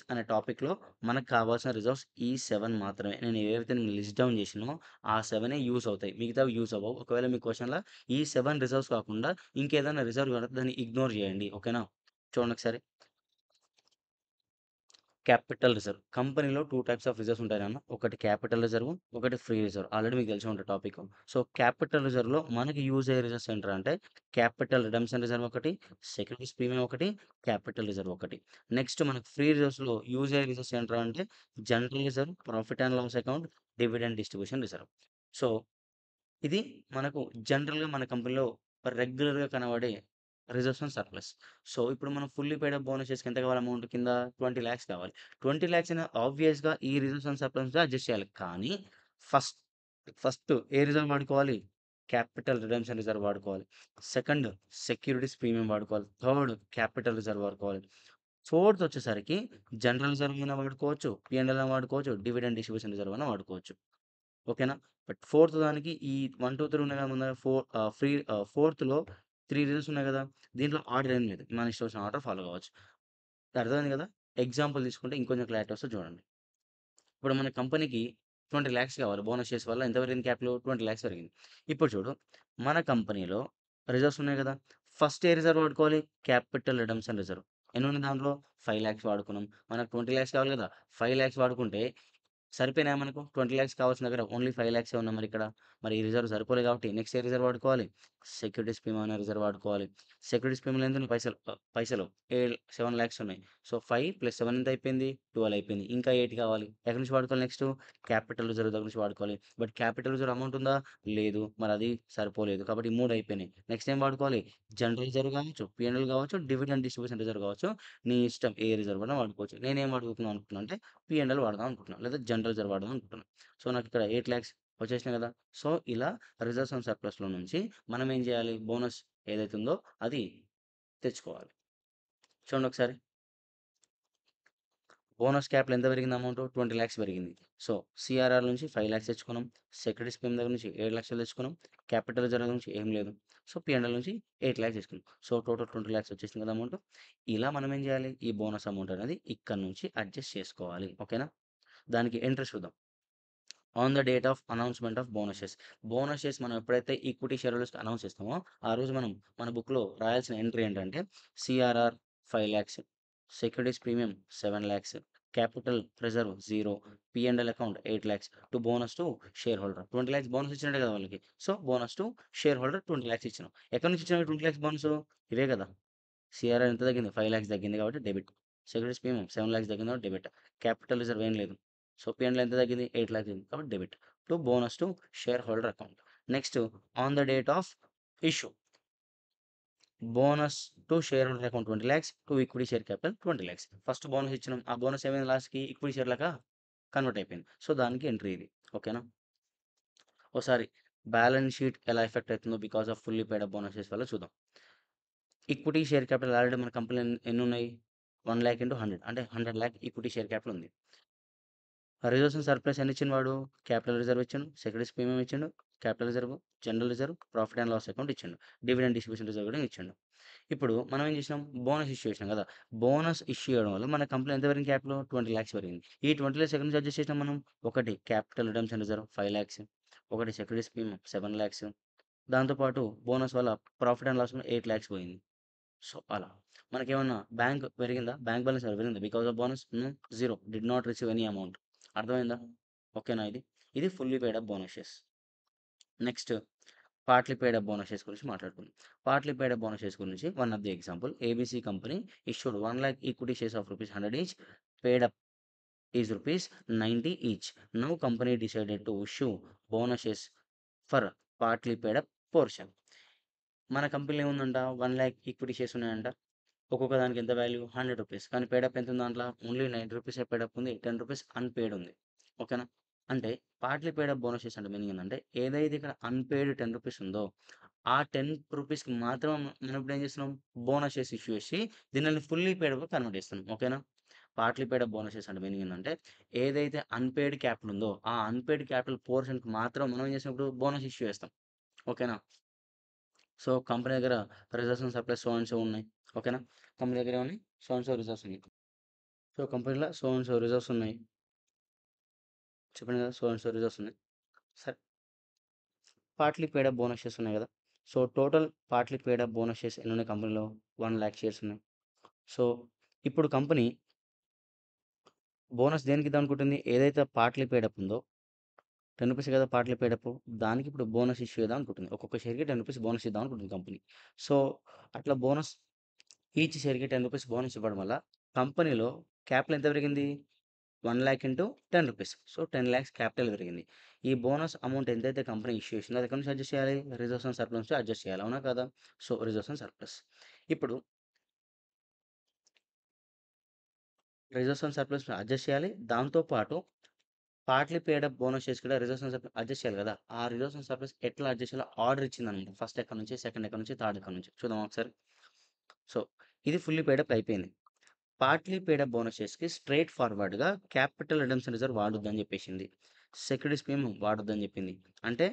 అనే టాపిక్‌లో మనకు కావాల్సిన రిజర్వ్స్ ఈ 7 మాత్రమే. నేను ఏవైతే నేను లిస్ట్ డౌన్ చేసినో ఆ 7 యూజ్ అవుతాయి. మిగతావి యూజ్ అవ్వవు. ఒకవేళ మీ క్వెషన్‌ల ఈ 7 రిజర్వ్స్ కాకుండా ఇంకేదైనా రిజర్వ్ కనుక దాన్ని ఇగ్నోర్ చేయండి. ఓకేనా? చూడండి ఒకసారి. Capital reserve. కంపెనీలో 2 టైప్స్ ఆఫ్ రిజర్వ్స్ ఉంటాయి నాన్న. ఒకటి క్యాపిటల్ రిజర్వ్, ఒకటి ఫ్రీ రిజర్వ్. ఆల్రెడీ మీకు తెలిసే ఉంటది టాపిక్. సో, క్యాపిటల్ రిజర్వ్‌లో మనకి యూజ్ అయ్యే రిజర్వ్స్ ఏంట్రా అంటే క్యాపిటల్ రిడెంప్షన్ రిజర్వ్ ఒకటి, సెక్యూరిటీస్ ప్రీమియం ఒకటి, క్యాపిటల్ రిజర్వ్ ఒకటి. నెక్స్ట్ మనకు ఫ్రీ రిజర్వ్స్‌లో యూజ్ అయ్యే రిజర్వ్స్ ఏంట్రా అంటే general reserve, profit and loss account, dividend distribution reserve. So, ఇది మనకు జనరల్‌గా మన కంపెనీలో రెగ్యులర్‌గా కనబడే రిజర్వ్స్ అండ్ సర్ప్లస్. సో, ఇప్పుడు మనం ఫుల్లీ పెయిడ్ అప్ బోనసెస్‌కి ఎంత కావాలి అమౌంట్ కింద 20,00,000 కావాలి. 20,00,000 అయినా ఆబ్వియస్‌గా ఈ రిజర్వ్స్ అండ్ సర్ప్లస్‌తో అడ్జస్ట్ చేయాలి. కానీ ఫస్ట్ ఫస్ట్ ఏ రిజర్వ్ వాడుకోవాలి? క్యాపిటల్ రిడెంప్షన్ రిజర్వ్ వాడుకోవాలి. సెకండ్ సెక్యూరిటీస్ ప్రీమియం వాడుకోవాలి. థర్డ్ క్యాపిటల్ రిజర్వ్ వాడుకోవాలి. ఫోర్త్ వచ్చేసరికి జనరల్ రిజర్వ్ అయినా వాడుకోవచ్చు. పీ&ఎల్ అయినా వాడుకోవచ్చు. డివిడెండ్ డిస్ట్రిబ్యూషన్ రిజర్వ్ అయినా వాడుకోవచ్చు. ఓకేనా? బట్ ఫోర్త్ దానికి ఈ 1, 2, 3 ఉన్నాయి కదా! ముందర ఫోర్త్‌లో 3 రీజన్స్ ఉన్నాయి కదా! దీంట్లో ఆర్డర్ ఏం లేదు. మన ఇష్టం వచ్చిన ఆర్డర్ ఫాలో కావచ్చు. అర్థమైంది కదా! ఎగ్జాంపుల్ తీసుకుంటే ఇంకొంచెం క్లారిటీ వస్తది చూడండి. ఇప్పుడు మన కంపెనీకి 20,00,000 కావాలి. బోనస్ చేసే వల్ల ఎంత పెరిగింది క్యాపిటల్? 20,00,000 పెరిగింది. ఇప్పుడు చూడు మన కంపెనీలో రిజర్వ్స్ ఉన్నాయి కదా! ఫస్ట్ ఏ రిజర్వ్ వాడుకోవాలి? Capital redemption reserve. ఎన్నున్నాయి దాంట్లో? 5,00,000 వాడుకున్నాం. మనకు 20,00,000 కావాలి కదా! 5,00,000 వాడుకుంటే సరిపోయినాయా మనకు? 20,00,000 కావాల్సిన దగ్గర ఓన్లీ 5,00,000 ఉన్నాయి మరిక్కడ. మరి ఈ రిజర్వ్ సరిపోలే కాబట్టి నెక్స్ట్ ఏ రిజర్వ్ వాడుకోవాలి? సెక్యూరిటీస్ ప్రీమియం అనే రిజర్వ్ వాడుకోవాలి. సెక్యూరిటీస్ ప్రీమియంలో ఎంతున్నాయి పైసలు 7,00,000 ఉన్నాయి. సో, 5 + 7 ఎంత అయిపోయింది? 12 అయిపోయింది. ఇంకా 8 కావాలి. ఎక్కడి నుంచి వాడుకోవాలి నెక్స్టు? క్యాపిటల్ రిజర్వ్ దగ్గర నుంచి వాడుకోవాలి. బట్ క్యాపిటల్ రిజర్వ్ అమౌంట్ ఉందా? లేదు. మరి అది సరిపోలేదు. కాబట్టి 3 అయిపోయినాయి. నెక్స్ట్ ఏం వాడుకోవాలి? జనరల్ రిజర్వ్ కావచ్చు, పీ&ఎల్ కావచ్చు, డివిడెండ్ డిస్ట్రిబ్యూషన్ రిజర్వ్ కావచ్చు. నీ ఇష్టం ఏ రిజర్వ్ అయినా వాడుకోవచ్చు. నేనేం అడుగుతున్నాను అనుకున్నా అంటే పీ&ఎల్ వాడదాం అనుకుంటున్నాను. లేదా జనరల్ రిజర్వ్ వాడదాం అనుకుంటున్నాను. సో, నాకిక్కడ 8,00,000 వచ్చేసినాయి కదా! సో, ఇలా రిజర్వ్స్ అండ్ సర్ప్లస్‌లో నుంచి మనం ఏం చేయాలి? బోనస్ ఏదైతే ఉందో అది తెచ్చుకోవాలి. చూడండి ఒకసారి. బోనస్ క్యాపిటల్ ఎంత పెరిగింది అమౌంట్? 20,00,000 పెరిగింది. సో, సీఆర్ఆర్ నుంచి 5,00,000 తెచ్చుకున్నాం. సెక్యూరిటీస్ ప్రీమియం దగ్గర నుంచి 7,00,000 తెచ్చుకున్నాం. క్యాపిటల్ రిజర్వ్ నుంచి ఏం లేదు. సో, పీ&ఎల్ నుంచి 8,00,000 తెచ్చుకున్నాం. సో, టోటల్ 20,00,000 వచ్చేసింది కదా అమౌంట్. ఇలా మనం ఏం చేయాలి? ఈ బోనస్ అమౌంట్ అనేది ఇక్కడి నుంచి అడ్జస్ట్ చేసుకోవాలి. ఓకేనా? దానికి ఇంట్రెస్ట్ చూద్దాం. On the date of announcement of bonuses. Bonuses మనం ఎప్పుడైతే ఈక్విటీ షేర్ హోల్డర్స్‌కి అనౌన్స్ చేస్తామో, ఆ రోజు మనం మన బుక్‌లో రాయాల్సిన ఎంట్రీ ఏంటంటే CRR 5,00,000, securities premium 7,00,000, capital reserve 0, P and L account 8,00,000 bonus to share holder. 20,00,000 bonus ఇచ్చినట్టే కదా వాళ్ళకి. So, bonus to share holder 20,00,000 ఇచ్చినాం. ఎక్కడి నుంచి ఇచ్చినాం ఈ 20,00,000 బోనసు? ఇవే కదా! సీఆర్ఆర్ ఎంత తగ్గింది? 5,00,000 తగ్గింది కాబట్టి డెబిట్. సెక్యూరిటీస్ ప్రీమియం 7,00,000 తగ్గింది కాబట్టి డెబిట్. క్యాపిటల్ రిజర్వ్ ఏం లేదు. సో, పీ&ఎల్ ఎంత తగ్గింది? 8,00,000 తగ్గింది కాబట్టి debit. To bonus to share holder account. Next on the date of issue. Bonus to share holder account 20,00,000 to equity share capital 20,00,000. First bonus ఇచ్చినాం. ఆ బోనస్ ఏమైంది లాస్ట్‌కి? ఈక్విటీ షేర్ లాగా కన్వర్ట్ అయిపోయింది. సో, దానికి ఎంట్రీ ఇది. ఓకేనా? ఓసారి బ్యాలెన్స్ షీట్ ఎలా ఎఫెక్ట్ అవుతుందో because of fully paid up bonuses వల్ల చూద్దాం. ఈక్విటీ షేర్ క్యాపిటల్ ఆల్రెడీ మన కంపెనీలో ఎన్నున్నాయి? 1,00,000 ఇంటూ 100 అంటే 100,00,000 ఈక్విటీ షేర్ క్యాపిటల్ ఉంది. రిజర్వ్స్ అండ్ సర్ప్లస్ ఎన్ని ఇచ్చిండు వాడు? క్యాపిటల్ రిజర్వ్ ఇచ్చిండు, సెక్యూరిటీస్ ప్రీమియం ఇచ్చిండు, capital reserve, general reserve, profit and loss account ఇచ్చిండు. డివిడెండ్ డిస్ట్రిబ్యూషన్ రిజర్వ్ కూడా ఇచ్చిండు. ఇప్పుడు మనం ఏం చేసినాం? బోనస్ ఇష్యూ చేసినాం కదా! బోనస్ ఇష్యూ చేయడం వల్ల మన కంపెనీ ఎంత పెరిగింది క్యాపిటల్? 20,00,000 పెరిగింది. ఈ 20,00,000 ఎక్కడి నుంచి అడ్జస్ట్ చేసినాం మనం? ఒకటి క్యాపిటల్ రిడెంప్షన్ రిజర్వ్ 5,00,000, ఒకటి సెక్యూరిటీస్ ప్రీమియం 7,00,000, దాంతో పాటు బోనస్ వల్ల ప్రాఫిట్ అండ్ లాస్ 8,00,000 పోయింది. సో, అలా. మనకేమన్నా బ్యాంక్ పెరిగిందా? బ్యాంక్ బ్యాలెన్స్ ఏమైనా పెరిగిందా? Because of bonus? No. 0. Did not receive any amount. అర్థమైందా? ఓకేనా ఇది? ఇది fully paid up bonuses. Next partly paid up bonuses గురించి మాట్లాడుకుందాం. పార్ట్లీ పెయిడ్ అప్ బోనసెస్ గురించి one of the example ABC company issued 1,00,000 equity shares of rupees 100 each. Paid up is rupees 90 each. Now company decided to issue bonuses for partly paid up portion. మన కంపెనీలో ఏముందంట? 1,00,000 equity shares ఉన్నాయంట. ఒక్కొక్క దానికి ఎంత value? 100 rupees. కానీ paid up ఎంత ఉంది దాంట్లో? ఓన్లీ 90 రూపీసే పెయిడ్ అప్ ఉంది. 10 రూపీస్ అన్‌పెయిడ్ ఉంది. ఓకేనా? అంటే పార్ట్లీ పెయిడ్ అప్ బోనసెస్ అంటే మీనింగ్ ఏందంటే ఏదైతే ఇక్కడ అన్‌పెయిడ్ 10 రూపీస్ ఉందో, ఆ 10 రూపీస్‌కి మాత్రం మనం ఇప్పుడు ఏం చేస్తున్నాం? బోనసెస్ ఇష్యూ చేసి దీనిని ఫుల్లీ పెయిడ్ అప్‌గా కన్వర్ట్ చేస్తున్నాం. ఓకేనా? పార్ట్లీ పెయిడ్ అప్ బోనసెస్ అంటే మీనింగ్ ఏందంటే ఏదైతే అన్‌పెయిడ్ క్యాపిటల్ ఉందో, ఆ అన్‌పెయిడ్ క్యాపిటల్ పోర్షన్‌కి మాత్రం మనం ఏం చేస్తాం ఇప్పుడు బోనస్ ఇష్యూ చేస్తాం. ఓకేనా? సో, కంపెనీ దగ్గర reserves and supplies so and so ఉన్నాయి. ఓకేనా? కంపెనీ దగ్గర ఏమున్నాయి? సో అండ్ సో రిజర్వ్స్ ఉన్నాయి. సో, కంపెనీలో సో అండ్ సో రిజర్వ్స్ ఉన్నాయి. చెప్పాను కదా! సో అండ్ సో రిజర్వ్స్ ఉన్నాయి. సరే. పార్ట్లీ పెయిడ్ అప్ బోనసెస్ ఉన్నాయి కదా! So, total partly paid up bonuses ఎన్నున్నాయి కంపెనీలో? 1,00,000 షేర్స్ ఉన్నాయి. సో, ఇప్పుడు కంపెనీ బోనస్ దేనికి ఇద్దామనుకుంటుంది? ఏదైతే పార్ట్లీ పెయిడ్ అప్ ఉందో, రూ. 10 కదా పార్ట్లీ పెయిడ్ అప్. దానికి ఇప్పుడు బోనస్ ఇష్యూ చేద్దాం అనుకుంటుంది. ఒక్కొక్క షేర్‌కి రూ. 10 బోనస్ ఇద్దాం అనుకుంటుంది కంపెనీ. సో, అట్లా బోనస్ ఈచ్ షేర్‌కి రూ. 10 బోనస్ ఇవ్వడం వల్ల కంపెనీలో క్యాపిటల్ ఎంత పెరిగింది? 1,00,000 ఇంటూ రూ. 10. సో, 10,00,000 క్యాపిటల్ పెరిగింది. ఈ బోనస్ అమౌంట్ ఎంతైతే కంపెనీ ఇష్యూ చేసిందో అది ఎక్కడి నుంచి అడ్జస్ట్ చేయాలి? రిజర్వ్స్ అండ్ సర్ప్లస్ నుంచి అడ్జస్ట్ చేయాలి. అవునా కాదా? So, reserves and surplus. ఇప్పుడు రిజర్వ్స్ అండ్ సర్ప్లస్ అడ్జస్ట్ చేయాలి. దాంతో పాటు partly paid up bonus shares కూడా రిజర్వ్స్ అండ్ సర్ప్లస్ అడ్జస్ట్ చేయాలి కదా! ఆ రిజర్వ్స్ అండ్ సర్ప్లస్ ఎట్లా అడ్జస్ట్ చేయాలో ఆర్డర్ ఇచ్చిందనమాట. ఫస్ట్ ఎక్కడి నుంచి, సెకండ్ ఎక్కడి నుంచి, థర్డ్ ఎక్కడి నుంచి. చూద్దామా ఒకసారి? సో, ఇది ఫుల్లీ పెయిడ్ అప్ అయిపోయింది. పార్ట్లీ పెయిడ్ అప్ బోనస్ షేర్స్‌కి స్ట్రెయిట్ ఫార్వర్డ్‌గా క్యాపిటల్ రిడెంప్షన్ రిజర్వ్ వాడొద్దని జెప్పేసింది. సెక్యూరిటీస్ ప్రీమియం వాడొద్దని జెప్పింది. అంటే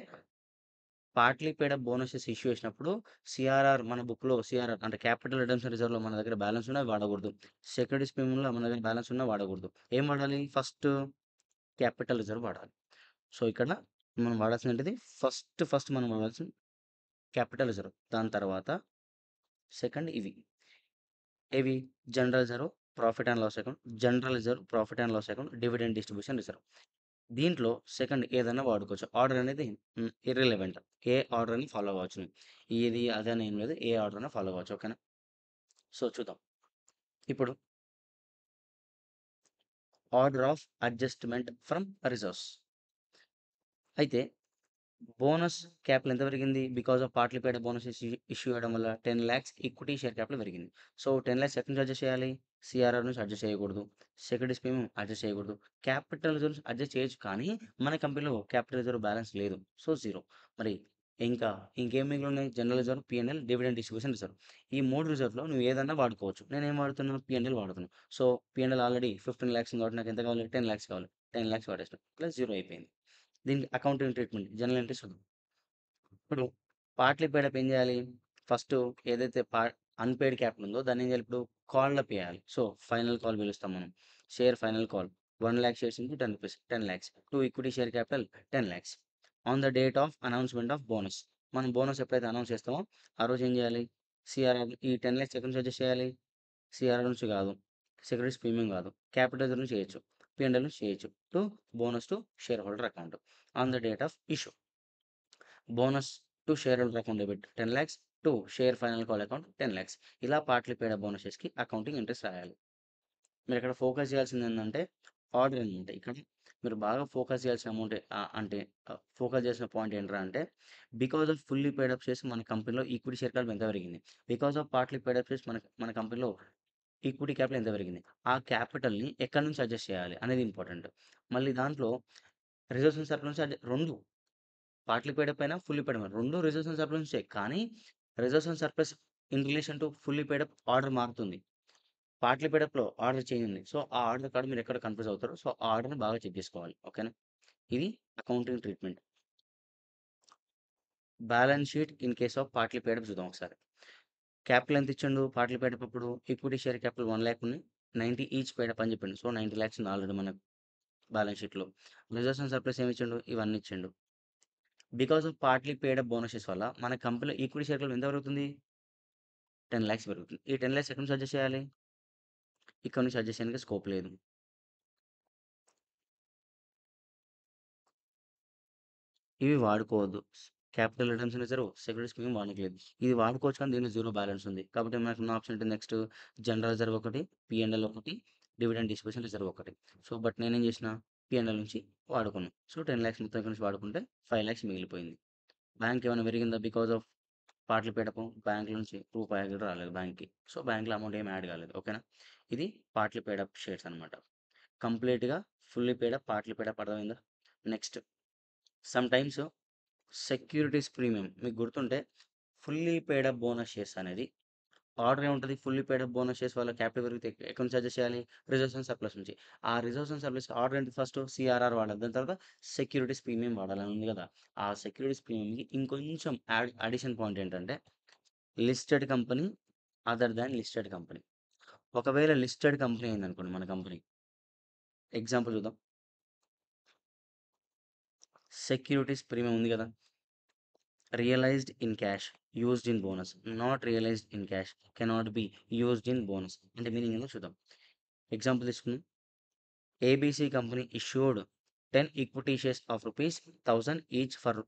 partly paid up bonuses issue చేసినప్పుడు సీఆర్ఆర్ మన బుక్‌లో సీఆర్ఆర్ అంటే క్యాపిటల్ రిడెంప్షన్ రిజర్వ్‌లో మన దగ్గర బ్యాలెన్స్ ఉన్నా వాడకూడదు. సెక్యూరిటీస్ ప్రీమియంలో మన దగ్గర బ్యాలెన్స్ ఉన్నా వాడకూడదు. ఏం వాడాలి? ఫస్ట్ క్యాపిటల్ రిజర్వ్ వాడాలి. సో, ఇక్కడ మనం వాడాల్సిందేంటిది? ఫస్ట్ మనం వాడాల్సింది క్యాపిటల్ రిజర్వ్. దాని తర్వాత సెకండ్ ఇవి. ఏవి? General reserve, profit and loss account, general reserve, profit and loss account, dividend distribution reserve. దీంట్లో సెకండ్ ఏదైనా వాడుకోవచ్చు. ఆర్డర్ అనేది ఇర్రెలెవెంట్. ఏ ఆర్డర్ అని ఫాలో అవ్వచ్చు. ఇది అదని ఏం లేదు. ఏ ఆర్డర్ అయినా ఫాలో అవ్వచ్చు. ఓకేనా? సో, చూద్దాం. ఇప్పుడు order of adjustment from reserves. అయితే బోనస్ క్యాపిటల్ ఎంత పెరిగింది? Because of partly paid bonus issue చేయడం వల్ల 10,00,000 ఈక్విటీ షేర్ క్యాపిటల్ పెరిగింది. సో, 10,00,000 ఎక్కడి నుంచి అడ్జస్ట్ చేయాలి? సీఆర్ఆర్ నుంచి అడ్జస్ట్ చేయకూడదు. సెక్యూరిటీస్ ప్రీమియం అడ్జస్ట్ చేయకూడదు. క్యాపిటల్ రిజర్వ్స్ అడ్జస్ట్ చేయొచ్చు కానీ, మన కంపెనీలో క్యాపిటల్ రిజర్వ్ బ్యాలెన్స్ లేదు. సో, 0. మరి ఇంకా ఇంకేం మిగిలున్నాయి? General reserve, PNL, dividend distribution reserve. ఈ 3 రిజర్వ్‌లో నువ్వు ఏదన్నా వాడుకోవచ్చు. నేనేం వాడుతున్నా? పీఎన్ఎల్ వాడుతున్నా. సో, పీఎన్ఎల్ ఆల్రెడీ 15,00,000 ఉంది కాబట్టి నాకు ఎంత కావాలి? 10,00,000 కావాలి. 10,00,000 వాడేసిన. ప్లస్ 0 అయిపోయింది. దీనికి అకౌంటింగ్ ట్రీట్మెంట్ జనరల్ ఎంట్రీస్ చూద్దాం. ఇప్పుడు పార్ట్లీ పెయిడ్ అప్ ఏం చేయాలి? ఫస్టు ఏదైతే అన్‌పెయిడ్ క్యాపిటల్ ఉందో దాన్ని ఏం చేయాలి ఇప్పుడు? కాల్‌లో పే చేయాలి. సో, ఫైనల్ కాల్ పిలుస్తాం మనం. Share final call. 1,00,000 shares into రూ. 10 10,00,000. 2 equity share capital 10,00,000. On the date of announcement of bonus. మనం బోనస్ ఎప్పుడైతే అనౌన్స్ చేస్తామో ఆ రోజు ఏం చేయాలి? సీఆర్ఆర్ ఈ 10,00,000 ఎక్కడి నుంచి అడ్జస్ట్ చేయాలి? సీఆర్ఆర్ నుంచి కాదు. సెక్యూరిటీస్ ప్రీమియం కాదు. క్యాపిటల్ నుంచి చేయొచ్చు. పీ&ఎల్ నుంచి చేయొచ్చు. To bonus to share holder account. On the date of issue. Bonus to share holder account debit 10,00,000 to share final call account 10,00,000. ఇలా పార్ట్లీ పెయిడ్ బోనసెస్‌కి అకౌంటింగ్ ఎంట్రీస్ రాయాలి. మీరిక్కడ ఫోకస్ చేయాల్సిందేందంటే ఆర్డర్ అనమాట. ఇక్కడ మీరు బాగా ఫోకస్ చేయాల్సిన అమౌంట్ అంటే ఫోకస్ చేసిన పాయింట్ ఏంట్రా అంటే because of fully paid up చేసి మన కంపెనీలో ఈక్విటీ షేర్ క్యాపిటల్ ఎంత పెరిగింది. Because of partly paid up చేసి మన కంపెనీలో ఈక్విటీ క్యాపిటల్ ఎంత పెరిగింది. ఆ క్యాపిటల్‌ని ఎక్కడి నుంచి అడ్జస్ట్ చేయాలి అనేది ఇంపార్టెంట్. మళ్ళీ దాంట్లో రిజర్వ్స్ అండ్ సర్ప్లస్ నుంచి 2 పార్ట్లీ పెయిడ్ అప్ అయినా, fully paid up 2 reserves and surplus నుంచే. కానీ reserves and surplus in relation to fully paid up order మారుతుంది. పార్ట్లీ పెయిడ్ అప్‌లో ఆర్డర్ చేంజ్ ఉంది. సో, ఆ ఆర్డర్ కాడ మీరెక్కడ కన్‌ఫ్యూజ్ అవుతారో, సో, ఆ ఆర్డర్‌ని బాగా చెక్ చేసుకోవాలి. ఓకేనా? ఇది accounting treatment. Balance sheet in case of partly paid up చూద్దాం ఒకసారి. క్యాపిటల్ ఎంత ఇచ్చిండు పార్ట్లీ పెయిడ్ అప్ అప్పుడు? ఈక్విటీ షేర్ క్యాపిటల్ 1,00,000 ఉంది. 90 ఈచ్ పెయిడ్ అప్ అని చెప్పిండు. సో, 90,00,000 ఉంది ఆల్రెడీ మన బ్యాలెన్స్ షీట్‌లో. రిజర్వ్స్ అండ్ సర్ప్లస్ ఏమి ఇచ్చిండు? ఇవన్నీ ఇచ్చిండు. Because of partly paid up bonuses వల్ల మన కంపెనీలో ఈక్విటీ షేర్ క్యాపిటల్ ఎంత పెరుగుతుంది? 10,00,000 పెరుగుతుంది. ఈ 10,00,000 ఎక్కడి నుంచి అడ్జస్ట్ చేయాలి? ఇక్కడ నుంచి అడ్జస్ట్ చేయడానికి స్కోప్ లేదు. ఇవి వాడుకోవద్దు. Capital redemption reserve, securities premium వాడట్లేదు. ఇది వాడుకోవచ్చు కానీ దీనిలో 0 బ్యాలెన్స్ ఉంది. కాబట్టి మనకున్న ఆప్షన్ ఏంటి నెక్స్ట్ జనరల్ రిజర్వ్ ఒకటి, పీ&ఎల్ ఒకటి, డివిడెండ్ డిస్ట్రిబ్యూషన్ రిజర్వ్ ఒకటి. సో, బట్ నేనేం చేసిన పీ&ఎల్ నుంచి వాడుకున్నా. సో, 10,00,000 మొత్తం ఇక్కడ నుంచి వాడుకుంటే 5,00,000 మిగిలిపోయింది. బ్యాంక్ ఏమైనా పెరిగిందా because of partly paid up? Bank నుంచి రూపాయి కూడా రాలేదు బ్యాంక్‌కి. సో, బ్యాంక్‌లో అమౌంట్ ఏమి యాడ్ కాలేదు. ఓకేనా? ఇది పార్ట్లీ పెయిడ్ అప్ షేర్స్ అనమాట. కంప్లీట్‌గా fully paid up, partly paid up అర్థమైందా? Next some times securities premium మీకు గుర్తుంటే fully paid up bonus shares అనేది ఆర్డర్ ఏముంటది? Fully paid up bonus shares వల్ల క్యాపిటల్ పెరిగితే ఎక్కడి నుంచి అడ్జస్ట్ చేయాలి? రిజర్వ్స్ అండ్ సర్ప్లస్ నుంచి. ఆ రిజర్వ్స్ అండ్ సర్ప్లస్ ఆర్డర్ ఏంటి ఫస్ట్ సీఆర్ఆర్ వాడాలి. దాని తర్వాత సెక్యూరిటీస్ ప్రీమియం వాడాలని ఉంది కదా! ఆ సెక్యూరిటీస్ ప్రీమియంకి ఇంకొంచెం అడిషన్ పాయింట్ ఏంటంటే listed company other than listed company. ఒకవేళ లిస్టెడ్ కంపెనీ అయిందనుకోండి మన కంపెనీ. ఎగ్జాంపుల్ చూద్దాం. సెక్యూరిటీస్ ప్రీమియం ఉంది కదా! Realised in cash, used in bonus. Not realised in cash, cannot be used in bonus. అంటే మీనింగ్ ఏందో చూద్దాం. ఎగ్జాంపుల్ తీసుకుందాం. ABC company issued 10 equity shares of rupees 1000 each for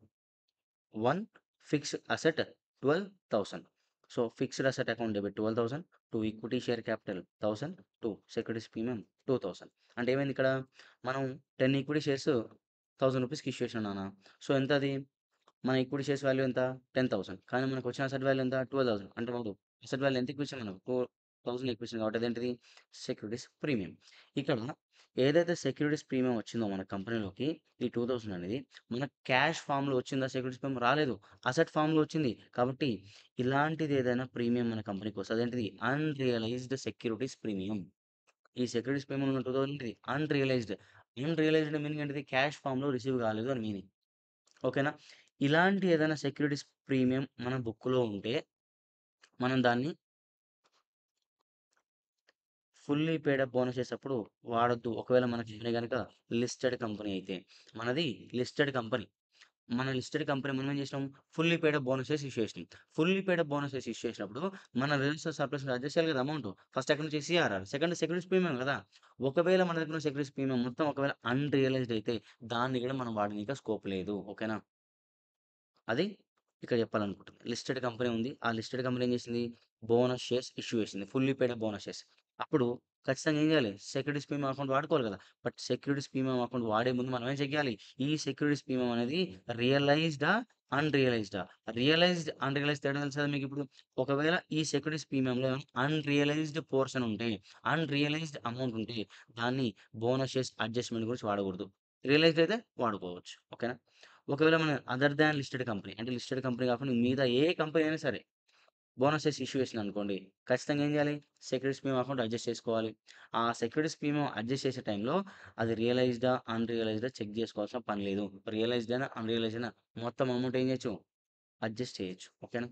one fixed asset 12,000. So fixed asset account debit 12,000, to equity share capital 1000, to securities premium 2000. అంటే ఏమైంది ఇక్కడ, మనం 10 equity shares 1000 రూపీస్కి issue చేసినాం నాన్న. సో ఎంత అది, మన ఈక్విటీ షేర్స్ వాల్యూ ఎంత 10,000, కానీ మనకు వచ్చిన అసెట్ వాల్యూ ఎంత 12,000. అంటే వాడు అసెట్ వాల్యూ ఎంత ఎక్కువ ఇచ్చాను, మనకు 4,000 ఎక్కువ ఇచ్చింది. కాబట్టి అదేంటిది సెక్యూరిటీస్ ప్రీమియం. ఇక్కడ ఏదైతే సెక్యూరిటీస్ ప్రీమియం వచ్చిందో మన కంపెనీలోకి, ఈ 2000 అనేది మన క్యాష్ ఫామ్లో వచ్చిందా, సెక్యూరిటీస్ ప్రీమియం రాలేదు, అసెట్ ఫామ్లో వచ్చింది. కాబట్టి ఇలాంటిది ఏదైనా ప్రీమియం మన కంపెనీకి వస్తుంది, అదేంటిది అన్రియలైజ్డ్ సెక్యూరిటీస్ ప్రీమియం. ఈ సెక్యూరిటీస్ ప్రీమియం ఉన్న 2000 ఏంటిది అన్రియలైజ్డ్. అన్రియలైజ్డ్ మీనింగ్ ఏంటిది, క్యాష్ ఫామ్లో రిసీవ్ కాలేదు అని మీనింగ్. ఓకేనా. ఇలాంటి ఏదైనా సెక్యూరిటీస్ ప్రీమియం మన బుక్‌లో ఉంటే, మనం దాన్ని ఫుల్లీ పెయిడ్ అప్ బోనస్ చేసేటప్పుడు వాడొద్దు. ఒకవేళ మన కంపెనీ గనక లిస్టెడ్ కంపెనీ అయితే. మనది లిస్టెడ్ కంపెనీ. మన లిస్టెడ్ కంపెనీ మనం ఏం చేసినాం, fully paid up bonuses issue చేసినాం. Fully paid up bonuses issue చేసినప్పుడు మన రిజిస్టర్ సర్ప్లస్ అడ్జస్ట్ చేయాలి కదా అమౌంట్. ఫస్ట్ ఎక్కడి నుంచి సీఆర్ఆర్, సెకండ్ సెక్యూరిటీస్ ప్రీమియం కదా. ఒకవేళ మన దగ్గర ఉన్న సెక్యూరిటీస్ ప్రీమియం మొత్తం ఒకవేళ అన్‌రియలైజ్డ్ అయితే, దాన్ని కూడా మనం వాడనీకి స్కోప్ లేదు. ఓకేనా. అది ఇక్కడ చెప్పాలనుకుంటున్నా. లిస్టెడ్ కంపెనీ ఉంది. ఆ లిస్టెడ్ కంపెనీ ఏం చేసింది? బోనస్ షేర్స్ ఇష్యూ చేసింది. Fully paid bonus shares. అప్పుడు ఖచ్చితంగా ఏం చేయాలి? సెక్యూరిటీస్ ప్రీమియం అకౌంట్ వాడుకోవాలి కదా. బట్ సెక్యూరిటీస్ ప్రీమియం అకౌంట్ వాడే ముందు మనం ఏం చెక్ చేయాలి? ఈ సెక్యూరిటీస్ ప్రీమియం అనేది రియలైజ్డా? అన్‌రియలైజ్డా? రియలైజ్డ్, అన్‌రియలైజ్డ్ తేడా తెలుసా మీకిప్పుడు? ఒకవేళ ఈ సెక్యూరిటీస్ ప్రీమియంలో అన్‌రియలైజ్డ్ పోర్షన్ ఉంటే, అన్‌రియలైజ్డ్ అమౌంట్ ఉంటే, దాన్ని బోనస్ షేర్స్ అడ్జస్ట్‌మెంట్ గురించి వాడకూడదు. రియలైజ్డ్ అయితే వాడుకోవచ్చు. ఓకేనా. ఒకవేళ మనం అదర్ దాన్ లిస్టెడ్ కంపెనీ, అంటే లిస్టెడ్ కంపెనీ కాకుండా మిగతా ఏ కంపెనీ అయినా సరే బోనసెస్ ఇష్యూ చేసిందనుకోండి, ఖచ్చితంగా ఏం చేయాలి? సెక్యూరిటీస్ ప్రీమియం అకౌంట్ అడ్జస్ట్ చేసుకోవాలి. ఆ సెక్యూరిటీస్ ప్రీమియం అడ్జస్ట్ చేసే టైంలో అది రియలైజ్డా, అన్‌రియలైజ్డా చెక్ చేసుకోవాల్సిన పని లేదు. రియలైజ్డ్ అయినా, అన్‌రియలైజ్డ్ అయినా మొత్తం అమౌంట్ ఏం చేయొచ్చు? అడ్జస్ట్ చేయొచ్చు. ఓకేనా.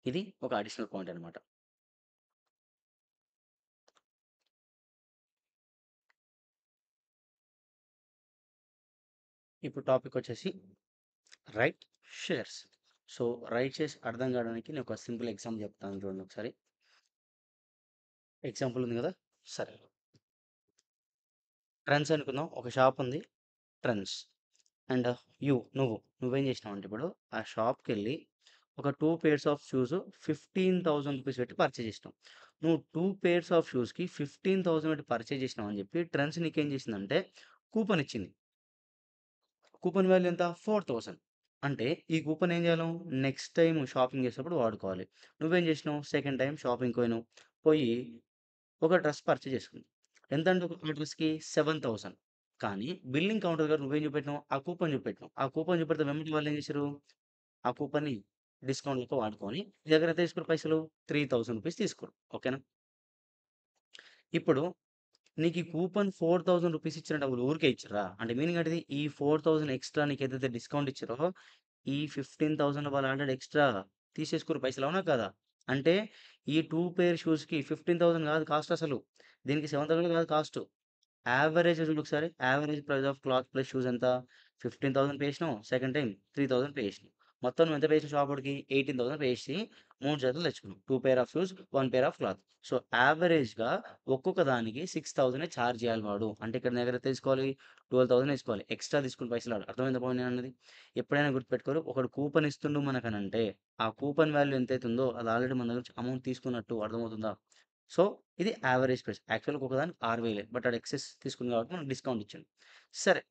ఇది ఒక అడిషనల్ పాయింట్ అనమాట. ఇప్పుడు టాపిక్ వచ్చేసి right shares. So right shares అర్థం కావడానికి నేను ఒక సింపుల్ ఎగ్జాంపుల్ చెప్తాను చూడండి ఒకసారి. ఎగ్జాంపుల్ ఉంది కదా. సరే, ట్రెండ్స్ అనుకుందాం. ఒక షాప్ ఉంది, ట్రెండ్స్. అండ్ నువ్వేం చేసినావంటే ఇప్పుడు ఆ షాప్‌కెళ్ళి ఒక 2 పెయిర్స్ ఆఫ్ షూస్ 15,000 రూపీస్ పెట్టి పర్చేజ్ చేసినావు. నువ్వు 2 పెయిర్స్ ఆఫ్ షూస్‌కి 15,000 పెట్టి పర్చేజ్ చేసినావని చెప్పి ట్రెండ్స్ నీకేం చేసిందంటే కూపన్ ఇచ్చింది. కూపన్ వాల్యూ ఎంత? 4,000. అంటే ఈ కూపన్ ఏం చేయాలి? నెక్స్ట్ టైమ్ షాపింగ్ చేసేటప్పుడు వాడుకోవాలి. నువ్వేం చేసినావు? సెకండ్ టైమ్ షాపింగ్‌కి పోయినావు. పోయి ఒక డ్రెస్ పర్చేజ్ చేసుకున్నావు. ఎంతంటే ఒక డ్రెస్‌కి 7,000. కానీ బిల్లింగ్ కౌంటర్ దగ్గర నువ్వేం చూపెట్టినావు? ఆ కూపన్ చూపెట్టినావు. ఆ కూపన్ చూపెడితే వెంబటే వాళ్ళేం చేశారు? ఆ కూపన్‌ని డిస్కౌంట్ లెక్క వాడుకొని నీ దగ్గర ఎంత తీసుకుర్రు పైసలు? 3,000 రూపీస్ తీసుకుర్రు. ఓకేనా. ఇప్పుడు నీకు ఈ కూపన్ 4,000 రూపీస్ ఇచ్చిన డబ్బులు ఊరికే ఇచ్చిర్రా? అంటే మీనింగ్ ఏంటిది? ఈ 4,000 ఎక్స్‌ట్రా నీకేదైతే డిస్కౌంట్ ఇచ్చిర్రో, ఈ 15,000 వాళ్ళు ఆల్రెడీ ఎక్స్‌ట్రా తీసేసుకుర్రు పైసలు. అవునా కాదా? అంటే ఈ 2 పెయిర్ షూస్‌కి 15,000 కాదు కాస్ట్ అసలు. దీనికి 7,000 కాదు కాస్ట్. యావరేజ్ చూడు ఒకసారి. Average price of cloth plus shoes ఎంత? 15,000 పే చేసినావు. సెకండ్ టైమ్ 3,000 పే చేసినావు. మొత్తం నువ్వు ఎంత పే చేసినావు షాపోడికి? 18,000 పే చేసి 3 జతలు తెచ్చుకున్నావు. 2 pair of shoes, 1 pair of cloth. So, యావరేజ్‌గా ఒక్కొక్క దానికి 6,000 చార్జ్ చేయాలి వాడు. అంటే ఇక్కడ నీ దగ్గర ఎంత తీసుకోవాలి? 12,000 తీసుకోవాలి. ఎక్స్‌ట్రా తీసుకుని పైసలు ఆడు. అర్థమైందా పాయింట్ నేనన్నది? ఎప్పుడైనా గుర్తుపెట్టుకోరు. ఒకడు కూపన్ ఇస్తుండు మనకనంటే, ఆ కూపన్ వాల్యూ ఎంతైతే ఉందో అది ఆల్రెడీ మన దగ్గర నుంచి అమౌంట్ తీసుకున్నట్టు. అర్థమవుతుందా? సో, ఇది యావరేజ్ ప్రైస్. యాక్చువల్‌గా ఒకదానికి 6,000 బట్ ఆడు ఎక్సెస్ తీసుకుంది కాబట్టి మనకు డిస్కౌంట్ ఇచ్చిండు. సరే,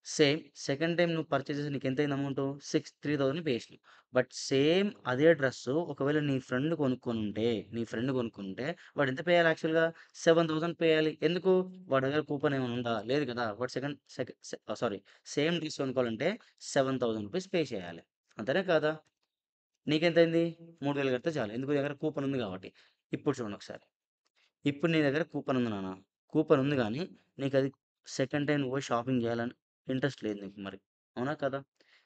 సేమ్ సెకండ్ టైమ్ నువ్వు పర్చేజ్ చేసి నీకెంతయింది అమౌంటు? 3,000 పే చేసినావు. బట్ సేమ్ అదే డ్రెస్సు ఒకవేళ నీ ఫ్రెండ్ కొనుక్కొనుంటే వాడు ఎంత పే చేయాలి యాక్చువల్‌గా? 7,000 పే చేయాలి. ఎందుకు? వాడి దగ్గర కూపన్ ఏమైనా ఉందా? లేదు కదా. వాడు సెకండ్ సెక సె సారీ సేమ్ డ్రెస్ కొనుక్కోవాలంటే 7,000 రూపీస్ పే చేయాలి. అంతేనా కాదా? నీకెంతయింది? 3,000 కడితే చాలు. ఎందుకు? నీ దగ్గర కూపన్ ఉంది కాబట్టి. ఇప్పుడు చూడండి ఒకసారి. ఇప్పుడు నీ దగ్గర కూపన్ ఉంది నాన్న. కూపన్ ఉంది గానీ, నీకది సెకండ్ టైమ్ నువ్వు పోయి షాపింగ్ జేయాలని ఇంట్రెస్ట్ లేదు నీకు మరి. అవునా? కదా?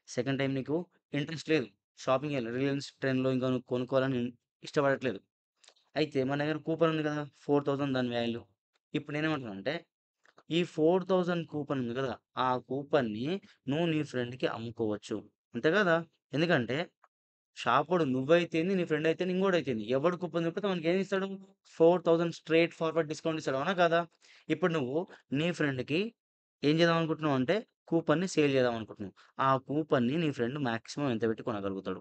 సెకండ్ టైమ్ నీకు ఇంట్రెస్ట్ లేదు. షాపింగ్ జేయాలి. రిలయన్స్ ట్రెండ్‌లో ఇంకా నువ్వు కొనుక్కోవాలని ఇష్టపడట్లేదు. అయితే మన దగ్గర కూపన్ ఉంది కదా! 4,000 దాని వాల్యూ. ఇప్పుడు నేనేమంటున్నానంటే, ఈ 4,000 కూపన్ ఉంది కదా! ఆ కూపన్‌ని నువ్వు నీ ఫ్రెండ్‌కి అమ్ముకోవచ్చు. అంతే కదా! ఎందుకంటే షాపోడు నువ్వైతేంది, నీ ఫ్రెండ్ అయితేంది, ఇంకోడైతేంది. ఎవడు కూపన్ చూపితే వానికేమి ఇస్తాడు? 4000 స్ట్రెయిట్ ఫార్వర్డ్ డిస్కౌంట్ ఇస్తాడు. అవునా కాదా? ఇప్పుడు నువ్వు నీ ఫ్రెండ్‌కి ఏం చేద్దాం అనుకుంటున్నావు అంటే, కూపన్‌ని సేల్ చేద్దాం అనుకుంటున్నావు. ఆ కూపన్‌ని నీ ఫ్రెండ్ మాక్సిమం ఎంత పెట్టి కొనగలుగుతాడు?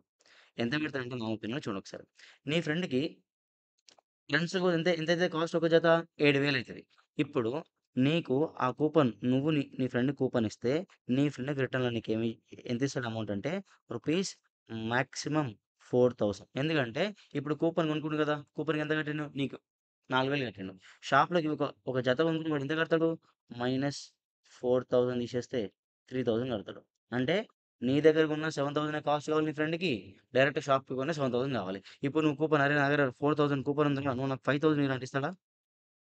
ఎంత పెడతాడంటే నా ఒపీనియన్‌లో చూడొకసారి. నీ ఫ్రెండ్‌కి ఫ్రెండ్స్‌కు ఎంతైతే కాస్ట్ ఒక జత? 7,000 అయితది. ఇప్పుడు నీకు ఆ కూపన్ నువ్వు నీ ఫ్రెండ్ కూపన్ ఇస్తే, నీ ఫ్రెండ్‌కి రిటర్న్‌లో నీకేమి ఎంతిస్తాడు అమౌంట్ అంటే రూపీస్ మాక్సిమం 4,000. ఎందుకంటే ఇప్పుడు కూపన్ కొనుక్కుండు కదా! కూపన్‌కి ఎంత కట్టిండు? నీకు 4,000 కట్టిండు. షాప్‌లోకి ఒక జత కొనుక్కుంటే వాడు ఎంత కడతాడు? -4,000 తీసేస్తే 3,000 కడతాడు. అంటే నీ దగ్గర కొన్న 7,000 కాస్ట్ కావాలి నీ ఫ్రెండ్‌కి. డైరెక్ట్ షాప్‌కి కొన్న 7,000 కావాలి. ఇప్పుడు నువ్వు కూపన్ అరే నా దగ్గర 4,000 కూపన్ ఉందిరా నువ్వు నాకు 5,000 ఇయ్యరా అంటే ఇస్తాడా?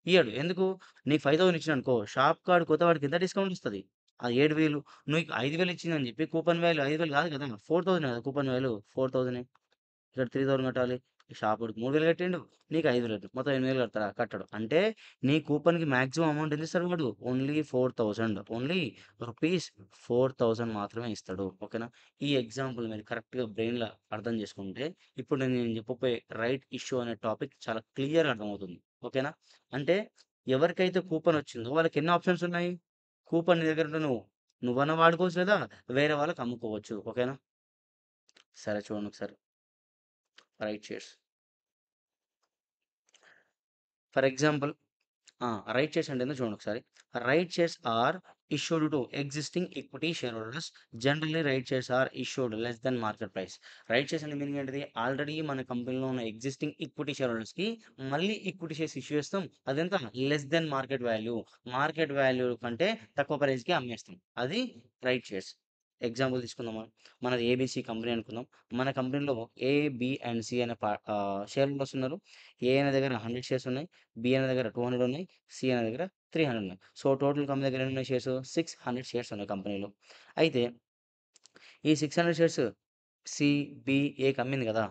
ఇయ్యడు. ఎందుకు? నీకు 5,000 ఇచ్చిండనుకో షాప్ కాడికి పోతే వాడికి ఎంత డిస్కౌంట్ ఇస్తది? ఆ 7,000 నీకు 5,000 ఇచ్చిందని చెప్పి కూపన్ వాల్యూ 5,000 కాదు కదా! 4,000 కదా! కూపన్ వాల్యూ 4,000 ఇక్కడ 3,000 కట్టాలి. ఈ షాపోడికి 3,000 కట్టిండు. నీకు 5,000 కట్టిండు. మొత్తం 8,000 కడతాడా? కట్టడు. అంటే నీ కూపన్‌కి మాక్సిమం అమౌంట్ ఎంత ఇస్తాడు వాడు? ఓన్లీ 4,000 ఓన్లీ రూపీస్ 4,000 మాత్రమే ఇస్తాడు. ఓకేనా? ఈ ఎగ్జాంపుల్ మీరు కరెక్ట్‌గా బ్రెయిన్‌లో అర్థం చేసుకుంటే, ఇప్పుడు నేను చెప్పబోయే రైట్ ఇష్యూ అనే టాపిక్ చాలా క్లియర్‌గా అర్థమవుతుంది. ఓకేనా? అంటే ఎవరికైతే కూపన్ వచ్చిందో వాళ్ళకి ఎన్ని ఆప్షన్స్ ఉన్నాయి? కూపన్ నీ దగ్గర ఉంటే నువ్వన్నా వాడుకోవచ్చు లేదా వేరే వాళ్ళకి అమ్ముకోవచ్చు. ఓకేనా? సరే చూడండి ఒకసారి. Right shares. For example right shares అంటే ఏందో చూడండి ఒకసారి. Right shares are issued to existing equity share holders. Generally right shares are issued less than market price. Right shares అంటే మీనింగ్ ఏంటిది? ఆల్రెడీ మన కంపెనీలో ఉన్న ఎగ్జిస్టింగ్ ఈక్విటీ షేర్ హోల్డర్స్‌కి మళ్ళీ ఈక్విటీ షేర్స్ ఇష్యూ చేస్తాం. అదెంత? Less than market value. Market value కంటే తక్కువ ప్రైస్‌కి అమ్మేస్తాం. అది రైట్ షేర్స్. ఎగ్జాంపుల్ తీసుకుందాం మనం. మనది ఏబీసీ కంపెనీ అనుకుందాం. మన కంపెనీలో ఏ, బి అండ్ సి అనే షేర్ హోల్డర్స్ ఉన్నారు. ఏ అనే దగ్గర 100 షేర్స్ ఉన్నాయి. బి అనే దగ్గర 200 ఉన్నాయి. సి అనే దగ్గర 300 ఉన్నాయి. సో, టోటల్ కంపెనీ దగ్గర ఎన్నున్నాయి షేర్స్? 600 షేర్స్ ఉన్నాయి కంపెనీలో. అయితే ఈ 600 షేర్స్ సి, బి, ఏకి అమ్మింది గదా!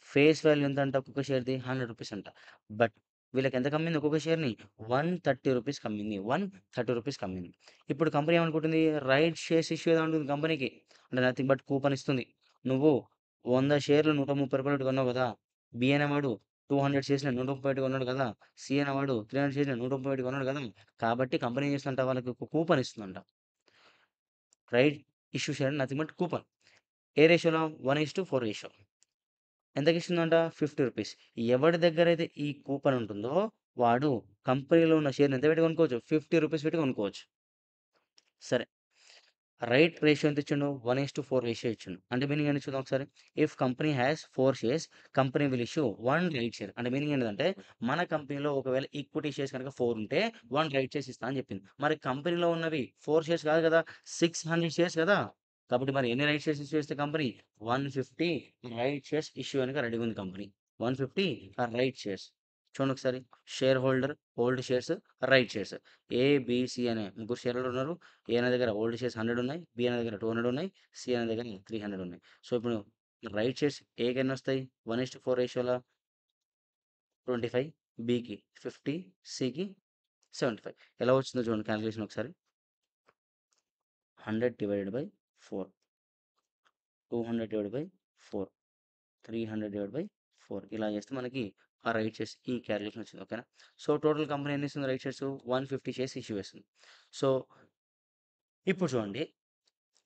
ఫేస్ వాల్యూ ఎంతంట ఒక్కొక్క షేర్‌ది? రూ. 100 అంట. బట్ వీళ్ళకెంతకు అమ్మింది ఒక్కొక్క షేర్‌ని? రూ. 130 కమ్మింది. రూ. 130 కమ్మింది. ఇప్పుడు కంపెనీ ఏమనుకుంటుంది? రైట్ షేర్స్ ఇష్యూ చేద్దాం అనుకుంది కంపెనీకి. అంటే నథింగ్ బట్ కూపన్ ఇస్తుంది. నువ్వు 100 షేర్లు రూ. 130 పెట్టి కొన్నావు గదా! బి అనేవాడు 200 షేర్స్‌ని రూ. 130 పెట్టి కొన్నాడు గదా! సి అనేవాడు 300 షేర్స్‌ని రూ. 130 పెట్టి కొన్నాడు గదా! కాబట్టి కంపెనీ ఏం చేస్తుందంట వాళ్ళకి ఒక కూపన్ ఇస్తుందంట. Right issue share nothing but coupon. ఏ రేషియోలో? 1:4 రేషియో. ఎంతకిస్తుందంట? రూ. 50. ఎవడి దగ్గరైతే ఈ కూపన్ ఉంటుందో, వాడు కంపెనీలో ఉన్న షేర్‌ని ఎంత పెట్టి కొనుక్కోవచ్చు? రూ. 50 పెట్టి కొనుక్కోవచ్చు. సరే. రైట్ రేషియో ఎంత ఇచ్చిండు? 1:4 రేషియో ఇచ్చిండు. అంటే మీనింగ్ ఏంటి చూద్దాం ఒకసారి. If company has 4 shares, company will issue 1 right share. అంటే మీనింగ్ ఏంటిదంటే, మన కంపెనీలో ఒకవేళ ఈక్విటీ షేర్స్ కనుక 4 ఉంటే, 1 రైట్ షేర్స్ ఇస్తా అని చెప్పింది. మరి కంపెనీలో ఉన్నవి 4 షేర్స్ కాదు కదా! 600 షేర్స్ కదా! కాబట్టి మరి ఎన్ని రైట్ షేర్స్ ఇష్యూ చేస్తే కంపెనీ? 150 రైట్ షేర్స్ ఇష్యూ అనికి రెడీగా ఉంది కంపెనీ. 150 right shares. చూడండి ఒకసారి. Share holder, old shares, right shares. A, B, C అనే ముగ్గురు షేర్ హోల్డర్లు ఉన్నారు. ఏ అనే దగ్గర ఓల్డ్ షేర్స్ 100 ఉన్నాయి. బి అనే దగ్గర 200 ఉన్నాయి. సి అనే దగ్గర 300 ఉన్నాయి. సో, ఇప్పుడు రైట్ షేర్స్ ఏకి ఎన్నొస్తాయి? 1:4 రేషియోలో 25, బికి 50, సికి 75. ఎలా వచ్చిందో చూడండి కాలిక్యులేషన్ ఒకసారి. 100/4, 200/4, 300/4 ఇలా చేస్తే మనకి ఆ రైట్ షేర్స్ ఈ కాలిక్యులేషన్ వచ్చింది. ఓకేనా? సో, టోటల్ కంపెనీ ఎన్ని ఇస్తుంది రైట్ షేర్స్? 150 షేర్స్ ఇష్యూ చేస్తుంది. సో, ఇప్పుడు చూడండి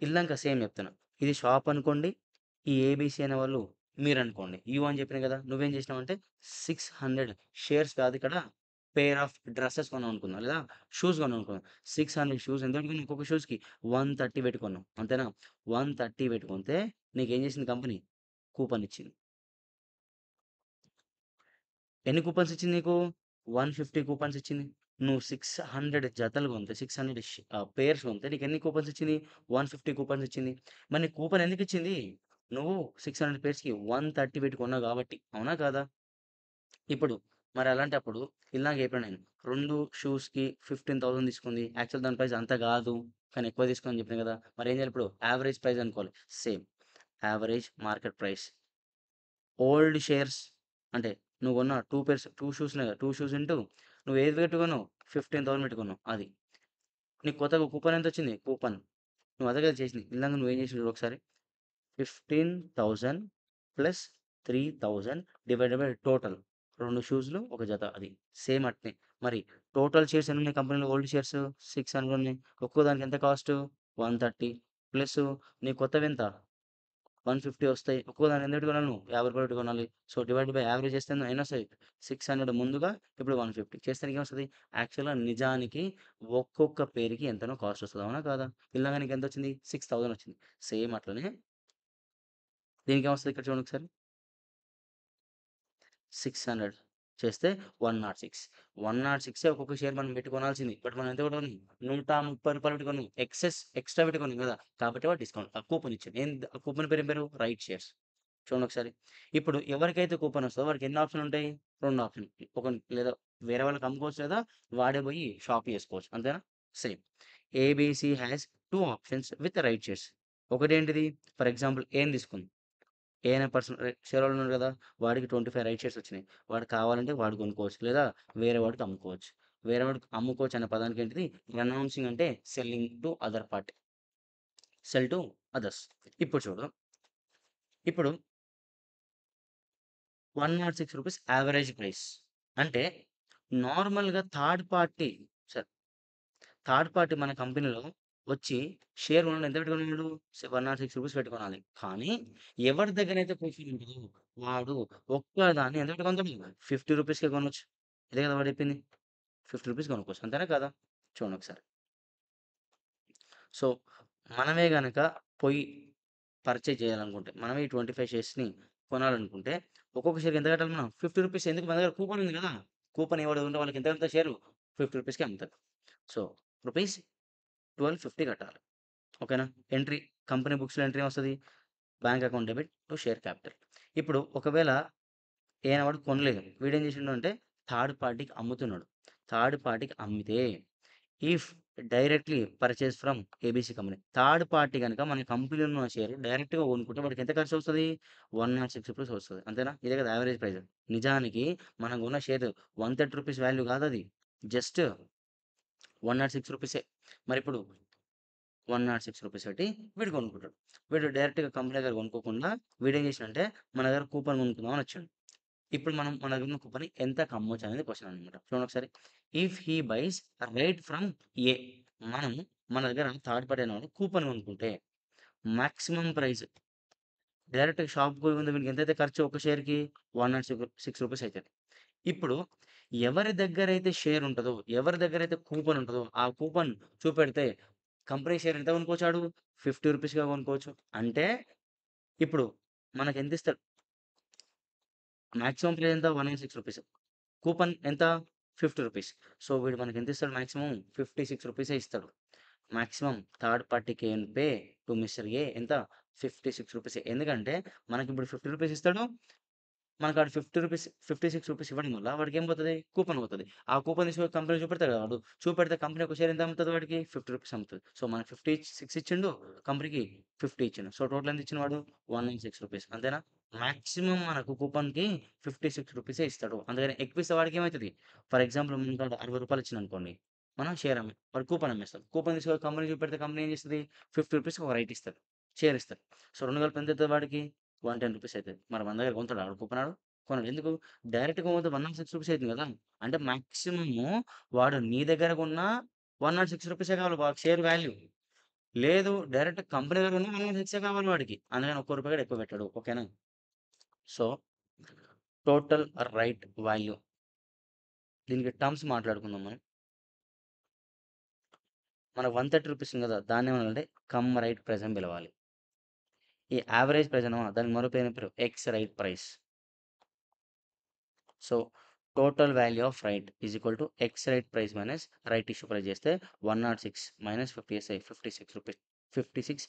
ఇల్లంక సేమ్ చెప్తున్నా. ఇది షాప్ అనుకోండి. ఈ ఏబీసీ అనేవాళ్ళు మీరనుకోండి. యూ అని చెప్పినా కదా! నువ్వేం చేసినావంటే 600 షేర్స్ కాదు ఇక్కడ పెయిర్ ఆఫ్ డ్రెసెస్ కొన్నాం అనుకుందాం. లేదా షూస్ కొన్నాం అనుకుందాం. 600 షూస్ ఎంత పెట్టుకున్నావు ఒక్కొక్క షూస్‌కి 130 పెట్టి కొన్నాం. అంతేనా? 130 పెట్టి కొంటే నీకేం చేసింది కంపెనీ? కూపన్ ఇచ్చింది. ఎన్ని కూపన్స్ ఇచ్చింది నీకు? 150 కూపన్స్ ఇచ్చింది. నువ్వు 600 జతలు కొంటే 600 పెయిర్స్ కొంటే నీకెన్ని కూపన్స్ ఇచ్చింది? 150 కూపన్స్ ఇచ్చింది. మరి నీకు కూపన్ ఎందుకిచ్చింది? నువ్వు 600 పెయిర్స్‌కి 130 పెట్టి కొన్నావు కాబట్టి. అవునా కాదా? ఇప్పుడు మరి అలాంటప్పుడు ఇందాక చెప్పాను నేను. 2 షూస్‌కి 15,000 తీసుకుంది. యాక్చువల్ దాని ప్రైస్ అంత గాదు. కానీ ఎక్కువ తీసుకుందని చెప్పాను గదా! మరేం చేయాలి ఇప్పుడు? యావరేజ్ ప్రైస్ అనుకోవాలి. Same. Average market price. Old shares అంటే నువ్వు కొన్న 2 పెయిర్స్ 2 షూస్‌నే కదా! 2 షూస్ ఇంటూ నువ్వు ఏది పెట్టి కొన్నావు? 15,000 పెట్టి కొన్నావు. అది. నీకు కొత్తగా కూపన్ ఎంతొచ్చింది? కూపన్. నువ్వు అదే కదా చేసింది. ఇందాక నువ్వేం చేసినావు చూడు ఒకసారి. 15,000 ప్లస్ 3000 డివైడెడ్ బై టోటల్ 2 షూస్‌లు, ఒక జత అది. సేమ్ అట్నే. మరి టోటల్ షేర్స్ ఎన్నున్నాయి కంపెనీలో ఓల్డ్ షేర్స్ 600 ఉన్నాయి. ఒక్కో దానికి ఎంత కాస్టు 130 ప్లస్సు నీ కొత్తవెంత 150 వస్తాయి. ఒక్కో దాన్ని ఎంతటి కొనాలి నువ్వు? రూ. 50 పెట్టి కొనాలి. సో, డివైడ్ బై యావరేజ్ చేస్తే ఎన్నొస్తాయి? 600 ముందుగా, ఇప్పుడు 150 చేస్తే నీకేమొస్తది? యాక్చువల్‌గా నిజానికి ఒక్కొక్క పేరుకి ఎంతనో కాస్ట్ వస్తది. అవునా కాదా? ఇలాగ నీకెంతొచ్చింది? 6000 వచ్చింది. సేమ్ అట్లనే దీనికేమొస్తది ఇక్కడ చూడండి ఒకసారి. 600 చేస్తే 106. 106 ఒక్కొక్క షేర్ మనం పెట్టి కొనాల్సింది. బట్ మనం ఎంత కొన్నాం? రూ. 130 పెట్టి కొన్నాం. ఎక్స్‌ట్రా పెట్టి కొన్నాం కదా! కాబట్టి వాడు డిస్కౌంట్ కూపన్ ఇచ్చాడు. ఆ కూపన్ పేరు ఏం పేరు? Right shares. చూడండి ఒకసారి. ఇప్పుడు ఎవరికైతే కూపన్ వస్తదో వాడికి ఎన్ని ఆప్షన్‌లు ఉంటాయి? 2 ఆప్షన్‌లు. ఒక లేదా వేరే వాళ్ళకి అమ్ముకోవచ్చు, లేదా వాడే పోయి షాప్ చేసుకోవచ్చు. అంతేనా? Same. ABC has 2 options with right shares. ఒకటేంటిది? ఫర్ ఎగ్జాంపుల్ ఏని తీసుకుందాం. ఏ అనే పర్సన్ షేర్ హోల్డర్ ఉన్నాడు కదా! వాడికి 25 రైట్ షేర్స్ వచ్చినాయి. వాడు కావాలంటే వాడు కొనుక్కోవచ్చు. లేదా వేరే వాడికి అమ్ముకోవచ్చు. వేరే వాడికి అమ్ముకోవచ్చు అనే పదానికి ఏంటిది? రెనౌన్సింగ్ అంటే selling to other party. Cell to others. ఇప్పుడు చూడు. ఇప్పుడు రూ. 106 యావరేజ్ ప్రైస్. అంటే నార్మల్‌గా థర్డ్ పార్టీ మన కంపెనీలో వచ్చి షేర్ కొనడం ఎంత పెట్టి కొన్నాడు? రూ. 106 పెట్టి కొనాలి. కానీ ఎవరి దగ్గరైతే కూపన్ ఉంటదో వాడు ఒక్కదాన్ని ఎంత పెట్టి కొంటాడు? రూ. 50కే కొనొచ్చు. ఇదే కదా వాడు చెప్పింది. రూ. 50 కొనుక్కోవచ్చు. అంతేనా కాదా? చూడండి ఒకసారి. సో, మనమే గనక పోయి పర్చేజ్ చేయాలనుకుంటే, మనమే ఈ 25 షేర్స్‌ని కొనాలనుకుంటే, ఒక్కొక్క షేర్‌కి ఎంత కట్టాలి మనం? రూ. 50 ఎందుకు మన దగ్గర కూపన్ ఉంది గదా! కూపన్ ఎవడు ఉంటే వాళ్ళకి ఎంత అమ్ముతారు షేరు? రూ. 50కే అమ్ముతారు. సో, రూపీస్ 1250 కట్టాలి. ఓకేనా? ఎంట్రీ కంపెనీ బుక్స్‌లో ఎంట్రీ ఏమొస్తది? Bank account debit to share capital. ఇప్పుడు ఒకవేళ ఈయన వాడు కొనలేదు. వీడేం చేసిండు అంటే థర్డ్ పార్టీకి అమ్ముతున్నాడు. థర్డ్ పార్టీకి అమ్మితే if directly purchase from ABC company. Third party గనుక మన కంపెనీలో ఉన్న షేర్ డైరెక్ట్‌గా కొనుక్కుంటే వాడికి ఎంత ఖర్చొస్తది? రూ. 106 వస్తది. అంతేనా? ఇదే కదా యావరేజ్ ప్రైస్. నిజానికి మనం కొన్న షేర్ రూ. 130 వాల్యూ కాదది. జస్ట్ రూ. 106 మరిప్పుడు రూ. 106 పెట్టి వీడు కొనుక్కుంటాడు. వీడు డైరెక్ట్‌గా కంపెనీ దగ్గర కొనుక్కోకుండా వీడేం చేసిండంటే మన దగ్గర కూపన్ కొనుక్కుందాం అని వచ్చాడు. ఇప్పుడు మనం మన దగ్గర ఉన్న కూపన్‌ని ఎంతకి అమ్మొచ్చు అనేది క్వెషన్ అనమాట. చూడండి ఒకసారి. If he buys right from A మనం మన దగ్గర థర్డ్ పార్టీ అనేవాడు కూపన్ కొనుక్కుంటే మాక్సిమం ప్రైస్ డైరెక్ట్‌గా షాప్‌కి పోయే ముందు వీనికి ఎంతైతే ఖర్చు ఒక షేర్‌కి రూ. 106 అయితది. ఇప్పుడు ఎవరి దగ్గరైతే షేర్ ఉంటదో, ఎవరి దగ్గరైతే కూపన్ ఉంటదో, ఆ కూపన్ చూపెడితే కంపెనీ షేర్ ఎంత కొనుక్కోవచ్చాడు? రూ. 50గా కొనుక్కోవచ్చు. అంటే ఇప్పుడు మనకెంతిస్తాడు? మాక్సిమం ప్రైస్ ఎంత? రూ. 106. కూపన్ ఎంత? రూ. 50. సో, వీడు మనకెంతిస్తాడు మాక్సిమం? రూ. 56 ఇస్తాడు. Maximum third party can pay to mister A ఎంత? రూ. 56. ఎందుకంటే మనకిప్పుడు రూ. 50 ఇస్తాడు. మనకాడ రూ. 56 ఇవ్వడం వల్ల వాడికేం పోతది? కూపన్ పోతది. ఆ కూపన్ తీసుకొని కంపెనీలో చూపెడతాడు కదా వాడు. చూపెడితే కంపెనీ ఒక షేర్ ఎంత అమ్ముతది వాడికి? రూ. 50 అమ్ముతది. సో, మనకు 56 ఇచ్చిండు. కంపెనీకి 50 ఇచ్చిండు. సో, టోటల్ ఎంత ఇచ్చిండు వాడు? రూ. 196 అంతేనా? మాక్సిమం మనకు కూపన్‌కి రూ. 56 ఇస్తాడు. అందుకని ఎక్కువిస్తే వాడికేమైతది? ఫర్ ఎగ్జాంపుల్ మన కాడ రూ. 60 ఇచ్చిండనుకోండి. మనం షేర్ వాడు కూపన్ అమ్మేస్తాడు. కూపన్ తీసుకొని కంపెనీ చూపెడితే కంపెనీ ఏం చేస్తది? రూ. 50కి ఒక రైట్ ఇస్తది. షేర్ ఇస్తది. సో, 2 కలిపి ఎంత అయితది వాడికి? రూ. 110 అయితది. మరి మన దగ్గర కొంటాడా ఆడు కూపన్ ఆడు? కొనడు. ఎందుకు? డైరెక్ట్‌గా పోతే రూ. 106 అయితుంది గదా! అంటే మాక్సిమము వాడు నీ దగ్గర కొన్న రూ. 106 కావాలి షేర్ వాల్యూ. లేదు డైరెక్ట్ కంపెనీ దగ్గర కొన్న 106 కావాలి వాడికి. అందుకని ఒక్క రూపాయి కూడా ఎక్కువ పెట్టడు. ఓకేనా? So, total right value. దీనికి టర్మ్స్ మాట్లాడుకుందాం మనం. మనకు రూ. 130 ఉంది గదా! దాన్నేమనాలంటే కమ్ రైట్ ప్రైస్ అని పిలవాలి. ఈ యావరేజ్ ప్రైస్ అన్నామా దానికి మరో పేరు X right price. So, total value of right is equal to X right price minus right issue price చేస్తే 106 మైనస్ 50 చేస్తే రూ. 56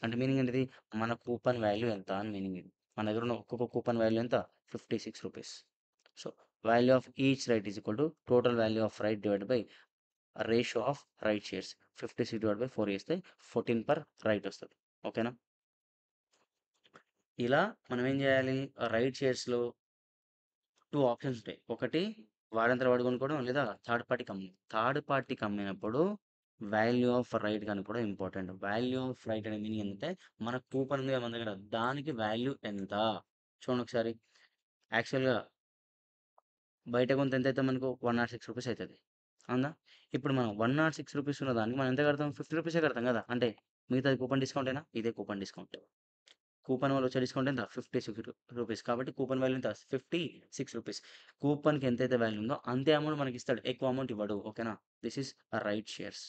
అంటే మీనింగ్ ఏంటిది? మన కూపన్ వాల్యూ ఎంత అని మీనింగ్ ఇది. మన దగ్గర ఉన్న ఒక్కొక్క కూపన్ వాల్యూ ఎంత? రూ. 56. So, value of each right is equal to total value of right divided by ratio of right shares. 56 divided by 4 చేస్తే 14 పర్ రైట్ వస్తది. ఓకేనా? ఇలా మనం ఏం చేయాలి? రైట్ షేర్స్‌లో 2 ఆప్షన్స్ ఉంటాయి. ఒకటి వాడంతట వాడు కొనుక్కోవడం, లేదా థర్డ్ పార్టీకి అమ్మడం. థర్డ్ పార్టీకి అమ్మినప్పుడు వాల్యూ ఆఫ్ రైట్ కనుక్కోవడం ఇంపార్టెంట్. వాల్యూ ఆఫ్ రైట్ అనే మీనింగ్ ఏంటంటే మన కూపన్ ఉంది కదా మన దగ్గర దానికి వాల్యూ ఎంత? చూడండి ఒకసారి. యాక్చువల్‌గా బయట కొంత ఎంతైతే మనకు రూ. 106 అయితది. అవునా? ఇప్పుడు మనం రూ. 106 ఉన్న దానికి మనం ఎంత కడతాం? రూ. 50 కడతాం గదా! అంటే మిగతాది కూపన్ డిస్కౌంటేనా? ఇదే కూపన్ డిస్కౌంట్. కూపన్ వల్ల వచ్చే డిస్కౌంట్ ఎంత? 56 రూపీస్. కాబట్టి కూపన్ వాల్యూ ఎంత? రూ. 56. కూపన్‌కి ఎంతైతే వాల్యూ ఉందో అంతే అమౌంట్ మనకిస్తాడు. ఎక్కువ అమౌంట్ ఇవ్వడు. ఓకేనా? This is right shares.